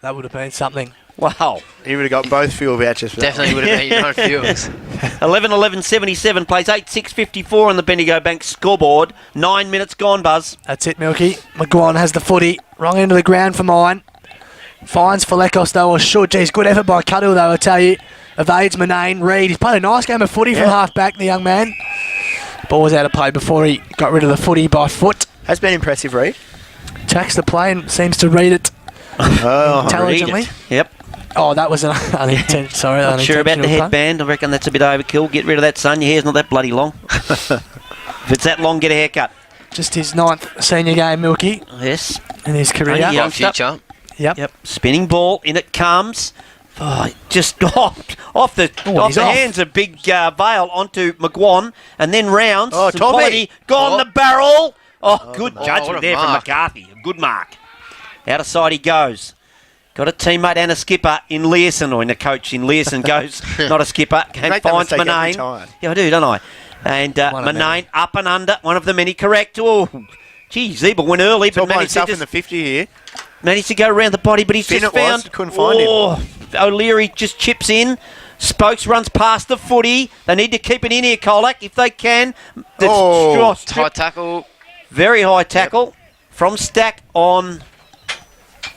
S5: that would have been something.
S1: Wow.
S4: He would have got both fuel vouchers for that.
S3: Definitely would have been on fuels.
S1: 11-11-77 plays 8-6-54 on the Bendigo Bank scoreboard. 9 minutes gone, Buzz.
S5: That's it, Milky. McGuan has the footy. Wrong end of the ground for mine. Finds for Lekos though, or should. Geez, good effort by Cuddle though, I tell you. Evades Manane. Reed, he's played a nice game of footy from half back, the young man. Ball was out of play before he got rid of the footy by foot.
S4: Has been impressive, Reed.
S5: Tracks the play and seems to read it
S4: Oh,
S5: intelligently.
S1: Read it. Yep.
S5: Oh, that was an unintentional. Sorry,
S1: Not sure about the
S5: unintentional play.
S1: headband. I reckon that's a bit overkill. Get rid of that, son. Your hair's not that bloody long. If it's that long, get a haircut.
S5: Just his 9th senior game, Milky,
S1: Yes.
S5: in his career.
S1: Only
S3: Got
S1: youngster.
S3: future.
S1: Yep. Spinning ball. In it comes. Oh, just off the
S5: he's off.
S1: hands of Big Vale onto McGuan and then rounds.
S4: Oh,
S1: Some
S4: Tommy.
S1: quality. Gone the barrel. Oh, good
S3: what
S1: judgment
S3: a
S1: there from
S3: mark.
S1: McCarthy. A good mark. Out of sight he goes. Got a teammate and a skipper in Learson, or in a coach in Learson goes, not a skipper, and
S4: make that
S1: finds
S4: mistake every
S1: Manane.
S4: time.
S1: Yeah, I do, don't I? And
S5: One of
S1: Manane
S5: many.
S1: up and under, one of the many correct. Oh, gee, Zebel went early,
S4: all
S1: but
S4: by
S1: managed to,
S4: himself in the 50 here.
S1: managed to go around the body, but he's
S4: Finn
S1: just
S4: it was,
S1: found.
S4: couldn't find him.
S1: Oh, O'Leary just chips in. Spokes runs past the footy. They need to keep it in here, Colac, if they can. That's
S4: Oh,
S3: High tackle.
S1: very high tackle from Stack on.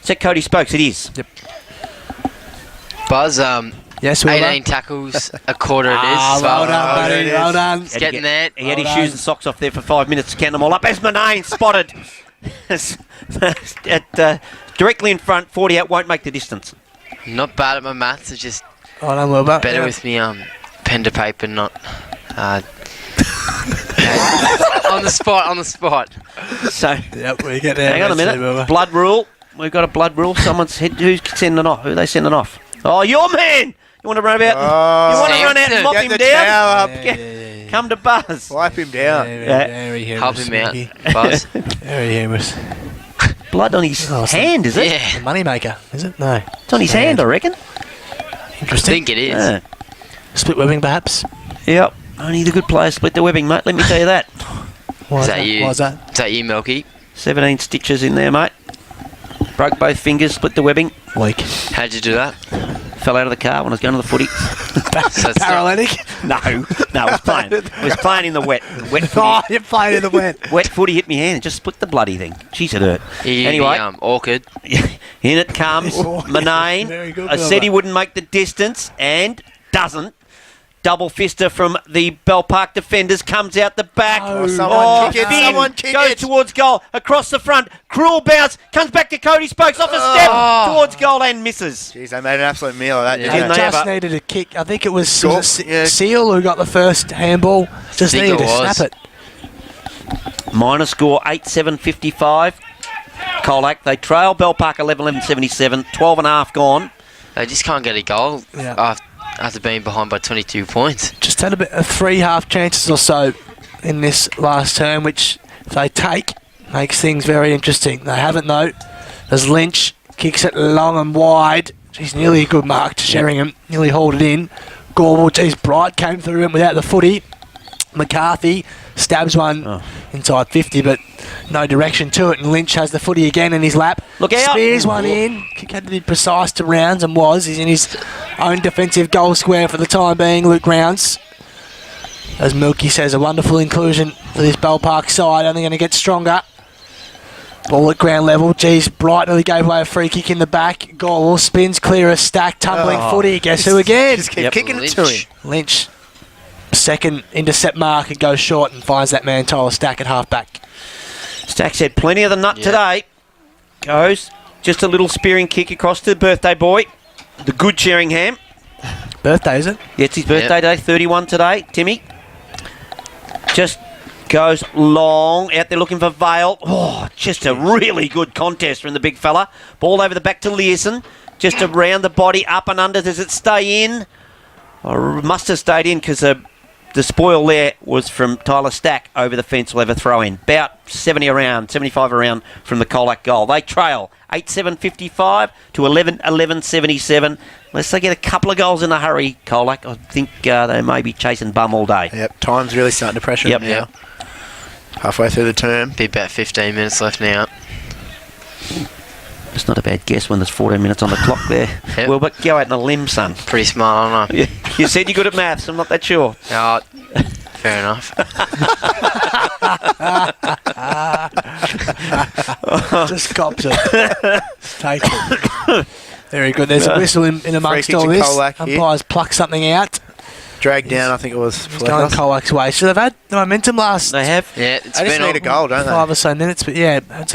S1: Is that Cody Spokes? It is.
S3: Buzz,
S5: Yes, Wilbur.
S3: 18 tackles, a quarter it is.
S5: Ah,
S3: so
S5: well done, buddy.
S4: it is.
S5: Well done.
S3: It's getting there.
S1: He had his
S5: Well
S1: shoes
S5: done.
S1: and socks off there for 5 minutes to count them all up. As Manane spotted directly in front, 40 out, won't make the distance.
S3: Not bad at my maths. It's just
S5: Well done, Wilbur.
S3: better with me pen to paper, not on the spot. On the spot.
S1: So,
S5: Yep, we get there.
S1: hang on a
S5: eventually,
S1: minute.
S5: Wilbur.
S1: Blood rule. We've got a blood rule. Someone's head. Who's sending off? Who are they sending off? Oh, your man! You want to run about? You want to run out and mop
S4: Get
S1: him
S4: the
S1: down?
S4: towel up.
S1: Come to Buzz.
S4: Wipe him down.
S5: Very
S3: Help
S5: humorous,
S3: him out,
S5: Mickey.
S3: Buzz.
S5: Very humorous.
S1: Blood on his hand, is it?
S3: Yeah.
S5: Moneymaker, is it? No.
S1: It's on his hand, I reckon.
S3: I
S5: Interesting.
S3: think it is.
S1: Yeah.
S5: Split webbing, perhaps.
S1: Yep. Only the good players split the webbing, mate. Let me tell you that.
S5: Why
S3: Is that you?
S5: Why is that?
S3: Is that you, Milky?
S1: 17 stitches in there, mate. Broke both fingers, split the webbing.
S5: Weak.
S3: How'd you do that?
S1: Fell out of the car when I was going to the footy.
S3: So it's
S5: Paralytic.
S1: No, I was playing. I was playing in the wet. Wet
S5: Oh,
S1: footy.
S5: you're playing in the wet.
S1: Wet footy hit me hand and just split the bloody thing. Jeez, it hurt.
S3: Anyway, awkward.
S1: In it comes Manane.
S5: Very good,
S1: I said
S5: Wilbur.
S1: he wouldn't make the distance and doesn't. Double fister from the Bell Park defenders comes out the back.
S5: Oh,
S4: someone kick it,
S1: Finn
S4: someone kick
S1: goes
S4: it.
S1: towards goal. Across the front. Cruel bounce. Comes back to Cody Spokes off a step towards goal and misses.
S4: Jeez, they made an absolute meal of that,
S3: Yeah.
S1: Didn't
S4: didn't
S1: they
S4: they?
S5: Just
S1: ever?
S5: needed a kick. I think it was
S4: Sure, yeah.
S5: Seal who got the first handball. Just
S3: Think
S5: needed
S3: it
S5: to
S3: was.
S5: snap it.
S1: Minor score 8-7-55. Colac. They trail Bell Park 11-11-77. 12 and a half gone.
S3: They just can't get a goal
S5: Yeah.
S3: after being behind by 22 points.
S5: Just had a bit of 3 half chances or so in this last term, which if they take, makes things very interesting. They haven't though, as Lynch kicks it long and wide. He's nearly a good mark to Sheringham. Nearly hauled it in. Gorwell, geez, Bright came through him without the footy. McCarthy stabs one inside 50, but no direction to it, and Lynch has the footy again in his lap.
S1: Look out.
S5: Spears one in. Kick had to be precise to Rounds, and was. He's in his own defensive goal square for the time being, Luke Rounds. As Milky says, a wonderful inclusion for this Bell Park side, only going to get stronger. Ball at ground level. Geez, Bright nearly gave away a free kick in the back. Goal spins clear a stack, tumbling footy. Guess who again?
S4: Just keep kicking it to him.
S5: Lynch. Second intercept mark and goes short and finds that man Tyler Stack at half back.
S1: Stack said plenty of the nut today. Goes just a little spearing kick across to the birthday boy. The good Sheringham.
S5: Birthday, is it?
S1: Yeah, it's his birthday day, 31 today, Timmy. Just goes long, out there looking for Vale. Oh, just a really good contest from the big fella. Ball over the back to Learson. Just around the body, up and under. Does it stay in? Or must have stayed in because the spoil there was from Tyler Stack over the fence. Will have a throw in. About 75 around from the Colac goal. They trail 8-7-55 to 11-11-77. Unless they get a couple of goals in a hurry, Colac, I think they may be chasing bum all day.
S4: Yep, time's really starting to pressure
S1: Yep.
S4: him now. Halfway through the term.
S3: Be about 15 minutes left now.
S1: It's not a bad guess when there's 14 minutes on the clock there.
S3: Yep.
S1: Well, but go out on a limb, son.
S3: Pretty smart, aren't I?
S1: You said you're good at maths. I'm not that sure.
S3: Oh, fair enough.
S5: Just cops it. Take it. Very good. There's a whistle in amongst
S4: Free kick
S5: all
S4: to
S5: this.
S4: Colac here.
S5: Umpires pluck something out.
S4: Dragged down, I think it was.
S5: He's going Colac's way. So they've had the momentum last
S1: They have.
S3: Yeah, it's
S4: They just
S3: been
S4: need a goal, don't
S5: 5
S4: they?
S5: or so minutes, but yeah, it's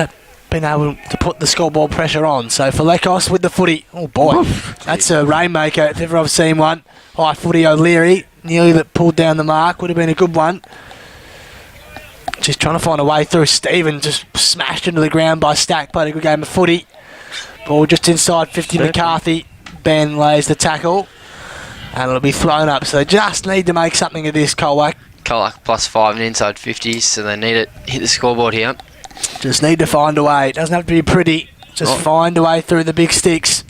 S5: been able to put the scoreboard pressure on. So for Lekos with the footy, oh boy, that's a rainmaker if ever I've seen one. High footy O'Leary, nearly that pulled down the mark, would have been a good one. Just trying to find a way through. Stephen just smashed into the ground by Stack, played a good game of footy. Ball just inside 50, McCarthy. Ben lays the tackle, and it'll be thrown up. So they just need to make something of this, Colac.
S3: Colac +5 and inside 50s, so they need it. Hit the scoreboard here.
S5: Just need to find a way. It doesn't have to be pretty. Just find a way through the big sticks.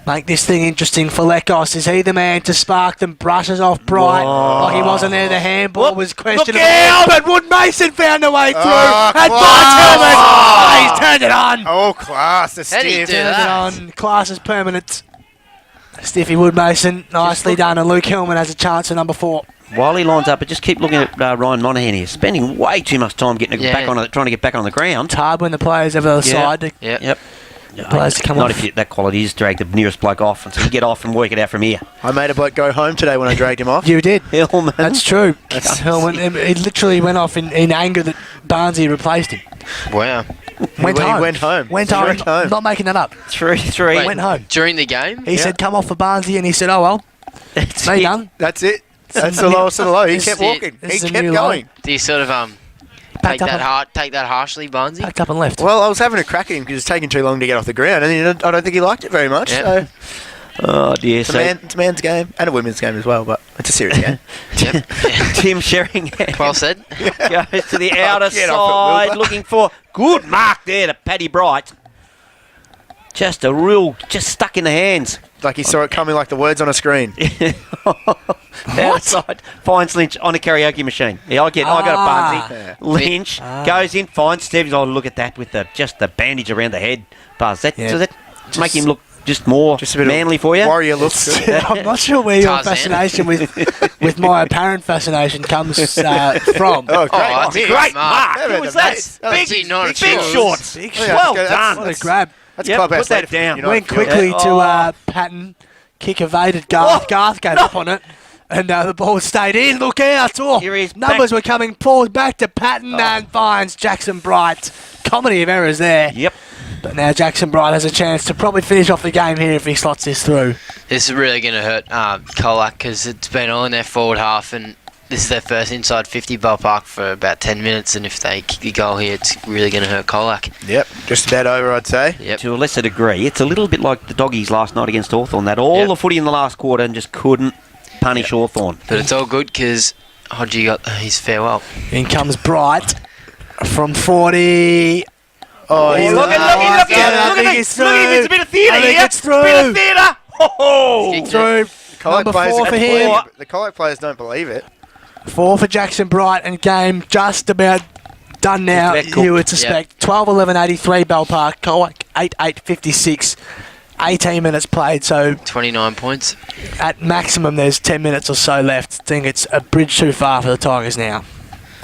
S5: Make this thing interesting for Lekos. Is he the man to spark them? Brushes off Bright. Like he wasn't there. The handball was questionable. But Wood Mason found a way through. And Bright's helmet. Oh, he's turned it on.
S4: Oh, class. The
S3: How did he
S4: stiff.
S3: do
S5: Turned it
S3: that?
S5: on. Class is permanent. Stiffy Wood Mason. Nicely done. And Luke Hillman has a chance at number 4.
S1: While he lines up, but just keep looking at Ryan Monahan here. Spending way too much time getting back on it, trying to get back on the ground.
S5: It's hard when the players have the other side. To
S3: Yep.
S5: players to come
S1: Not
S5: off.
S1: if that quality is drag the nearest bloke off, and so you get off and work it out from here.
S4: I made a bloke go home today when I dragged him off.
S5: You did.
S1: Hillman.
S5: That's true. Hillman, he literally went off in anger that Barnesy replaced him.
S3: Wow.
S5: Went
S4: He
S5: home.
S4: went home.
S5: Went
S4: Straight
S5: home.
S4: home.
S5: Not making that up.
S1: 3-3.
S5: Went home.
S3: During the game?
S5: He said, "Come off for Barnesy," and he said, "Oh well,
S1: It's
S5: me done."
S4: That's it. That's the lowest of the low. He
S5: This
S4: kept
S3: is it.
S4: walking.
S5: This
S4: He
S5: is a
S4: kept
S5: new
S4: going.
S3: Do you sort of
S5: Packed up, and,
S3: take that harshly, Barnesy?
S5: packed up and left.
S4: Well, I was having a crack at him because it was taking too long to get off the ground, and I don't think he liked it very much.
S3: Yep.
S4: So
S1: Oh dear.
S4: It's a man's game and a women's game as well, but it's a serious game.
S3: Yep.
S1: Tim Sheringham
S3: Well said.
S1: goes to the outer
S4: Get off it,
S1: side, looking for good mark there to Paddy Bright. Just stuck in the hands.
S4: Like he saw it coming like the words on a screen.
S1: Outside, finds Lynch on a karaoke machine. Yeah, I got a Barnsey. Lynch goes in, finds Stevens. Oh, look at that with the bandage around the head. Buzz, does that make him look just more
S4: Just a bit
S1: manly
S4: of
S1: for you?
S4: warrior looks.
S5: I'm not sure where your
S3: Tarzan.
S5: fascination with my apparent fascination comes from.
S4: Oh, great.
S3: that's a
S1: Great
S3: mark.
S1: mark.
S4: Yeah,
S1: Who was
S4: the
S1: that?
S4: mates.
S1: Big
S3: not
S1: big
S3: shorts.
S1: shorts.
S4: yeah,
S1: Well
S4: that's-
S1: done.
S5: What a grab.
S4: That's
S1: Yep,
S4: clubhouse
S1: put that
S4: later for
S1: down.
S4: United
S5: Went
S4: Field.
S5: quickly
S1: Yeah.
S5: to Patton. Kick evaded Garth. Garth gave up on it. And the ball stayed in. Look out. Oh,
S1: Here he is,
S5: numbers
S1: back.
S5: were coming forward back to Patton and finds Jackson Bright. Comedy of errors there.
S1: Yep.
S5: But now Jackson Bright has a chance to probably finish off the game here if he slots this through.
S3: This is really going to hurt Colac because it's been all in their forward half, and this is their first inside 50 Bell Park for about 10 minutes, and if they kick the goal here, it's really going to hurt Colac.
S4: Yep, just about over, I'd say.
S3: Yep.
S1: To a lesser degree, it's a little bit like the Doggies last night against Hawthorn. That all
S3: Yep.
S1: the footy in the last quarter and just couldn't punish Hawthorn.
S3: But it's all good because Hodgie got his farewell.
S5: In comes Bright from 40.
S4: Oh, he's
S1: Look at
S5: I think
S1: it.
S5: it's
S1: Look at it. It's a bit of theatre
S5: I think
S1: here.
S5: it's through.
S1: Bit of theatre. Oh.
S3: Kicked it.
S5: Through.
S4: Colac
S5: Number
S4: players
S5: 4
S4: are
S5: for
S4: complaining,
S5: him.
S4: but the Colac players don't believe it.
S5: 4 for Jackson Bright, and game just about done now,
S1: Just about
S5: you would
S1: cooked.
S5: suspect. 12-11-83 Bell Park, Colac 8-8-56. 18 minutes played, so
S3: 29 points.
S5: at maximum there's 10 minutes or so left. I think it's a bridge too far for the Tigers now.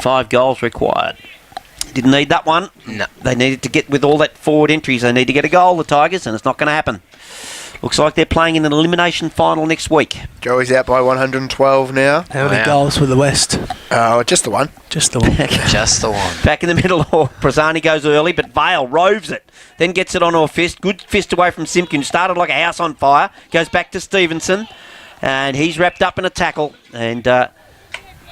S1: 5 goals required. Didn't need that one.
S3: No.
S1: They needed to get with all that forward entries. They need to get a goal, the Tigers, and it's not going to happen. Looks like they're playing in an elimination final next week.
S4: Joey's out by 112 now.
S5: How many
S3: Wow.
S5: goals for the West?
S4: Oh, just the one.
S5: Just the one.
S3: Just the one.
S1: Back in the middle, Prazzani goes early, but Vale roves it. Then gets it onto a fist. Good fist away from Simpkin. Started like a house on fire. Goes back to Stevenson. And he's wrapped up in a tackle. And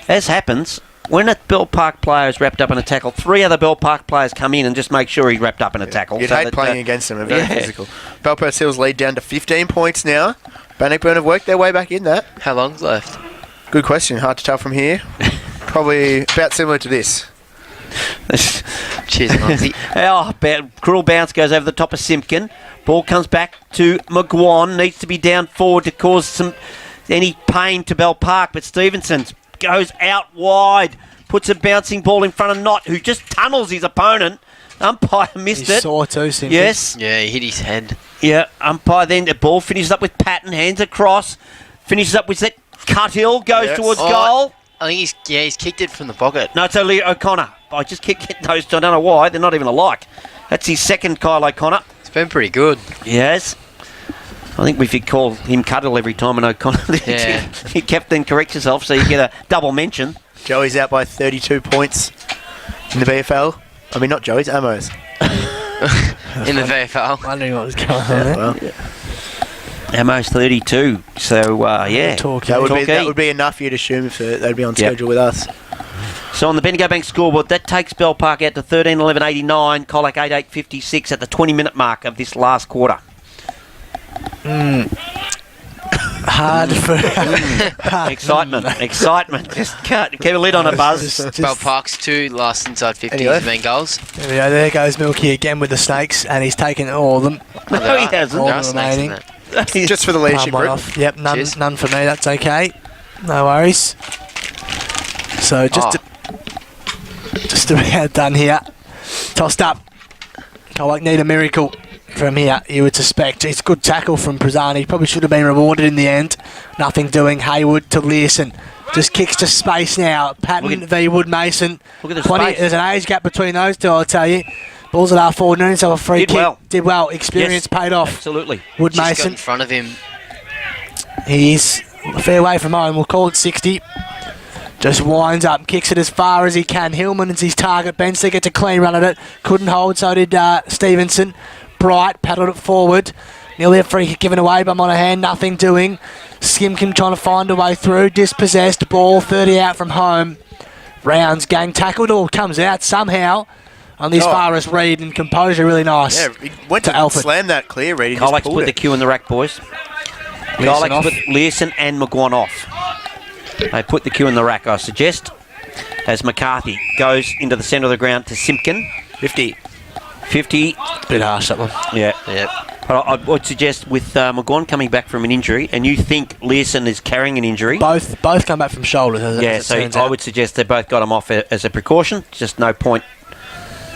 S1: as happens, when a Bell Park player is wrapped up in a tackle, 3 other Bell Park players come in and just make sure he's wrapped up in a tackle.
S4: You'd
S1: so
S4: hate
S1: that,
S4: playing against them. They're very
S1: yeah.
S4: physical. Belperth Hills lead down to 15 points now. Bannockburn have worked their way back in that.
S3: How long's left?
S4: Good question. Hard to tell from here. Probably about similar to this.
S3: Cheers, Monty.
S1: Cruel bounce goes over the top of Simpkin. Ball comes back to McGuan. Needs to be down forward to cause any pain to Bell Park, but Stevenson goes out wide. Puts a bouncing ball in front of Knott, who just tunnels his opponent. Umpire missed
S5: He
S1: it.
S5: saw too, Simpkin.
S1: Yes.
S3: Yeah, he hit his head.
S1: Yeah, umpire then. The ball finishes up with Patton. Hands across. Finishes up with that Cuthill. Goes
S4: Yes.
S1: towards
S3: Oh.
S1: goal.
S3: I think he's kicked it from the pocket.
S1: No, it's only O'Connor. I just keep getting those. I don't know why. They're not even alike. That's his second, Kyle O'Connor.
S3: It's been pretty good.
S1: Yes. I think we should call him Cuddle every time and O'Connor.
S3: Yeah.
S1: You Captain corrects yourself so you get a double mention.
S4: Joey's out by 32 points in the VFL. I mean, not Joey's, Amos.
S3: In the VFL.
S5: Wondering what was going on there.
S4: Well,
S1: Almost 32. So, yeah.
S5: Talkie.
S4: that would be enough, you'd assume, if they'd be on
S1: Yep.
S4: schedule with us.
S1: So on the Bendigo Bank scoreboard, that takes Bell Park out to 13-11-89, Colac 8-8-56 at the 20-minute mark of this last quarter.
S5: Hard for...
S1: Excitement. Just can't keep a lid on a buzz.
S3: Bell Park's 2 last inside 50
S4: Anyway.
S3: main goals.
S5: There we go. There goes Milky again with the snakes, and he's taken all of them.
S1: No, he hasn't.
S3: There
S5: All
S3: are snakes in
S5: remaining.
S3: that.
S4: Just for the leadership
S5: Palm one
S4: group.
S5: off. Yep,
S3: Cheers.
S5: none for me. That's okay. No worries. So just about done here. Tossed up. Colac need a miracle from here, you would suspect. It's a good tackle from Prazzani. Probably should have been rewarded in the end. Nothing doing. Haywood to Learson. Just kicks to space now. Patton v Wood Mason.
S1: Look at the space.
S5: There's an age gap between those two, I'll tell you. Balls at R4, no, so a free
S1: Did
S5: kick.
S1: well.
S5: Did well. Experience
S1: Yes,
S5: paid off.
S1: Absolutely.
S5: Wood
S3: Just got
S5: Mason.
S3: in front of him.
S5: He's a fair way from home. We'll call it 60. Just winds up, kicks it as far as he can. Hillman is his target. Bensley gets a clean run at it. Couldn't hold, so did Stevenson. Bright paddled it forward. Nearly a free kick given away by Monaghan. Nothing doing. Skimkin trying to find a way through. Dispossessed. Ball 30 out from home. Rounds gang tackled. All comes out somehow. On as far as Reid and composure, really nice.
S4: Yeah, he went
S5: To
S4: to
S5: Alfred.
S4: slam that clear, Reed. He just
S1: Colac's
S4: pulled
S1: put the
S4: it.
S1: cue in the rack, boys. Colac
S5: off.
S1: put Learson and McGuan off. They put the cue in the rack, I suggest, as McCarthy goes into the centre of the ground to Simpkin.
S4: 50.
S1: 50.
S5: Bit harsh, that one.
S1: Yeah.
S3: Yep.
S1: But I would suggest with McGuan coming back from an injury, and you think Learson is carrying an injury.
S5: Both come back from shoulders. As it turns
S1: I
S5: out.
S1: would suggest they both got him off as a precaution. Just no point.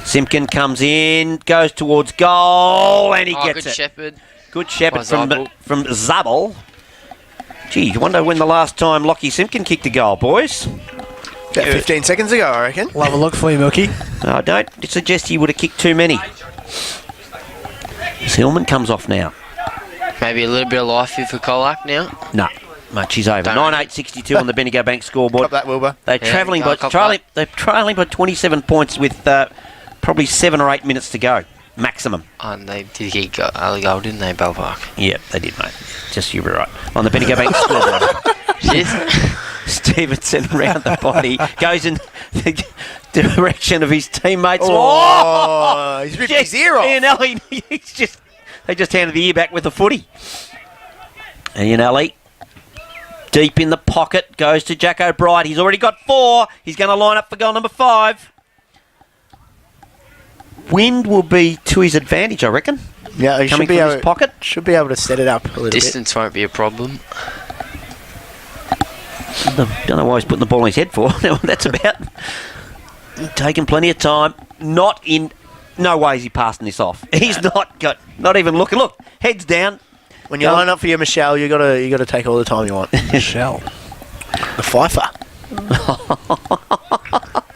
S1: Simpkin comes in, goes towards goal, and he gets
S3: good
S1: it.
S3: Shepherd.
S1: Good Shepherd
S3: By Zabel.
S1: from Zabel. Gee, you wonder when the last time Lockie Simpkin kicked a goal, boys?
S4: About 15 seconds ago, I reckon.
S5: We'll have a look for you, Milky.
S1: I don't suggest he would have kicked too many. Hillman comes off now.
S3: Maybe a little bit of life here for Colac now.
S1: No, much he's over.
S3: Don't
S1: 9-8-62 on the Bendigo Bank scoreboard.
S4: Cop that, Wilbur.
S1: They're
S3: Yeah,
S1: travelling
S3: go
S1: by
S3: cop
S1: they're trailing by 27 points with probably 7 or 8 minutes to go, maximum.
S3: And they did get early goal, didn't they, Bell Park?
S1: Yep, they did, mate. Just you were right. On the Bendigo Bank scoreboard,
S3: Cheers.
S1: Stevenson round the body goes in the direction of his teammates.
S4: Oh, he's ripped his ear off.
S1: Ian they just handed the ear back with the footy. Ian Ellie, deep in the pocket, goes to Jack O'Brien. He's already got 4. He's going to line up for goal number 5. Wind will be to his advantage, I reckon.
S4: Yeah, he
S1: Coming
S4: should be
S1: from
S4: able,
S1: his pocket.
S4: should be able to set it up a little
S3: Distance won't be a problem.
S1: Don't know why he's putting the ball in his head for. That's about taking plenty of time. No way is he passing this off. He's not even looking. Look, heads down.
S4: bit. When you line up for your Michelle, you gotta take all the time you want.
S5: Shell.
S4: The Pfeiffer.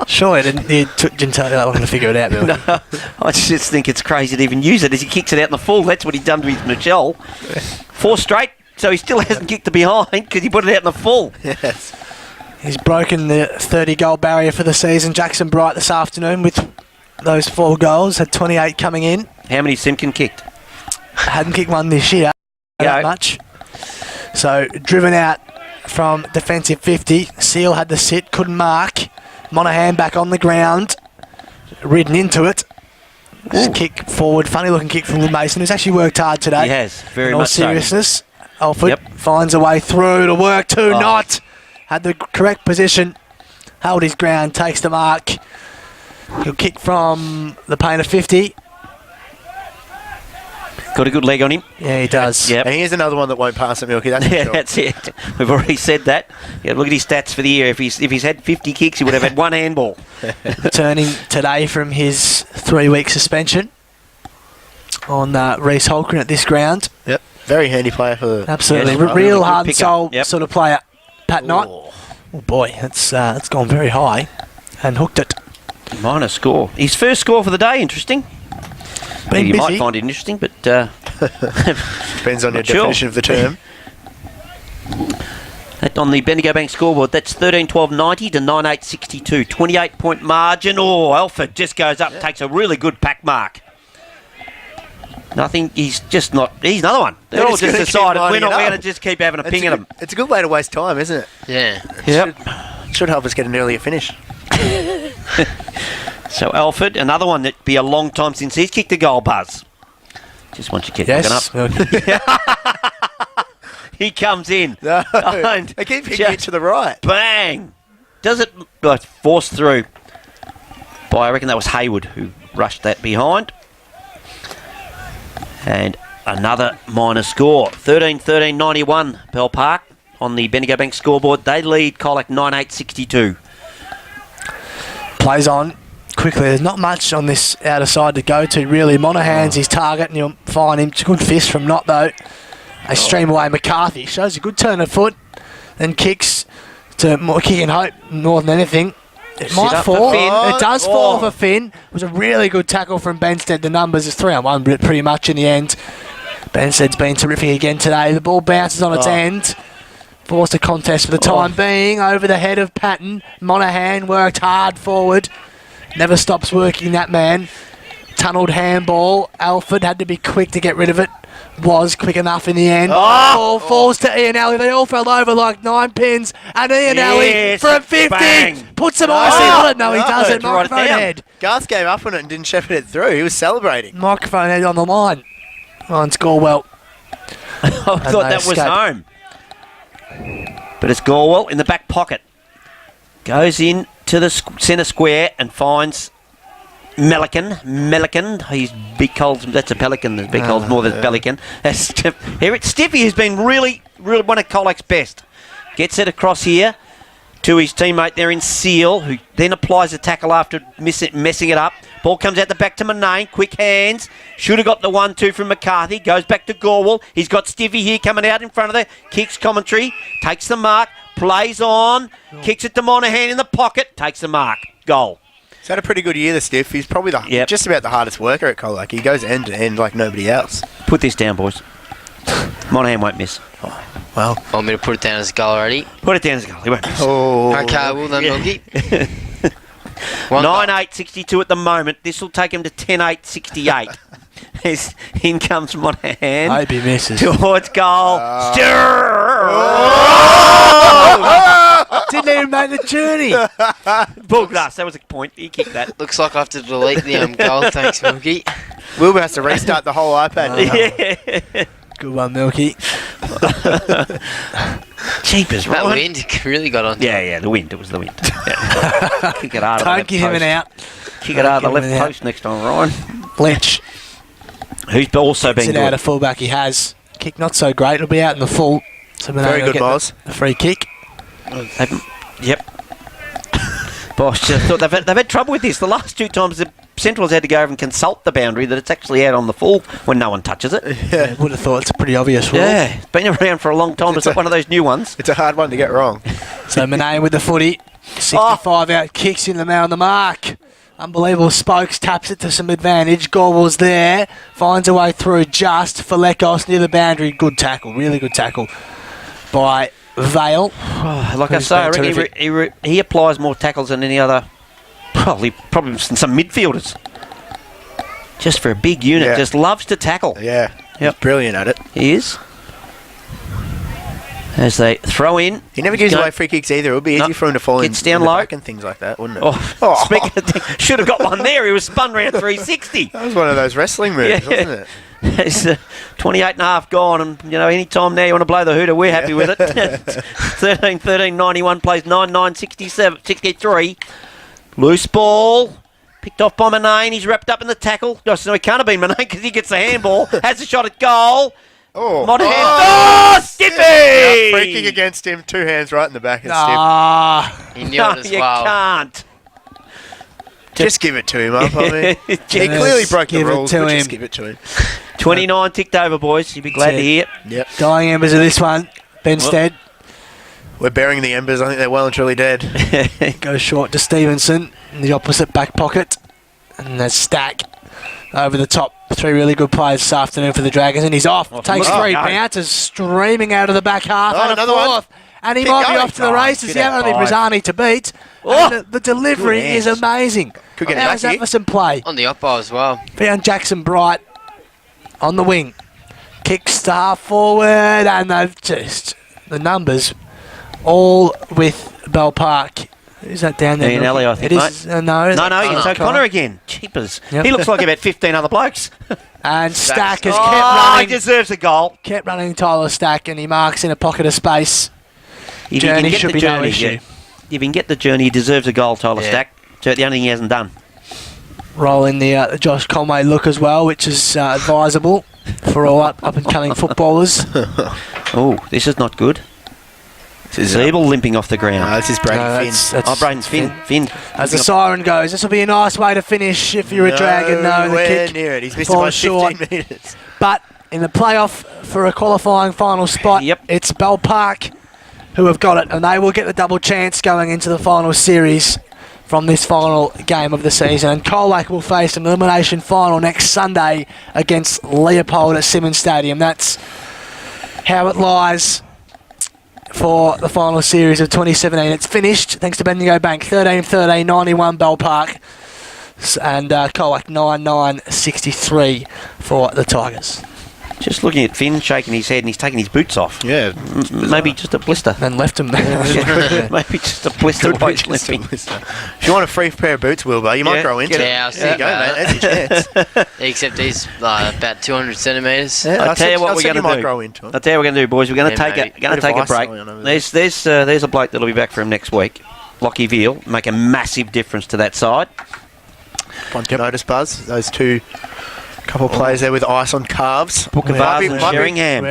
S5: Surely didn't tell you that one to figure it out, Milky.
S1: No, I just think it's crazy to even use it as he kicks it out in the full. That's what he done to his Michelle. 4 straight, so he still hasn't kicked it behind because he put it out in the full.
S4: Yes.
S5: He's broken the 30-goal barrier for the season. Jackson Bright this afternoon with those 4 goals. Had 28 coming in.
S1: How many Simpkin kicked?
S5: Hadn't kicked one this year. That much. So driven out from defensive 50. Seal had to sit, couldn't mark. Monaghan back on the ground, ridden into it. Just kick forward, funny looking kick from Mason, who's actually worked hard today.
S1: He has, very
S5: in all
S1: much so.
S5: seriousness. Alford
S1: Yep.
S5: finds a way through to work to not. Had the correct position, held his ground, takes the mark. He'll kick from the paint of 50.
S1: Got a good leg on him.
S5: Yeah, he does.
S1: Yep.
S4: And here's another one that won't pass at Milky. That's for
S1: Yeah,
S4: sure.
S1: that's it. We've already said that. Yeah, look at his stats for the year. If he's had 50 kicks, he would have had 1 handball.
S5: Returning today from his 3-week suspension on Reece Holgren at this ground.
S4: Yep. Very handy player for the...
S5: Absolutely.
S1: Yes,
S5: Real
S1: good
S5: heart and
S1: pickup.
S5: soul
S1: Yep.
S5: sort of player. Pat Knight. Oh boy, that's gone very high and hooked it.
S1: Minor score. His first score for the day, interesting.
S5: Been
S1: You
S5: busy.
S1: might find it interesting, but...
S4: Depends on your
S1: Not sure.
S4: definition of the term.
S1: On the Bendigo Bank scoreboard, that's 13-12-90 to 9-8-62. 28-point margin. Oh, Alford just goes up, takes a really good pack mark. Nothing, he's just not... He's another one. They're all
S4: just
S1: just
S4: gonna keep
S1: decided we're
S4: lining it
S1: going
S4: up.
S1: to just keep having a ping at them.
S4: It's a good way to waste time, isn't it?
S3: Yeah.
S1: Yep.
S4: Should help us get an earlier finish.
S1: So Alford, another one that'd be a long time since he's kicked a goal, Buzz. Just want you to keep
S5: Yes.
S1: looking up. He comes in.
S4: No.
S1: And
S4: They keep hitting
S1: just
S4: it to the right.
S1: Bang! Does it force through by, I reckon that was Hayward who rushed that behind. And another minor score. 13-13-91 Bell Park on the Bendigo Bank scoreboard. They lead Colac 9-8-62.
S5: Plays on quickly. There's not much on this outer side to go to, really. Monaghan's his target, and you'll find him. It's a good fist from Knott, though. They stream away. McCarthy shows a good turn of foot, then kicks to more kicking hope more than anything. It
S1: Sit
S5: might
S1: up for
S5: fall.
S1: Finn.
S5: It does
S1: Oh.
S5: fall for Finn. It was a really good tackle from Benstead. The numbers is 3-on-1 pretty much in the end. Benstead's been terrific again today. The ball bounces on its end. Forced a contest for the time being. Over the head of Patton. Monaghan worked hard forward. Never stops working, that man. Tunnelled handball. Alford had to be quick to get rid of it. Was quick enough in the end. Ball falls to Ian Alley. They all fell over like 9 pins. And Ian Alley
S1: Yes,
S5: from 50
S1: bang.
S5: puts some icing on it. No, he
S4: no,
S5: doesn't.
S1: to write it
S5: Microphone
S1: down.
S5: head.
S4: Garth gave up on it and didn't shepherd it through. He was celebrating.
S5: Microphone head on the line. Ryan Scorwell
S1: I thought that was home. But it's Gorwell in the back pocket. Goes in to the centre square and finds Melican. He's big Coles. That's a pelican. There's big Coles more than pelican. Here it's Stiffy, who's been really one of Colac's best. Gets it across here to his teammate there in Seal, who then applies a tackle after messing it up. Ball comes out the back to Manane. Quick hands. Should have got the 1-2 from McCarthy. Goes back to Gorwell. He's got Stiffy here coming out in front of the kicks commentary. Takes the mark. Plays on. Kicks it to Monahan in the pocket. Takes the mark. Goal.
S4: He's had a pretty good year, the Stiff. He's probably just about the hardest worker at Colac. He goes end to end like nobody else.
S1: Put this down, boys. Monahan won't miss.
S4: Well,
S3: Want me to put it down as a goal already?
S1: Put it down as a goal. He won't miss.
S3: Okay, well then, Milky.
S1: 9-8-62 at the moment. This will take him to 10-8-68. In comes Monahan.
S5: Hope he misses.
S1: Towards goal.
S5: Didn't even make the journey.
S1: Bull glass. That was a point. He kicked that.
S3: Looks like I have to delete the goal. Thanks, Milky.
S4: Wilbur has to restart the whole iPad.
S1: Yeah.
S5: Good one, Milky.
S1: Cheapers,
S3: That
S1: right?
S3: wind really got on.
S1: Yeah, the wind. It was the wind. Yeah. Kick it hard.
S5: Don't give him an out.
S1: Kick it hard the
S5: Don't give
S1: left
S5: him an
S1: post next time, Ryan.
S5: Lynch.
S1: Who's also been
S5: Sit
S1: good.
S5: out a fullback he has. Kick not so great. It'll be out in the full. So
S4: Very good, boss.
S5: The free kick.
S1: Yep. Boss, just thought they've had trouble with this. The last two times the Centrals had to go over and consult the boundary that it's actually out on the full when no one touches it.
S5: Yeah, would have thought it's a pretty obvious rule.
S1: Yeah, it's been around for a long time. It's not one of those new ones.
S4: It's a hard one to get wrong.
S5: So Manane with the footy. 65 out, kicks in the man on the mark. Unbelievable. Spokes taps it to some advantage. Gorwell's there. Finds a way through just for Lekos near the boundary. Good tackle. Really good tackle by Vale.
S1: Like I say, I reckon he applies more tackles than any other, probably some midfielders. Just for a big unit, just loves to tackle.
S4: Yeah,
S1: Yep.
S4: he's brilliant at it.
S1: He is. As they throw in.
S4: He never gives away free kicks either. It would be easy for him to fall in
S1: Gets down
S4: the
S1: low.
S4: back and things like that, wouldn't it?
S1: Speaking of things, should have got one there. He was spun round 360.
S4: That was one of those wrestling moves, wasn't it?
S1: It's 28 and a half gone, and any time now you want to blow the hooter, we're happy with it. 13-13-91 plays 9-9-67, 63. Loose ball. Picked off by Manane. He's wrapped up in the tackle. No, he can't have been Manane because he gets the handball. Has a shot at goal. Monahan. Stiffy!
S4: Yeah, free kick against him. 2 hands right in the back of
S3: He knew it as
S1: you
S3: well.
S1: can't.
S4: Just give it to him up. I mean, he clearly broke the rules, but just give it to him.
S1: 29 ticked over, boys. You'd be glad to hear.
S4: Yep.
S5: Dying embers of this one. Benstead
S4: We're burying the embers. I think they're well and truly dead.
S5: goes short to Stevenson in the opposite back pocket. And there's Stack over the top. 3 really good players this afternoon for the Dragons, and he's off. Takes 3 bounces, streaming out of the back half, and
S4: another
S5: a fourth. And he
S4: Keep
S5: might be
S4: going.
S5: off to the races.
S1: good
S5: He only
S1: out.
S5: Brazani to beat. And the delivery
S1: Good
S5: is
S1: hands.
S5: amazing.
S4: Could get it
S5: How's
S4: back
S5: that
S4: here.
S5: for some play?
S3: On the up bar as well.
S5: Found Jackson Bright on the wing. Kicks to half forward, and they've just the numbers all with Bell Park. Who's that down there?
S1: Ian Ellie, I think,
S5: It is.
S1: mate.
S5: No,
S1: it's O'Connor again. Cheapers.
S5: Yep.
S1: He looks like about 15 other blokes.
S5: And Stack has
S1: He
S5: kept
S1: deserves a goal.
S5: running Tyler Stack, and he marks in a pocket of space.
S1: If you
S5: Journey
S1: can get
S5: should
S1: the
S5: be no
S1: journey,
S5: issue.
S1: If you can get the journey, he deserves a goal, Tyler
S3: Yeah.
S1: Stack. So the only thing he hasn't done.
S5: Roll in the Josh Conway look as well, which is advisable for all up and coming footballers.
S1: Oh, this is not good. Siebel limping off the ground.
S4: This is Brady Finn.
S1: Braden's Finn.
S5: As the siren goes, this will be a nice way to finish if you're a Dragon. No, the
S4: Nowhere
S5: kick
S4: near it. He's missed it by
S5: falls short.
S4: 15 metres.
S5: But in the playoff for a qualifying final spot, it's Bell Park who have got it, and they will get the double chance going into the final series from this final game of the season. And Colac will face an elimination final next Sunday against Leopold at Simmons Stadium. That's how it lies for the final series of 2017. It's finished thanks to Bendigo Bank. 13-13, 91 Bell Park. And Colac 9-9, 63 for the Tigers.
S1: Just looking at Finn shaking his head and he's taking his boots off.
S4: Yeah.
S1: Maybe just a blister.
S5: And left him there.
S1: Maybe just a blister
S4: Could
S1: while
S4: be
S1: he's
S4: just a
S1: limping.
S4: blister. If you want a free pair of boots, Wilbur, you might
S1: Yeah,
S4: grow into
S1: get
S4: it.
S1: it.
S3: Yeah, I was
S4: There you
S3: thinking
S4: go,
S3: about
S4: mate. There's your chance.
S3: Except he's about 200 centimetres.
S4: Yeah,
S1: I'll tell you what
S4: I
S1: we're
S4: said
S1: going
S4: you
S1: to
S4: might
S1: do.
S4: grow into it.
S1: I'll tell you what we're going to do, boys. We're going to
S3: Yeah,
S1: take
S3: maybe.
S1: a
S4: Bit of
S1: break.
S4: ice on over there.
S1: There's a bloke that'll be back for him next week. Lockie Veal, make a massive difference to that side.
S4: One to notice, Buzz. Those two couple of players there with ice on calves.
S1: Book of
S4: Might be-
S1: Vars and
S4: might be-
S1: Sheringham.